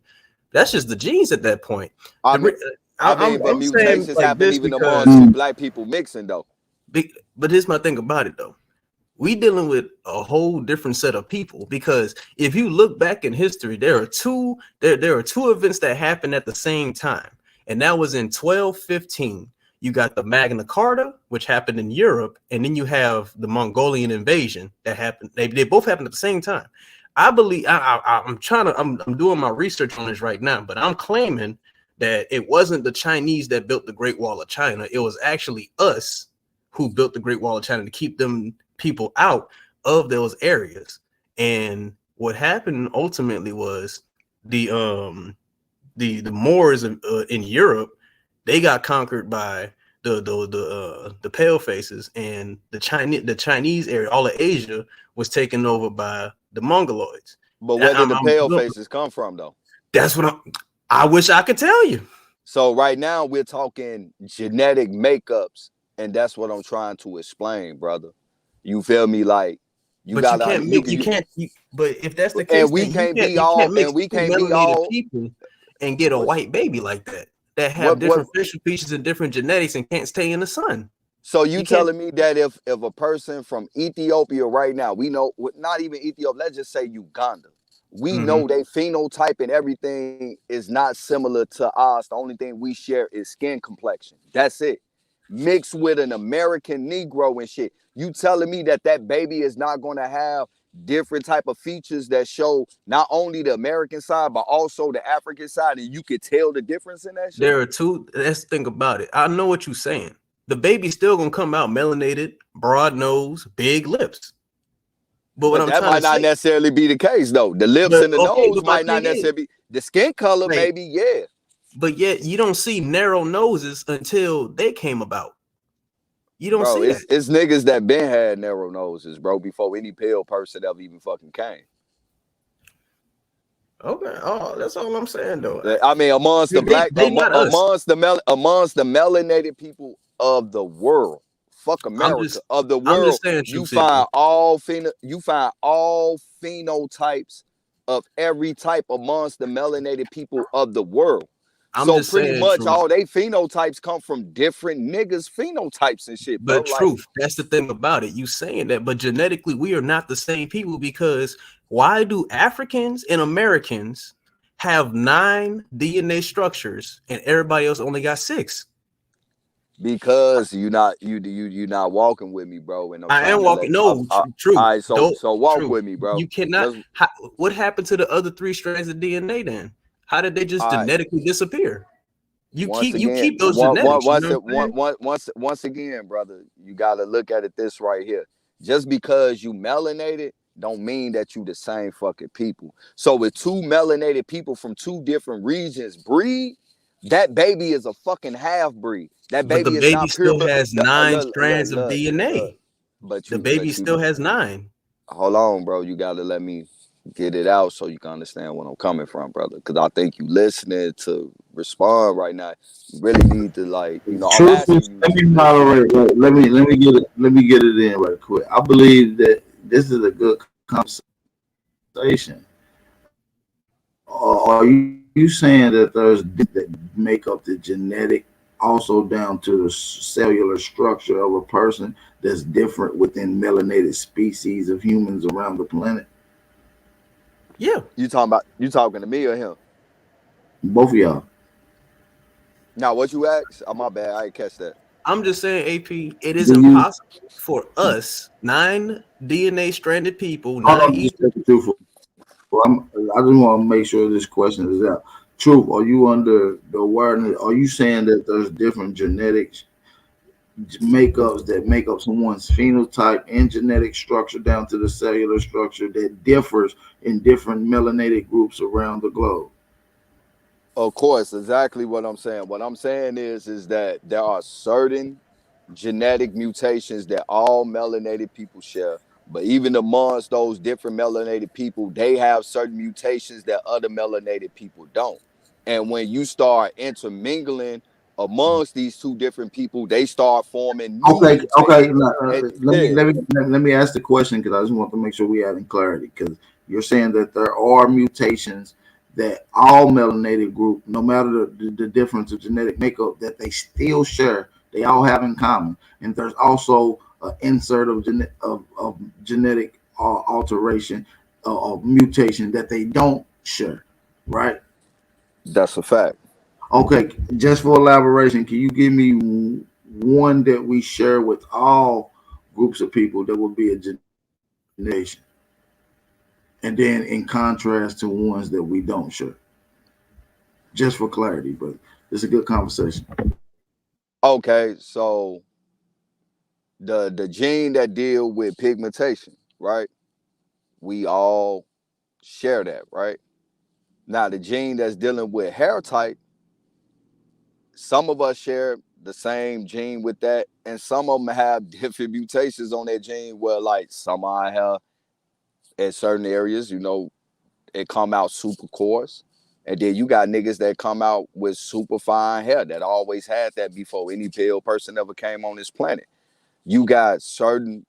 [SPEAKER 7] That's just the genes at that point.
[SPEAKER 12] I'm mutations saying, like, happen even among black people mixing though.
[SPEAKER 7] But here's my thing about it though. We dealing with a whole different set of people, because if you look back in history, there are two events that happened at the same time, and that was in 1215. You got the Magna Carta, which happened in Europe, and then you have the Mongolian invasion that happened. They both happened at the same time. I believe I'm doing my research on this right now, but I'm claiming that it wasn't the Chinese that built the Great Wall of China. It was actually us who built the Great Wall of China to keep them people out of those areas. And what happened ultimately was the Moors in Europe, they got conquered by the pale faces, and the Chinese area, all of Asia, was taken over by the Mongoloids.
[SPEAKER 12] But where did the pale faces come from though?
[SPEAKER 7] That's what I wish I could tell you.
[SPEAKER 12] So right now we're talking genetic makeups, and that's what I'm trying to explain, brother. You feel me? Like
[SPEAKER 7] but if that's the case,
[SPEAKER 12] and we can't be all
[SPEAKER 7] people and get a white baby like that have different facial features and different genetics and can't stay in the sun.
[SPEAKER 12] So you telling me that if a person from Ethiopia right now, we know, not even Ethiopia, let's just say Uganda, we know they phenotype and everything is not similar to us. The only thing we share is skin complexion. That's it. Mixed with an American Negro and shit. You telling me that baby is not going to have different type of features that show not only the American side, but also the African side, and you could tell the difference in that shit?
[SPEAKER 7] There are two. Let's think about it. I know what you're saying. The baby's still going to come out melanated, broad nose, big lips. But
[SPEAKER 12] that might not necessarily be the case, though. The lips and the nose might not necessarily be. The skin color, maybe, yeah.
[SPEAKER 7] But yet you don't see narrow noses until they came about. You don't see that.
[SPEAKER 12] It's niggas that been had narrow noses, bro, before any pale person ever even fucking came.
[SPEAKER 7] Okay, that's all I'm saying, though.
[SPEAKER 12] I mean, amongst the melanated people of the world, fuck America, of the world, you find all phenotypes of every type amongst the melanated people of the world. So pretty much all they phenotypes come from different niggas' phenotypes and shit.
[SPEAKER 7] But truth, that's the thing about it. You saying that, but genetically we are not the same people, because why do Africans and Americans have 9 DNA structures and everybody else only got 6?
[SPEAKER 12] Because you're not walking with me, bro. And
[SPEAKER 7] I am walking. True.
[SPEAKER 12] All right, so walk with me, bro.
[SPEAKER 7] You cannot. What happened to the other 3 strands of DNA then? How did they just genetically disappear? You keep those genetics.
[SPEAKER 12] Once again, brother, you got to look at it this right here. Just because you melanated don't mean that you the same fucking people. So with 2 melanated people from 2 different regions breed, that baby is a fucking half breed. That baby
[SPEAKER 7] is not pure. Still has 9 strands of DNA.
[SPEAKER 12] But
[SPEAKER 7] the baby still has 9.
[SPEAKER 12] Hold on, bro. You got to let me get it out so you can understand where I'm coming from, brother. Because I think you listening to respond right now. You really need to, like, you know, I'm
[SPEAKER 1] Truth
[SPEAKER 12] asking
[SPEAKER 1] is,
[SPEAKER 12] you.
[SPEAKER 1] let me moderate. Let me get it in right quick. I believe that this is a good conversation. Are you saying that there's that make up the genetic, also down to the cellular structure of a person that's different within melanated species of humans around the planet?
[SPEAKER 7] Yeah.
[SPEAKER 12] You talking to me or him?
[SPEAKER 1] Both of y'all.
[SPEAKER 12] Now, what you asked? Oh, my bad. I didn't catch that.
[SPEAKER 7] I'm just saying, AP, it is
[SPEAKER 1] Do you-
[SPEAKER 7] impossible for us, 9 DNA stranded people,
[SPEAKER 1] Hold
[SPEAKER 7] 9
[SPEAKER 1] on, just take the truth. I just want to make sure this question is out. Truth, are you under the awareness? Are you saying that there's different genetics makeups that make up someone's phenotype and genetic structure down to the cellular structure that differs in different melanated groups around the globe?
[SPEAKER 12] Of course, exactly what I'm saying. What I'm saying is that there are certain genetic mutations that all melanated people share. But even amongst those different melanated people, they have certain mutations that other melanated people don't. And when you start intermingling amongst these two different people, they start forming new
[SPEAKER 1] Okay.
[SPEAKER 12] mutations.
[SPEAKER 1] Let me ask the question, because I just want to make sure we have in clarity. Because you're saying that there are mutations that all melanated group, no matter the difference of genetic makeup, that they still share. They all have in common, and there's also an insert of genetic alteration of mutation that they don't share, right?
[SPEAKER 12] That's a fact.
[SPEAKER 1] Okay, just for elaboration, can you give me one that we share with all groups of people that would be a generation, and then in contrast to ones that we don't share? Just for clarity, but it's a good conversation.
[SPEAKER 12] Okay, so the gene that deal with pigmentation, right? We all share that, right? Now the gene that's dealing with hair type, some of us share the same gene with that, and some of them have different mutations on that gene where, like, some of our hair in certain areas, you know, it come out super coarse. And then you got niggas that come out with super fine hair that always had that before any pale person ever came on this planet. You got certain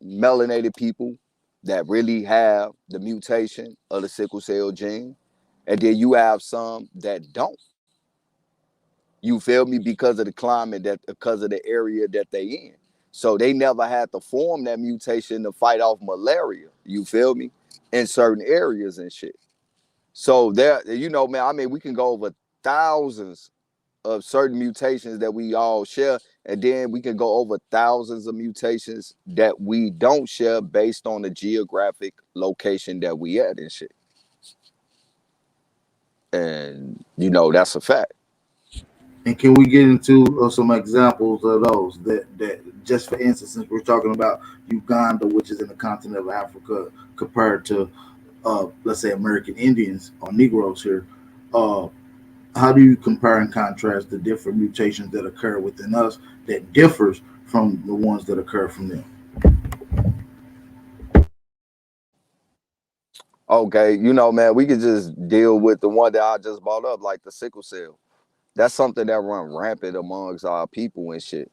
[SPEAKER 12] melanated people that really have the mutation of the sickle cell gene. And then you have some that don't. You feel me? Because of the climate, because of the area that they in. So they never had to form that mutation to fight off malaria. You feel me? In certain areas and shit. So there, you know, man, I mean, we can go over thousands of certain mutations that we all share, and then we can go over thousands of mutations that we don't share based on the geographic location that we at and shit. And, you know, that's a fact.
[SPEAKER 1] And can we get into some examples of those that just for instance, since we're talking about Uganda, which is in the continent of Africa, compared to let's say American Indians or Negroes here, how do you compare and contrast the different mutations that occur within us that differs from the ones that occur from them?
[SPEAKER 12] Okay, you know, man, we could just deal with the one that I just brought up, like the sickle cell. That's something that run rampant amongst our people and shit.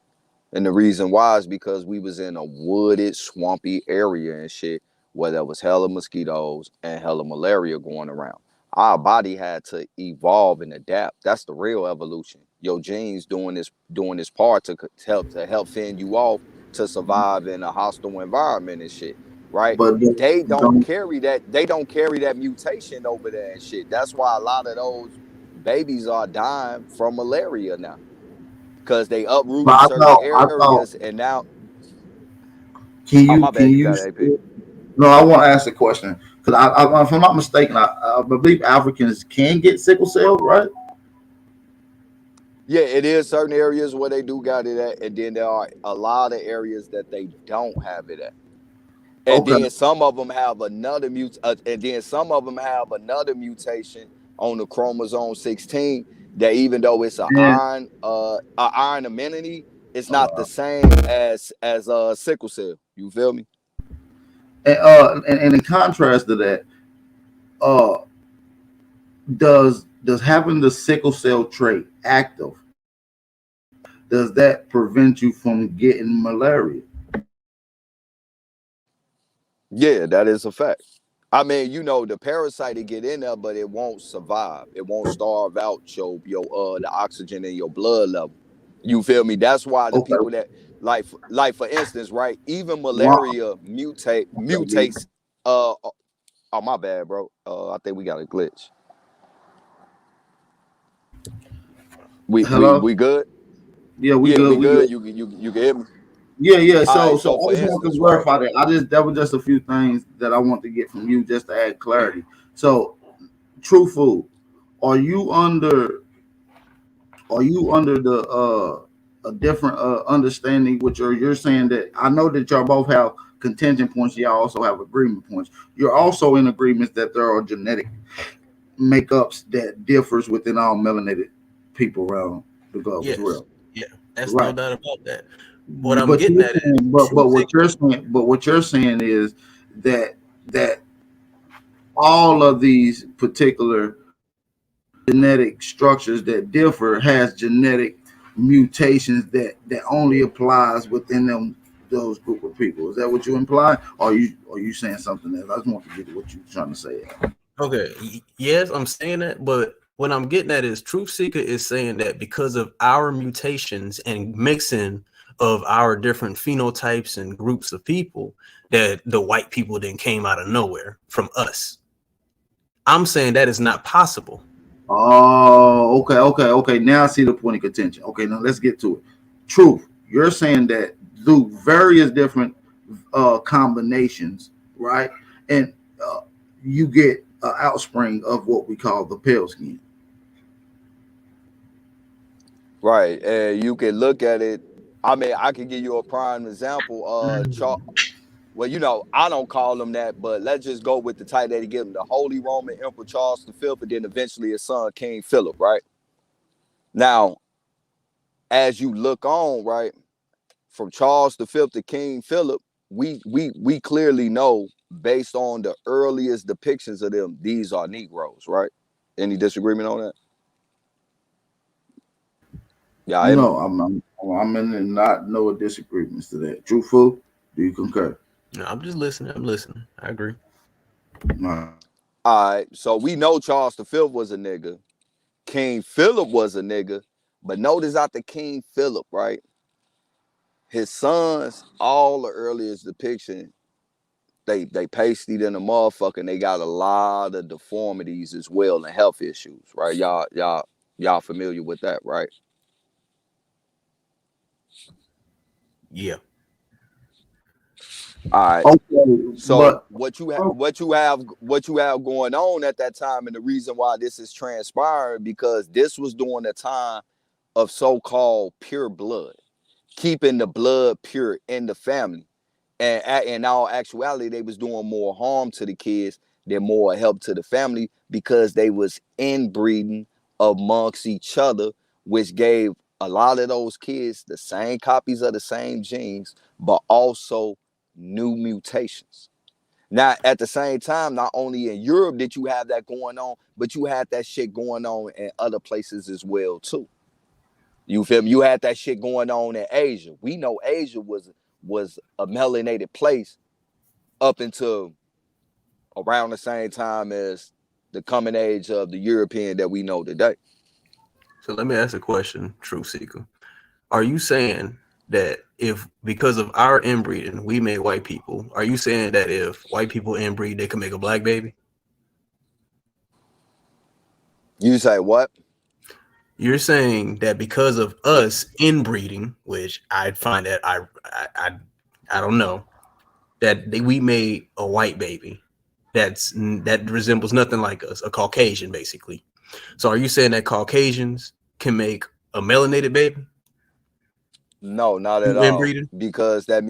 [SPEAKER 12] And the reason why is because we was in a wooded, swampy area and shit where there was hella mosquitoes and hella malaria going around. Our body had to evolve and adapt. That's the real evolution. Your genes doing this part to help fend you off to survive in a hostile environment and shit, right?
[SPEAKER 1] But
[SPEAKER 12] They don't carry that. They don't carry that mutation over there and shit. That's why a lot of those babies are dying from malaria now. Because they uprooted certain areas and now.
[SPEAKER 1] Can
[SPEAKER 12] Oh,
[SPEAKER 1] you
[SPEAKER 12] my bad,
[SPEAKER 1] can
[SPEAKER 12] you
[SPEAKER 1] you?
[SPEAKER 12] got it, AP.
[SPEAKER 1] No, I want to ask a question because if I'm not mistaken, I believe Africans can get sickle cell, right?
[SPEAKER 12] Yeah, it is certain areas where they do got it at, and then there are a lot of areas that they don't have it at. And
[SPEAKER 1] Okay.
[SPEAKER 12] then some of them have another mutation on the chromosome 16 that even though it's an iron amenity, it's not the same as sickle cell. You feel me?
[SPEAKER 1] And in contrast to that, does having the sickle cell trait active, does that prevent you from getting malaria?
[SPEAKER 12] Yeah, that is a fact. I mean, you know, the parasite will get in there, but it won't survive. It won't starve out your the oxygen in your blood level. You feel me? That's why the
[SPEAKER 1] Okay.
[SPEAKER 12] people that like for instance, right? Even
[SPEAKER 1] Wow.
[SPEAKER 12] malaria mutates. Oh, my bad, bro. I think we got a glitch.
[SPEAKER 1] Hello?
[SPEAKER 12] We good?
[SPEAKER 1] Yeah, we
[SPEAKER 12] Yeah,
[SPEAKER 1] good.
[SPEAKER 12] we
[SPEAKER 1] We
[SPEAKER 12] good.
[SPEAKER 1] good.
[SPEAKER 12] You can hear me?
[SPEAKER 1] Yeah.
[SPEAKER 12] All
[SPEAKER 1] So
[SPEAKER 12] right.
[SPEAKER 1] so
[SPEAKER 12] So
[SPEAKER 1] I
[SPEAKER 12] for
[SPEAKER 1] just want to
[SPEAKER 12] instance, right?
[SPEAKER 1] verify that. That was just a few things that I want to get from you just to add clarity. So, True Food, are you under the a different understanding, which you're saying that I know that y'all both have contingent points, y'all also have agreement points. You're also in agreements that there are genetic makeups that differs within all melanated people around the globe as
[SPEAKER 7] Yes.
[SPEAKER 1] well.
[SPEAKER 7] Yeah. That's no
[SPEAKER 1] Right.
[SPEAKER 7] doubt about that. What I'm
[SPEAKER 1] But
[SPEAKER 7] getting
[SPEAKER 1] you're
[SPEAKER 7] at is
[SPEAKER 1] saying,
[SPEAKER 7] truth
[SPEAKER 1] what you're saying is that all of these particular genetic structures that differ has genetic mutations that only applies within those group of people. Is that what you imply? Or are you saying something else? I just want to get what you're trying to say.
[SPEAKER 7] Okay. Yes, I'm saying that, but what I'm getting at is Truth Seeker is saying that because of our mutations and mixing of our different phenotypes and groups of people, that the white people then came out of nowhere from us. I'm saying that is not possible.
[SPEAKER 1] Oh, okay. Now I see the point of contention. Okay, now let's get to it. Truth, you're saying that through various different combinations, right? And you get an outspring of what we call the pale skin.
[SPEAKER 12] Right. And you can look at it. I mean, I can give you a prime example. Well, you know, I don't call him that, but let's just go with the title that he gave him, the Holy Roman Emperor Charles V, and then eventually his son King Philip, right? Now, as you look on, right, from Charles V to King Philip, we clearly know based on the earliest depictions of them, these are Negroes, right? Any disagreement on that? Yeah,
[SPEAKER 1] No, I'm in not no disagreements to that. Truthful, do you concur?
[SPEAKER 7] No, I'm just listening. I'm listening. I agree.
[SPEAKER 1] No.
[SPEAKER 12] All right, so we know Charles V was a nigga. King Philip was a nigga, but notice after King Philip, right? His sons, all the earliest depiction, they pasty than a motherfucker, and they got a lot of deformities as well and health issues, right? Y'all familiar with that, right?
[SPEAKER 7] Yeah.
[SPEAKER 12] All right.
[SPEAKER 1] Okay,
[SPEAKER 12] So
[SPEAKER 1] but
[SPEAKER 12] what you have going on at that time, and the reason why this is transpiring, because this was during a time of so-called pure blood, keeping the blood pure in the family. And in all actuality, they was doing more harm to the kids than more help to the family, because they was inbreeding amongst each other, which gave a lot of those kids the same copies of the same genes, but also new mutations. Now, at the same time, not only in Europe did you have that going on, but you had that shit going on in other places as well too. You feel me? You had that shit going on in Asia. We know Asia was a melanated place up until around the same time as the coming age of the European that we know today.
[SPEAKER 7] So let me ask a question, Truth Seeker. Are you saying that if because of our inbreeding we made white people, are you saying that if white people inbreed they can make a black baby?
[SPEAKER 12] You say what?
[SPEAKER 7] You're saying that because of us inbreeding, which I find that I don't know, that we made a white baby that resembles nothing like us, a Caucasian basically. So are you saying that Caucasians can make a melanated baby?
[SPEAKER 12] No, not at all. Because that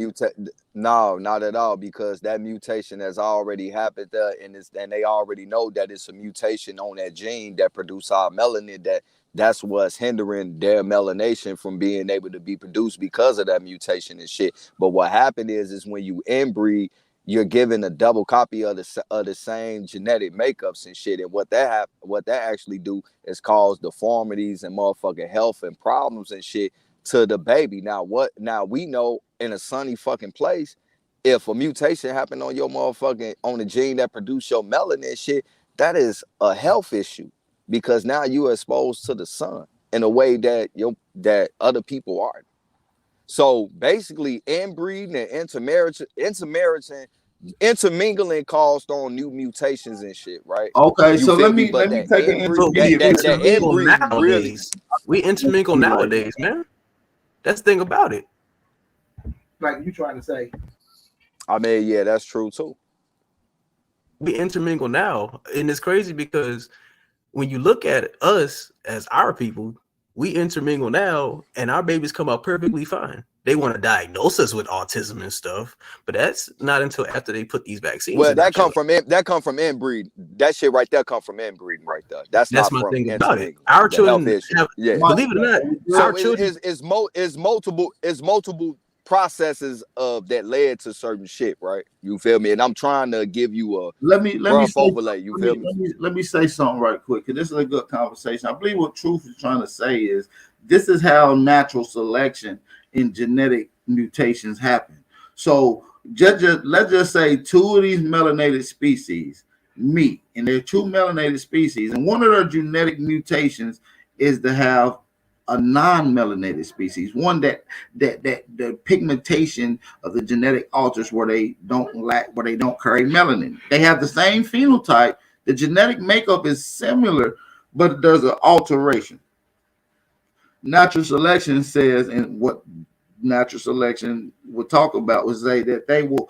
[SPEAKER 12] no, not at all. Because that mutation has already happened there, and they already know that it's a mutation on that gene that produce our melanin. That's what's hindering their melanation from being able to be produced because of that mutation and shit. But what happened is when you inbreed, you're given a double copy of the same genetic makeups and shit. And what that actually do is cause deformities and motherfucking health and problems and shit to the baby. Now we know in a sunny fucking place, if a mutation happened on your motherfucking, on the gene that produce your melanin shit, that is a health issue, because now you are exposed to the sun in a way that other people aren't. So basically, inbreeding and intermingling caused on new mutations and shit, right?
[SPEAKER 1] Okay,
[SPEAKER 12] You
[SPEAKER 1] so
[SPEAKER 12] feel
[SPEAKER 1] let me take an
[SPEAKER 7] we intermingle nowadays, man. That's the thing about it.
[SPEAKER 13] Like you trying to say.
[SPEAKER 12] I mean, yeah, that's true too.
[SPEAKER 7] We intermingle now, and it's crazy because when you look at us as our people, we intermingle now, and our babies come out perfectly fine. They want to diagnose us with autism and stuff, but that's not until after they put these vaccines.
[SPEAKER 12] Well, that come from inbreeding. That shit right there come from inbreeding right there. That's not
[SPEAKER 7] my
[SPEAKER 12] from
[SPEAKER 7] thing about it.
[SPEAKER 12] intermingling.
[SPEAKER 7] Our
[SPEAKER 12] The
[SPEAKER 7] children
[SPEAKER 12] health issue.
[SPEAKER 7] have,
[SPEAKER 12] yeah.
[SPEAKER 7] believe it or not,
[SPEAKER 12] So
[SPEAKER 7] our children
[SPEAKER 12] is multiple processes of that led to certain shit, right? You feel me? And I'm trying to give you a
[SPEAKER 1] let me
[SPEAKER 12] overlay. You feel me?
[SPEAKER 1] Let me say something right quick, because this is a good conversation. I believe what Truth is trying to say is this is how natural selection in genetic mutations happen. So let's just say two of these melanated species meet, and they're two melanated species, and one of their genetic mutations is to have a non-melanated species, one that the pigmentation of the genetic alters where they don't carry melanin. They have the same phenotype. The genetic makeup is similar, but there's an alteration. Natural selection says, and what natural selection will talk about was say that they will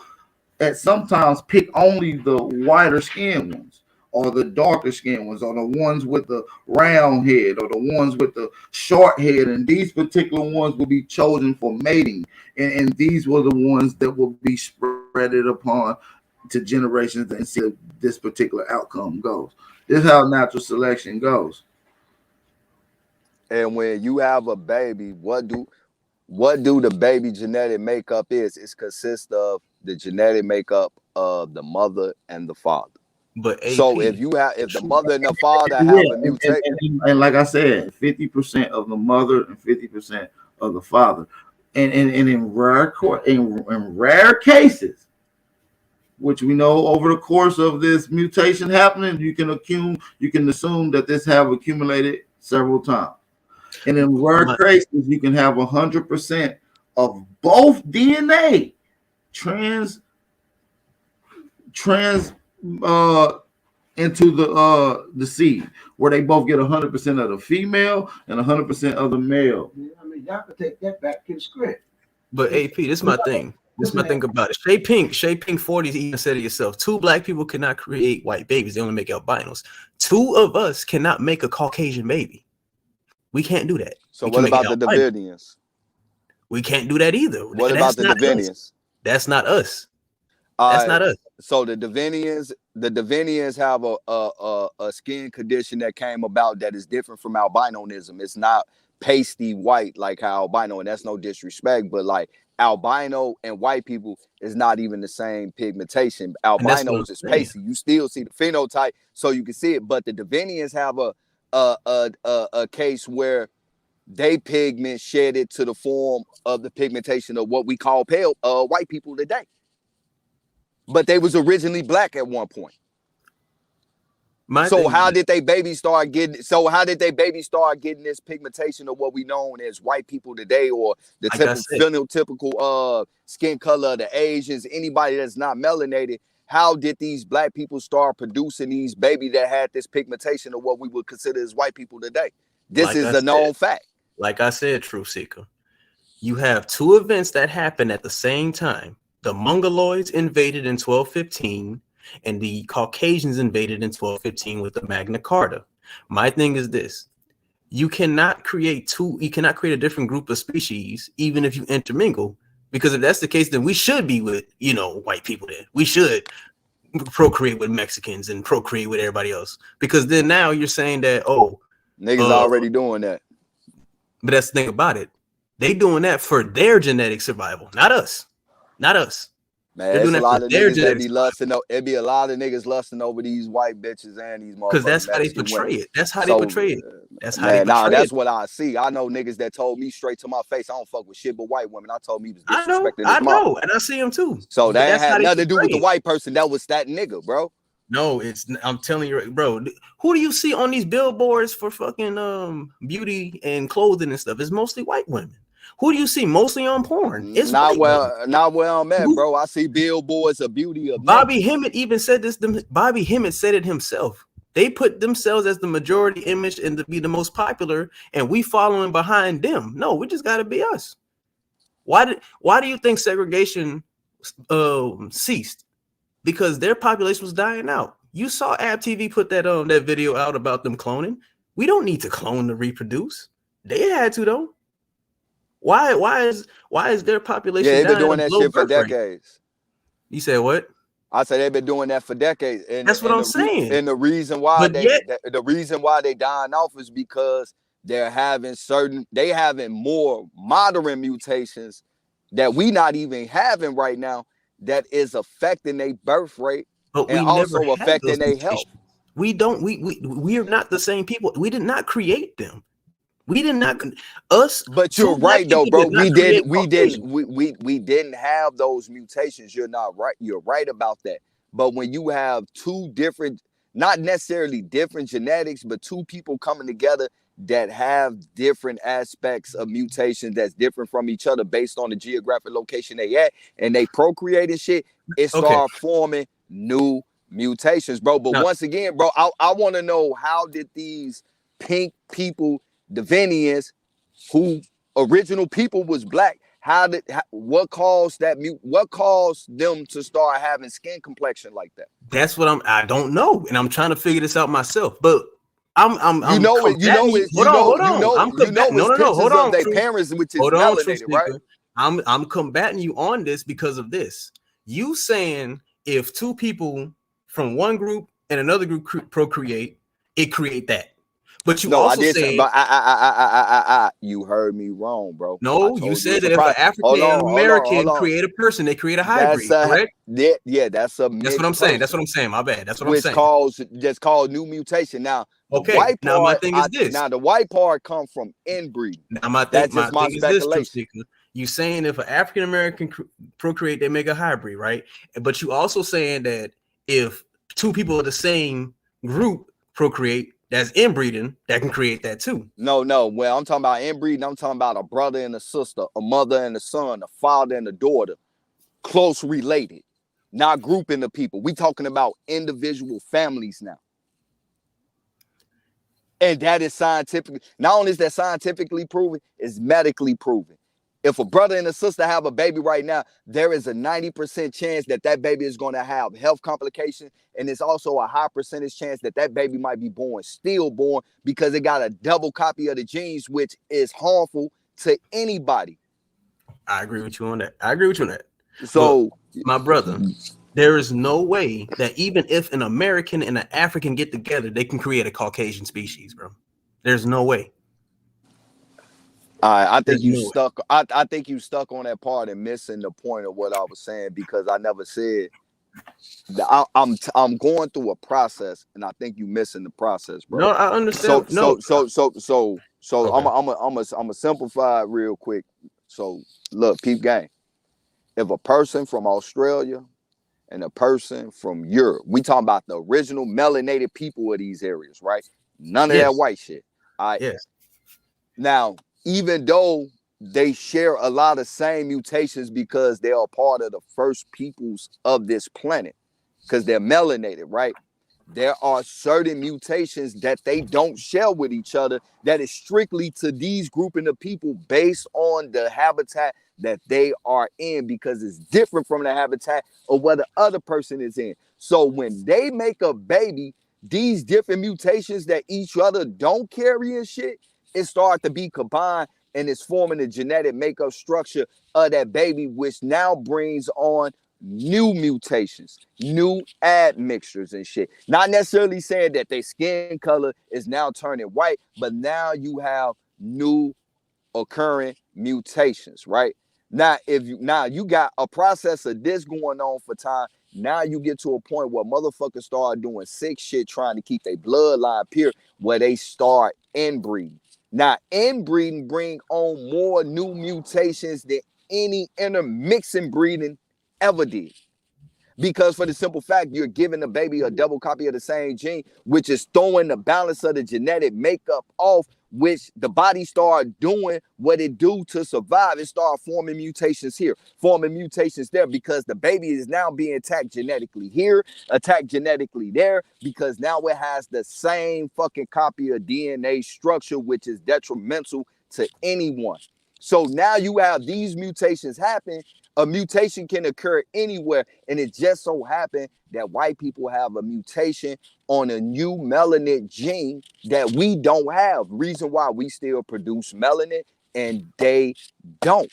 [SPEAKER 1] at sometimes pick only the whiter skinned ones, or the darker skinned ones, or the ones with the round head, or the ones with the short head, and these particular ones will be chosen for mating, and these were the ones that will be spreaded upon to generations and see if this particular outcome goes. This is how natural selection goes.
[SPEAKER 12] And when you have a baby, what do the baby genetic makeup is? It consists of the genetic makeup of the mother and the father.
[SPEAKER 7] But
[SPEAKER 12] so if the mother and the father have a mutation,
[SPEAKER 1] and like I said, 50% of the mother and 50% of the father, and in rare cases, which we know over the course of this mutation happening, you can assume that this have accumulated several times. And in rare cases, you can have 100% of both DNA into the seed, where they both get 100% of the female and 100% of the male.
[SPEAKER 13] I mean, y'all could take that back to the script.
[SPEAKER 7] But AP, this is my thing. This is my thing about it. Shay Pink 40 even said it yourself. 2 black people cannot create white babies. They only make albinos. 2 of us cannot make a Caucasian baby. We can't do that.
[SPEAKER 12] So what about the Davidians?
[SPEAKER 7] We can't do that either.
[SPEAKER 12] What about the Davidians?
[SPEAKER 7] That's not us. That's not us.
[SPEAKER 12] So the Davidians have a skin condition that came about that is different from albinoism. It's not pasty white like how albino, and that's no disrespect, but like albino and white people is not even the same pigmentation. Albinos is pasty. You still see the phenotype, so you can see it. But the Davidians have a case where they pigment shed it to the form of the pigmentation of what we call pale white people today. But they was originally black at one point. How did they baby start getting this pigmentation of what we know as white people today, or the phenotypical skin color of the Asians, anybody that's not melanated? How did these black people start producing these babies that had this pigmentation of what we would consider as white people today? This is a known fact.
[SPEAKER 7] Like I said, Truth Seeker, you have 2 events that happen at the same time. The Mongoloids invaded in 1215, and the Caucasians invaded in 1215 with the Magna Carta. My thing is this: you cannot create a different group of species, even if you intermingle. Because if that's the case, then we should be with, white people then. We should procreate with Mexicans and procreate with everybody else. Because then now you're saying that,
[SPEAKER 12] niggas already doing that.
[SPEAKER 7] But that's the thing about it. They doing that for their genetic survival, not us. Not us.
[SPEAKER 12] Man, it's a lot of niggas that be lusting. It be a lot of niggas lusting over these white bitches and these motherfuckers.
[SPEAKER 7] Because that's how they portray it. That's how they portray it. That's how they portray it.
[SPEAKER 12] That's what I see. I know niggas that told me straight to my face, I don't fuck with shit but white women. I told me he was disrespecting his mom.
[SPEAKER 7] I know, and I see him too.
[SPEAKER 12] So that had nothing to do with the white person. That was that nigga, bro.
[SPEAKER 7] No, I'm telling you, bro. Who do you see on these billboards for fucking beauty and clothing and stuff? It's mostly white women. Who do you see mostly on porn? It's
[SPEAKER 12] not where I'm at, bro. I see billboards of beauty of
[SPEAKER 7] Bobby Hemmett even said this. Bobby Hemmett said it himself. They put themselves as the majority image and to be the most popular, and we following behind them. No, we just got to be us. Why do you think segregation ceased? Because their population was dying out. You saw AbTV put that video out about them cloning. We don't need to clone to reproduce. They had to though. Why is their population?
[SPEAKER 12] Yeah, they've been doing that shit for decades.
[SPEAKER 7] You said what?
[SPEAKER 12] I said they've been doing that for decades. And
[SPEAKER 7] that's what I'm saying.
[SPEAKER 12] And the reason why they dying off is because they're having more modern mutations that we not even having right now that is affecting their birth rate and also affecting their health.
[SPEAKER 7] We are not the same people. We did not create them. We did not us.
[SPEAKER 12] But you're right though, bro. We didn't have those mutations. You're not right. You're right about that. But when you have two different, not necessarily different genetics, but two people coming together that have different aspects of mutations that's different from each other based on the geographic location they at, and they procreate and shit, it start forming new mutations, bro. But once again, bro, I want to know, how did these pink people, Davinians, who original people was black, what caused them to start having skin complexion like that?
[SPEAKER 7] That's what I don't know, and I'm trying to figure this out myself. But I'm hold on.
[SPEAKER 12] Their parents, which is melanated, right?
[SPEAKER 7] I'm combating you on this because of this. You saying if two people from one group and another group procreate, it create that. But you also said,
[SPEAKER 12] but you heard me wrong, bro.
[SPEAKER 7] No, you said that if an African American create a person, they create a hybrid, correct?
[SPEAKER 12] Yeah, that's
[SPEAKER 7] what I'm saying. That's what I'm saying. My bad. That's what I'm saying.
[SPEAKER 12] Just called new mutation. Now,
[SPEAKER 7] okay. Now my thing is this.
[SPEAKER 12] Now the white part come from inbreeding.
[SPEAKER 7] Now my thing is this. You saying if an African American procreate, they make a hybrid, right? But you also saying that if two people of the same group procreate, that's inbreeding, that can create that too.
[SPEAKER 12] No. Well, I'm talking about inbreeding. I'm talking about a brother and a sister, a mother and a son, a father and a daughter, close related, not grouping the people. We talking about individual families now. And that is scientific. Not only is that scientifically proven, it's medically proven. If a brother and a sister have a baby right now, there is a 90% chance that baby is going to have health complications. And it's also a high percentage chance that baby might be stillborn, because it got a double copy of the genes, which is harmful to anybody.
[SPEAKER 7] I agree with you on that.
[SPEAKER 12] So,
[SPEAKER 7] but, my brother, there is no way that even if an American and an African get together, they can create a Caucasian species, bro. There's no way.
[SPEAKER 12] I think you stuck. I think you stuck on that part and missing the point of what I was saying, because I never said that I'm going through a process, and I think you missing the process, bro.
[SPEAKER 7] No, I understand.
[SPEAKER 12] So okay. I'm a simplify it real quick. So look, peep gang. If a person from Australia and a person from Europe, we talking about the original melanated people of these areas, right? None of that white shit. All right.
[SPEAKER 7] Yes.
[SPEAKER 12] Now, even though they share a lot of same mutations because they are part of the first peoples of this planet, because they're melanated, right? There are certain mutations that they don't share with each other that is strictly to these grouping of people based on the habitat that they are in, because it's different from the habitat of where the other person is in. So when they make a baby, these different mutations that each other don't carry and shit, it starts to be combined, and it's forming the genetic makeup structure of that baby, which now brings on new mutations, new admixtures and shit. Not necessarily saying that their skin color is now turning white, but now you have new occurring mutations, right? Now, now you got a process of this going on for time. Now you get to a point where motherfuckers start doing sick shit trying to keep their bloodline pure, where they start inbreeding. Now, inbreeding bring on more new mutations than any intermixing breeding ever did. Because for the simple fact, you're giving the baby a double copy of the same gene, which is throwing the balance of the genetic makeup off, which the body start doing what it do to survive. It start forming mutations here, forming mutations there, because the baby is now being attacked genetically here, attacked genetically there, because now it has the same fucking copy of DNA structure, which is detrimental to anyone. So now you have these mutations happen. A mutation can occur anywhere, and it just so happened that white people have a mutation on a new melanin gene that we don't have. Reason why we still produce melanin and they don't,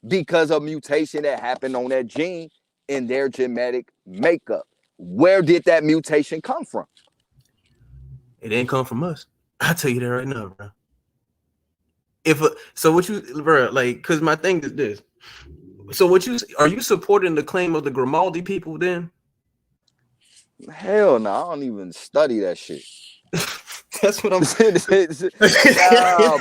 [SPEAKER 12] because of mutation that happened on that gene in their genetic makeup. Where did that mutation come from?
[SPEAKER 7] It didn't come from us. I'll tell you that right now, bro. Because my thing is this. So are you supporting the claim of the Grimaldi people then?
[SPEAKER 12] Hell no, I don't even study that shit.
[SPEAKER 7] That's what I'm saying.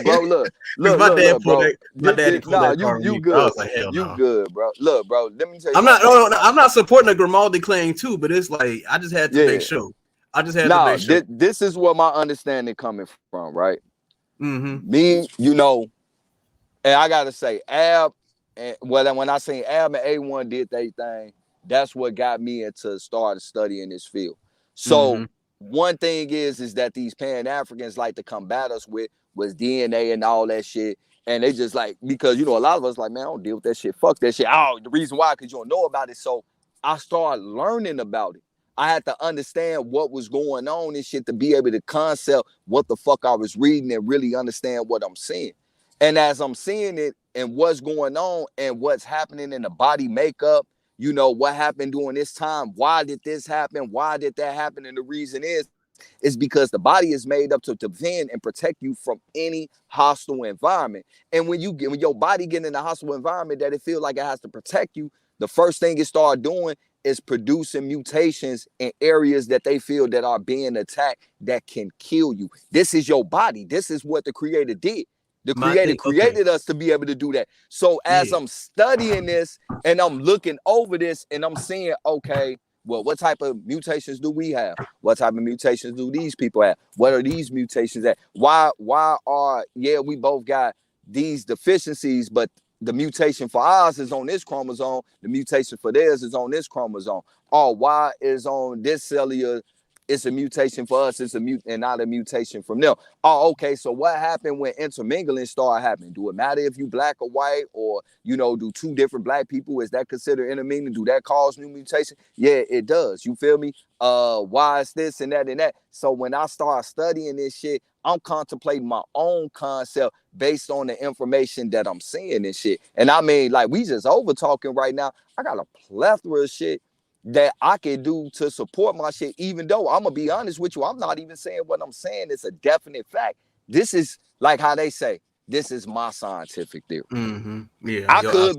[SPEAKER 12] Bro, look,
[SPEAKER 7] my dad
[SPEAKER 12] bro.
[SPEAKER 7] My daddy pulled that card.
[SPEAKER 12] You good.
[SPEAKER 7] I was like, hell
[SPEAKER 12] you
[SPEAKER 7] no.
[SPEAKER 12] good, bro. Look, bro, let me tell you.
[SPEAKER 7] I'm not supporting the Grimaldi claim too, but it's like I just had to make sure.
[SPEAKER 12] This is where my understanding coming from, right?
[SPEAKER 7] Mm-hmm.
[SPEAKER 12] Me, and I gotta say, Ab, and when I seen Ab and A1 did their thing, that's what got me into start studying this field. So one thing is that these Pan-Africans like to combat us with was DNA and all that shit. And they just like, because a lot of us like, man, I don't deal with that shit. Fuck that shit. Oh, the reason why, because you don't know about it. So I started learning about it. I had to understand what was going on and shit to be able to concept what the fuck I was reading and really understand what I'm seeing. And as I'm seeing it and what's going on and what's happening in the body makeup, what happened during this time, why did this happen, why did that happen? And the reason is because the body is made up to defend and protect you from any hostile environment. And when your body get in a hostile environment that it feels like it has to protect you, the first thing it start doing is producing mutations in areas that they feel that are being attacked that can kill you. This is your body. This is what the Creator did. The Creator created us to be able to do that. So as I'm studying this and I'm looking over this and I'm seeing, okay, well, what type of mutations do we have? What type of mutations do these people have? What are these mutations at? Why we both got these deficiencies, but the mutation for ours is on this chromosome. The mutation for theirs is on this chromosome. Or why is on this cellular? It's a mutation for us. It's and not a mutation from them. Oh, okay. So what happened when intermingling started happening? Do it matter if you black or white, or do two different black people? Is that considered intermingling? Do that cause new mutation? Yeah, it does. You feel me? Why is this and that and that? So when I start studying this shit, I'm contemplating my own concept based on the information that I'm seeing and shit. And I mean, like, we just over talking right now. I got a plethora of shit that I can do to support my shit, even though I'm gonna be honest with you, I'm not even saying what I'm saying. It's a definite fact. This is like how they say, this is my scientific theory.
[SPEAKER 7] Yeah,
[SPEAKER 12] I could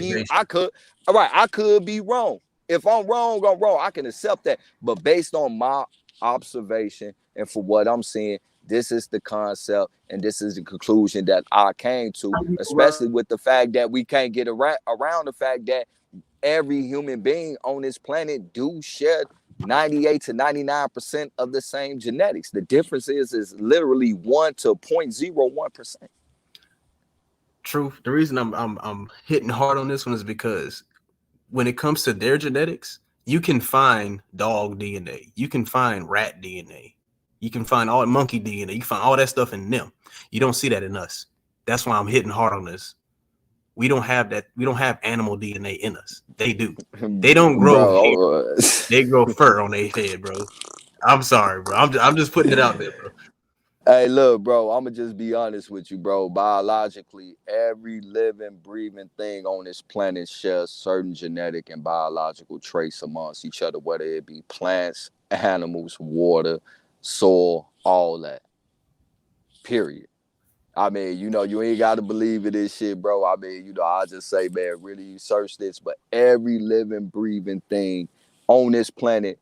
[SPEAKER 12] be wrong. If I'm wrong, I'm wrong. I can accept that. But based on my observation and for what I'm seeing, this is the concept and this is the conclusion that I came to, especially with the fact that we can't get around the fact that every human being on this planet do share 98 to 99% of the same genetics. The difference is literally 1 to 0.01%.
[SPEAKER 7] True. The reason I'm hitting hard on this one is because when it comes to their genetics, you can find dog DNA, you can find rat DNA, you can find all monkey DNA, you can find all that stuff in them. You don't see that in us. That's why I'm hitting hard on this. We don't have that. We don't have animal DNA in us. They do. They don't grow hair. They grow fur on their head, bro. I'm sorry, bro. I'm just putting it out there, bro.
[SPEAKER 12] Hey, look, bro, I'm going to just be honest with you, bro. Biologically, every living, breathing thing on this planet shares certain genetic and biological traits amongst each other, whether it be plants, animals, water, soil, all that. Period. I mean, you know, you ain't got to believe in this shit, bro. I mean, you know, I just say, man, really search this. But every living, breathing thing on this planet,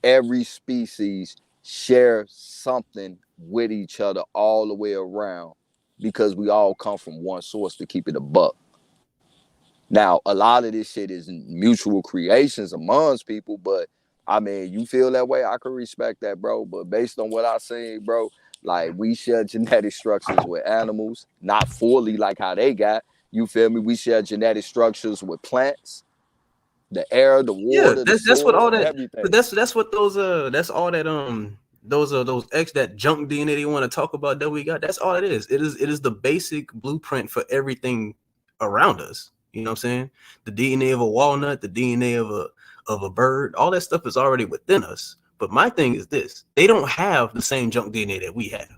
[SPEAKER 12] every species share something with each other all the way around because we all come from one source, to keep it a buck. Now, a lot of this shit is mutual creations amongst people, but I mean, you feel that way, I can respect that, bro. But based on what I seen, bro, like, we share genetic structures with animals, not fully like how they got. You feel me? We share genetic structures with plants, the air, the
[SPEAKER 7] Yeah,
[SPEAKER 12] water, the
[SPEAKER 7] that's what all
[SPEAKER 12] soil,
[SPEAKER 7] that.
[SPEAKER 12] everything.
[SPEAKER 7] But that's what those that's all that that junk DNA they want to talk about that we got. That's all it is. It is the basic blueprint for everything around us. You know what I'm saying? The DNA of a walnut, the DNA of a bird, all that stuff is already within us. But my thing is this: they don't have the same junk DNA that we have.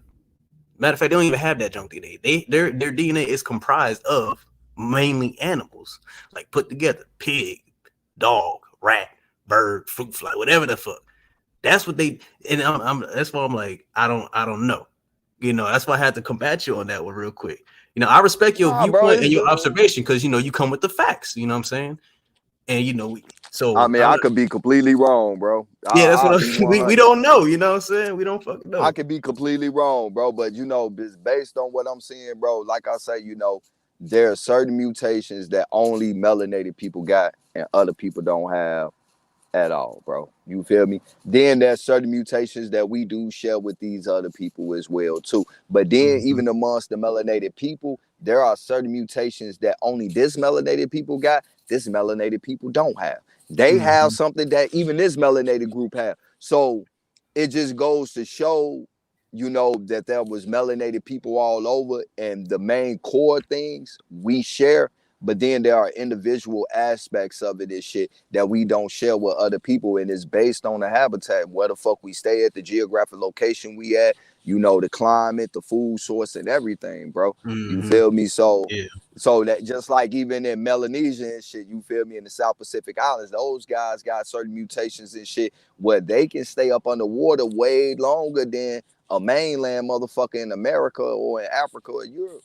[SPEAKER 7] Matter of fact, they don't even have that junk DNA. Their DNA is comprised of mainly animals, like put together: pig, dog, rat, bird, fruit fly, whatever the fuck. That's what they. And that's why I'm like, I don't know. You know, that's why I had to combat you on that one real quick. You know, I respect your
[SPEAKER 12] Nah, bro,
[SPEAKER 7] viewpoint and
[SPEAKER 12] it's
[SPEAKER 7] your
[SPEAKER 12] good.
[SPEAKER 7] observation because you know you come with the facts. You know what I'm saying? And you know, so
[SPEAKER 12] I mean, I could be completely wrong, bro.
[SPEAKER 7] yeah, that's what
[SPEAKER 12] I'll be
[SPEAKER 7] we
[SPEAKER 12] 100.
[SPEAKER 7] don't know. You know what I'm saying? We don't fucking know.
[SPEAKER 12] I could be completely wrong, bro. But, you know, based on what I'm seeing, bro, like I say, you know, there are certain mutations that only melanated people got and other people don't have at all, bro. You feel me? Then there's certain mutations that we do share with these other people as well, too. But then even amongst the melanated people, there are certain mutations that only this melanated people got, this melanated people don't have. They have something that even this melanated group have. So it just goes to show, you know, that there was melanated people all over, and the main core things we share. But then there are individual aspects of it and shit that we don't share with other people, and it's based on the habitat, where the fuck we stay at, the geographic location we at, you know, the climate, the food source, and everything, bro. You feel me? So,
[SPEAKER 7] yeah.
[SPEAKER 12] So that just like even in Melanesia and shit, you feel me, in the South Pacific Islands, those guys got certain mutations and shit where they can stay up underwater way longer than a mainland motherfucker in America or in Africa or Europe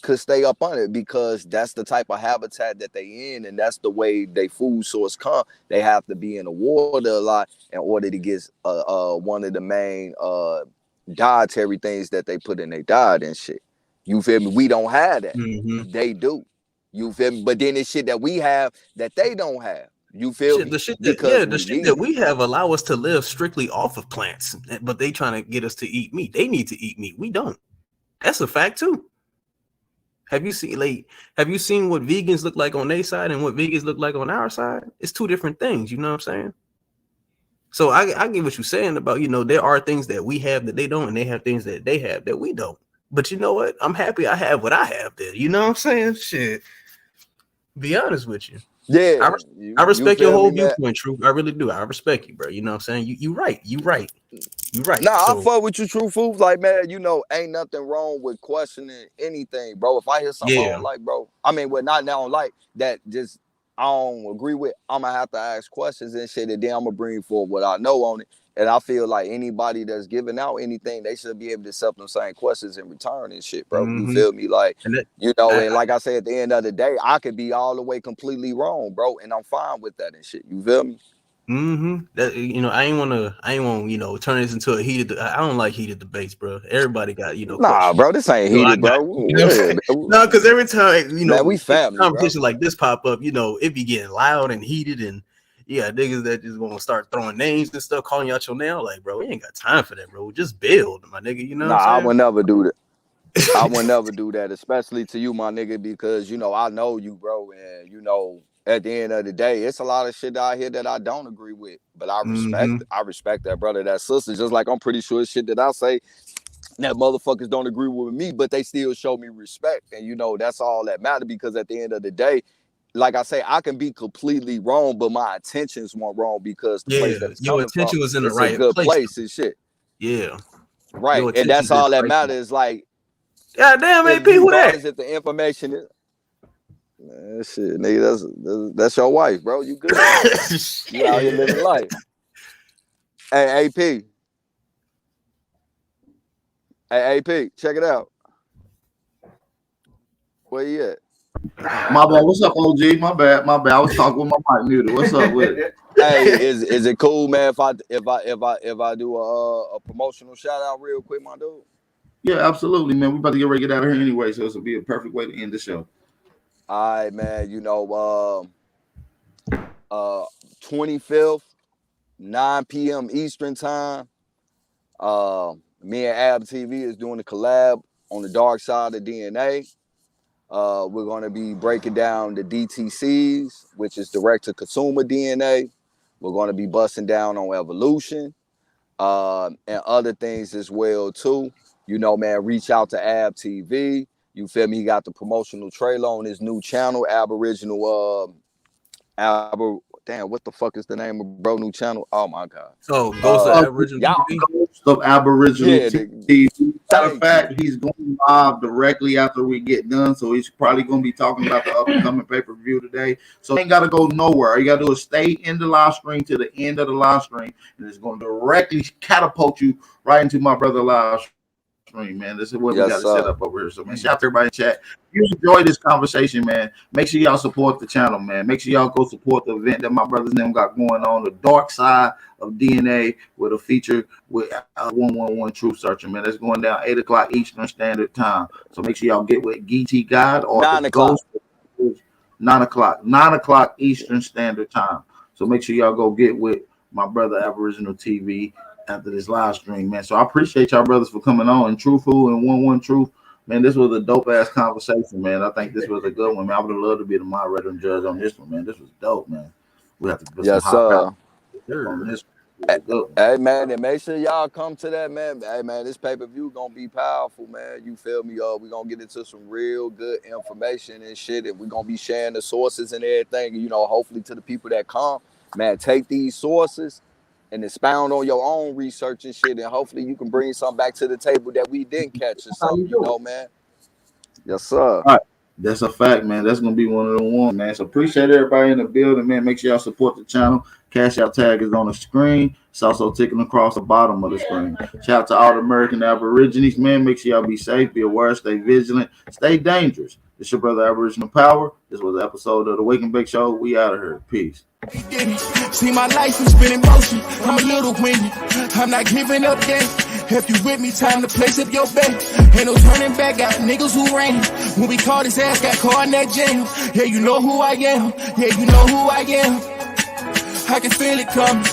[SPEAKER 12] could stay up on it, because that's the type of habitat that they in, and that's the way they food source come. They have to be in the water a lot in order to get one of the main dietary things that they put in their diet and shit. You feel me? We don't have that. They do. You feel me? But then it's shit that we have that they don't have. You feel me?
[SPEAKER 7] The shit
[SPEAKER 12] Because
[SPEAKER 7] that we have allow us to live strictly off of plants, but they trying to get us to eat meat. They need to eat meat. We don't. That's a fact too. Have you seen what vegans look like on their side and what vegans look like on our side? It's two different things. You know what I'm saying? So I get what you're saying about, you know, there are things that we have that they don't, and they have things that they have that we don't. But you know what? I'm happy I have what I have there. You know what I'm saying? Shit. Be honest with you.
[SPEAKER 12] Yeah.
[SPEAKER 7] I respect your whole
[SPEAKER 12] viewpoint,
[SPEAKER 7] viewpoint, True. I really do. I respect you, bro. You know what I'm saying? You right. You right.
[SPEAKER 12] Nah,
[SPEAKER 7] So,
[SPEAKER 12] I fuck with you, True Foods. Like, man, you know, ain't nothing wrong with questioning anything, bro. If I hear something I don't like, bro, I mean, well, not now like that, just I don't agree with, I'm gonna have to ask questions and shit, and then I'm gonna bring forward what I know on it. And I feel like anybody that's giving out anything, they should be able to accept them same questions in return and shit, bro. You feel me? Like, you know, and like I say, at the end of the day, I could be all the way completely wrong, bro, and I'm fine with that and shit. You feel me?
[SPEAKER 7] That, you know, I ain't want to, you know, turn this into a heated. I don't like heated debates, bro. Everybody got, you know,
[SPEAKER 12] nah,
[SPEAKER 7] questions.
[SPEAKER 12] bro, this ain't heated, bro.
[SPEAKER 7] You know what I'm saying? No, because every time, you know,
[SPEAKER 12] man, we family,
[SPEAKER 7] conversation like this pop up, you know, it be getting loud and heated, and yeah, niggas that just want to start throwing names and stuff, calling you out your name. Like, bro, we ain't got time for that, bro. Just build, my nigga. You know what I'm saying?
[SPEAKER 12] I would never do that. I would never do that, especially to you, my nigga, because, you know, I know you, bro, and, you know, at the end of the day, it's a lot of shit out here that I don't agree with, but I respect that brother, that sister, just like I'm pretty sure shit that I say that motherfuckers don't agree with me, but they still show me respect, and, you know, that's all that matters, because at the end of the day, like I say, I can be completely wrong, but my intentions weren't wrong, because the place that it's
[SPEAKER 7] your
[SPEAKER 12] coming
[SPEAKER 7] attention
[SPEAKER 12] from,
[SPEAKER 7] was in the
[SPEAKER 12] it's
[SPEAKER 7] right
[SPEAKER 12] a good place
[SPEAKER 7] though.
[SPEAKER 12] and shit.
[SPEAKER 7] Yeah.
[SPEAKER 12] Right, and that's all that matters. Like,
[SPEAKER 7] God damn, AP, who that?
[SPEAKER 12] If the information is, man, shit, nigga, that's your wife, bro. You good? You out here living life. Hey, AP. Hey, AP, check it out. Where you at?
[SPEAKER 1] My bad. What's up, OG? My bad. I was talking with my mic muted. What's up with it?
[SPEAKER 12] Hey, is it cool, man? If I do a promotional shout out real quick, my dude.
[SPEAKER 1] Yeah, absolutely, man. We about to get ready to get out of here anyway, so this will be a perfect way to end the show.
[SPEAKER 12] All right, man. 25th, 9 p.m. Eastern time. Me and Ab TV is doing a collab on the dark side of DNA. We're going to be breaking down the DTCs, which is direct to consumer DNA. We're going to be busting down on evolution and other things as well too. Man, reach out to Ab TV. You feel me? He got the promotional trailer on his new channel, Aboriginal. Damn, what the fuck is the name of bro new channel? Oh my god!
[SPEAKER 7] Oh, Ghost of Aboriginal TV.
[SPEAKER 1] Ghost of Aboriginal TV. Matter of fact, he's going live directly after we get done, so he's probably going to be talking about the upcoming pay-per-view today. So he ain't got to go nowhere. All you got to do is stay in the live stream to the end of the live stream, and it's going to directly catapult you right into my brother live stream, man. This is what we got to set up over here. So, man, shout out to everybody in chat. If you enjoy this conversation, man, make sure y'all support the channel, man. Make sure y'all go support the event that my brothers and them got going on, the dark side of DNA, with a feature with 111 Truth Searcher, man. That's going down 8 o'clock Eastern Standard Time. So make sure y'all get with Geechee God or
[SPEAKER 12] 9 o'clock.
[SPEAKER 1] 9 o'clock Eastern Standard Time. So make sure y'all go get with my brother Aboriginal TV after this live stream, man. So I appreciate y'all brothers for coming on. And Truthful and 111 Truth, man, this was a dope ass conversation, man. I think this was a good one, man. I would have loved to be the moderator and judge on this one, man. This was dope, man. We have to put some hot on this.
[SPEAKER 12] Hey man, and make sure y'all come to that, man. Hey man, this pay-per-view gonna be powerful, man. You feel me? We gonna get into some real good information and shit, and we gonna be sharing the sources and everything. Hopefully to the people that come, man, take these sources and expound on your own research and shit, and hopefully you can bring something back to the table that we didn't catch or something, man. Yes, sir.
[SPEAKER 1] All right. That's a fact, man. That's gonna be one of the ones, man. So appreciate everybody in the building, man. Make sure y'all support the channel. Cash App tag is on the screen. It's also ticking across the bottom of the screen. Shout out to all the American Aborigines, man. Make sure y'all be safe, be aware, stay vigilant, stay dangerous. It's your brother Aboriginal Power. This was an episode of the Wake and Bake Show. We out of here. Peace.
[SPEAKER 2] See, my life has been in motion. I'm a little windy. I'm not giving up yet. If you with me, time to place up your bet. Ain't no turning back. Got niggas who ran. When we caught his ass, got caught in that jam. Yeah, you know who I am. Yeah, you know who I am. I can feel it coming.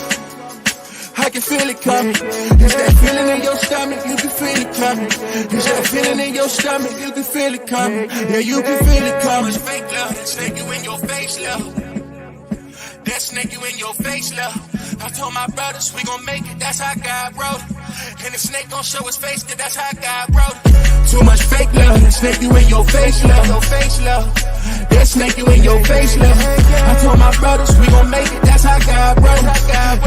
[SPEAKER 2] I can feel it coming. It's that feeling in your stomach, you can feel it coming. It's that feeling in your stomach, you can feel it coming. Yeah, you can feel it coming. Fake love, snake you in your face, love. That snake you in your face, love. I told my brothers we gon' make it, that's how God wrote it. And the snake gon' show his face, cause that's how God wrote it. Too much fake love, that snake you in your face, love. Your face, love. That snake you in your face, love. I told my brothers we gon' make it, that's how God wrote it.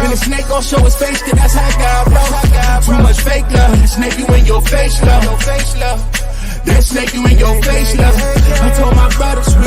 [SPEAKER 2] And the snake gon' show his face, cause that's how God wrote it. Too much fake love, that snake you in your face, love. Your face, love. That snake you in your face, love. I told my brothers we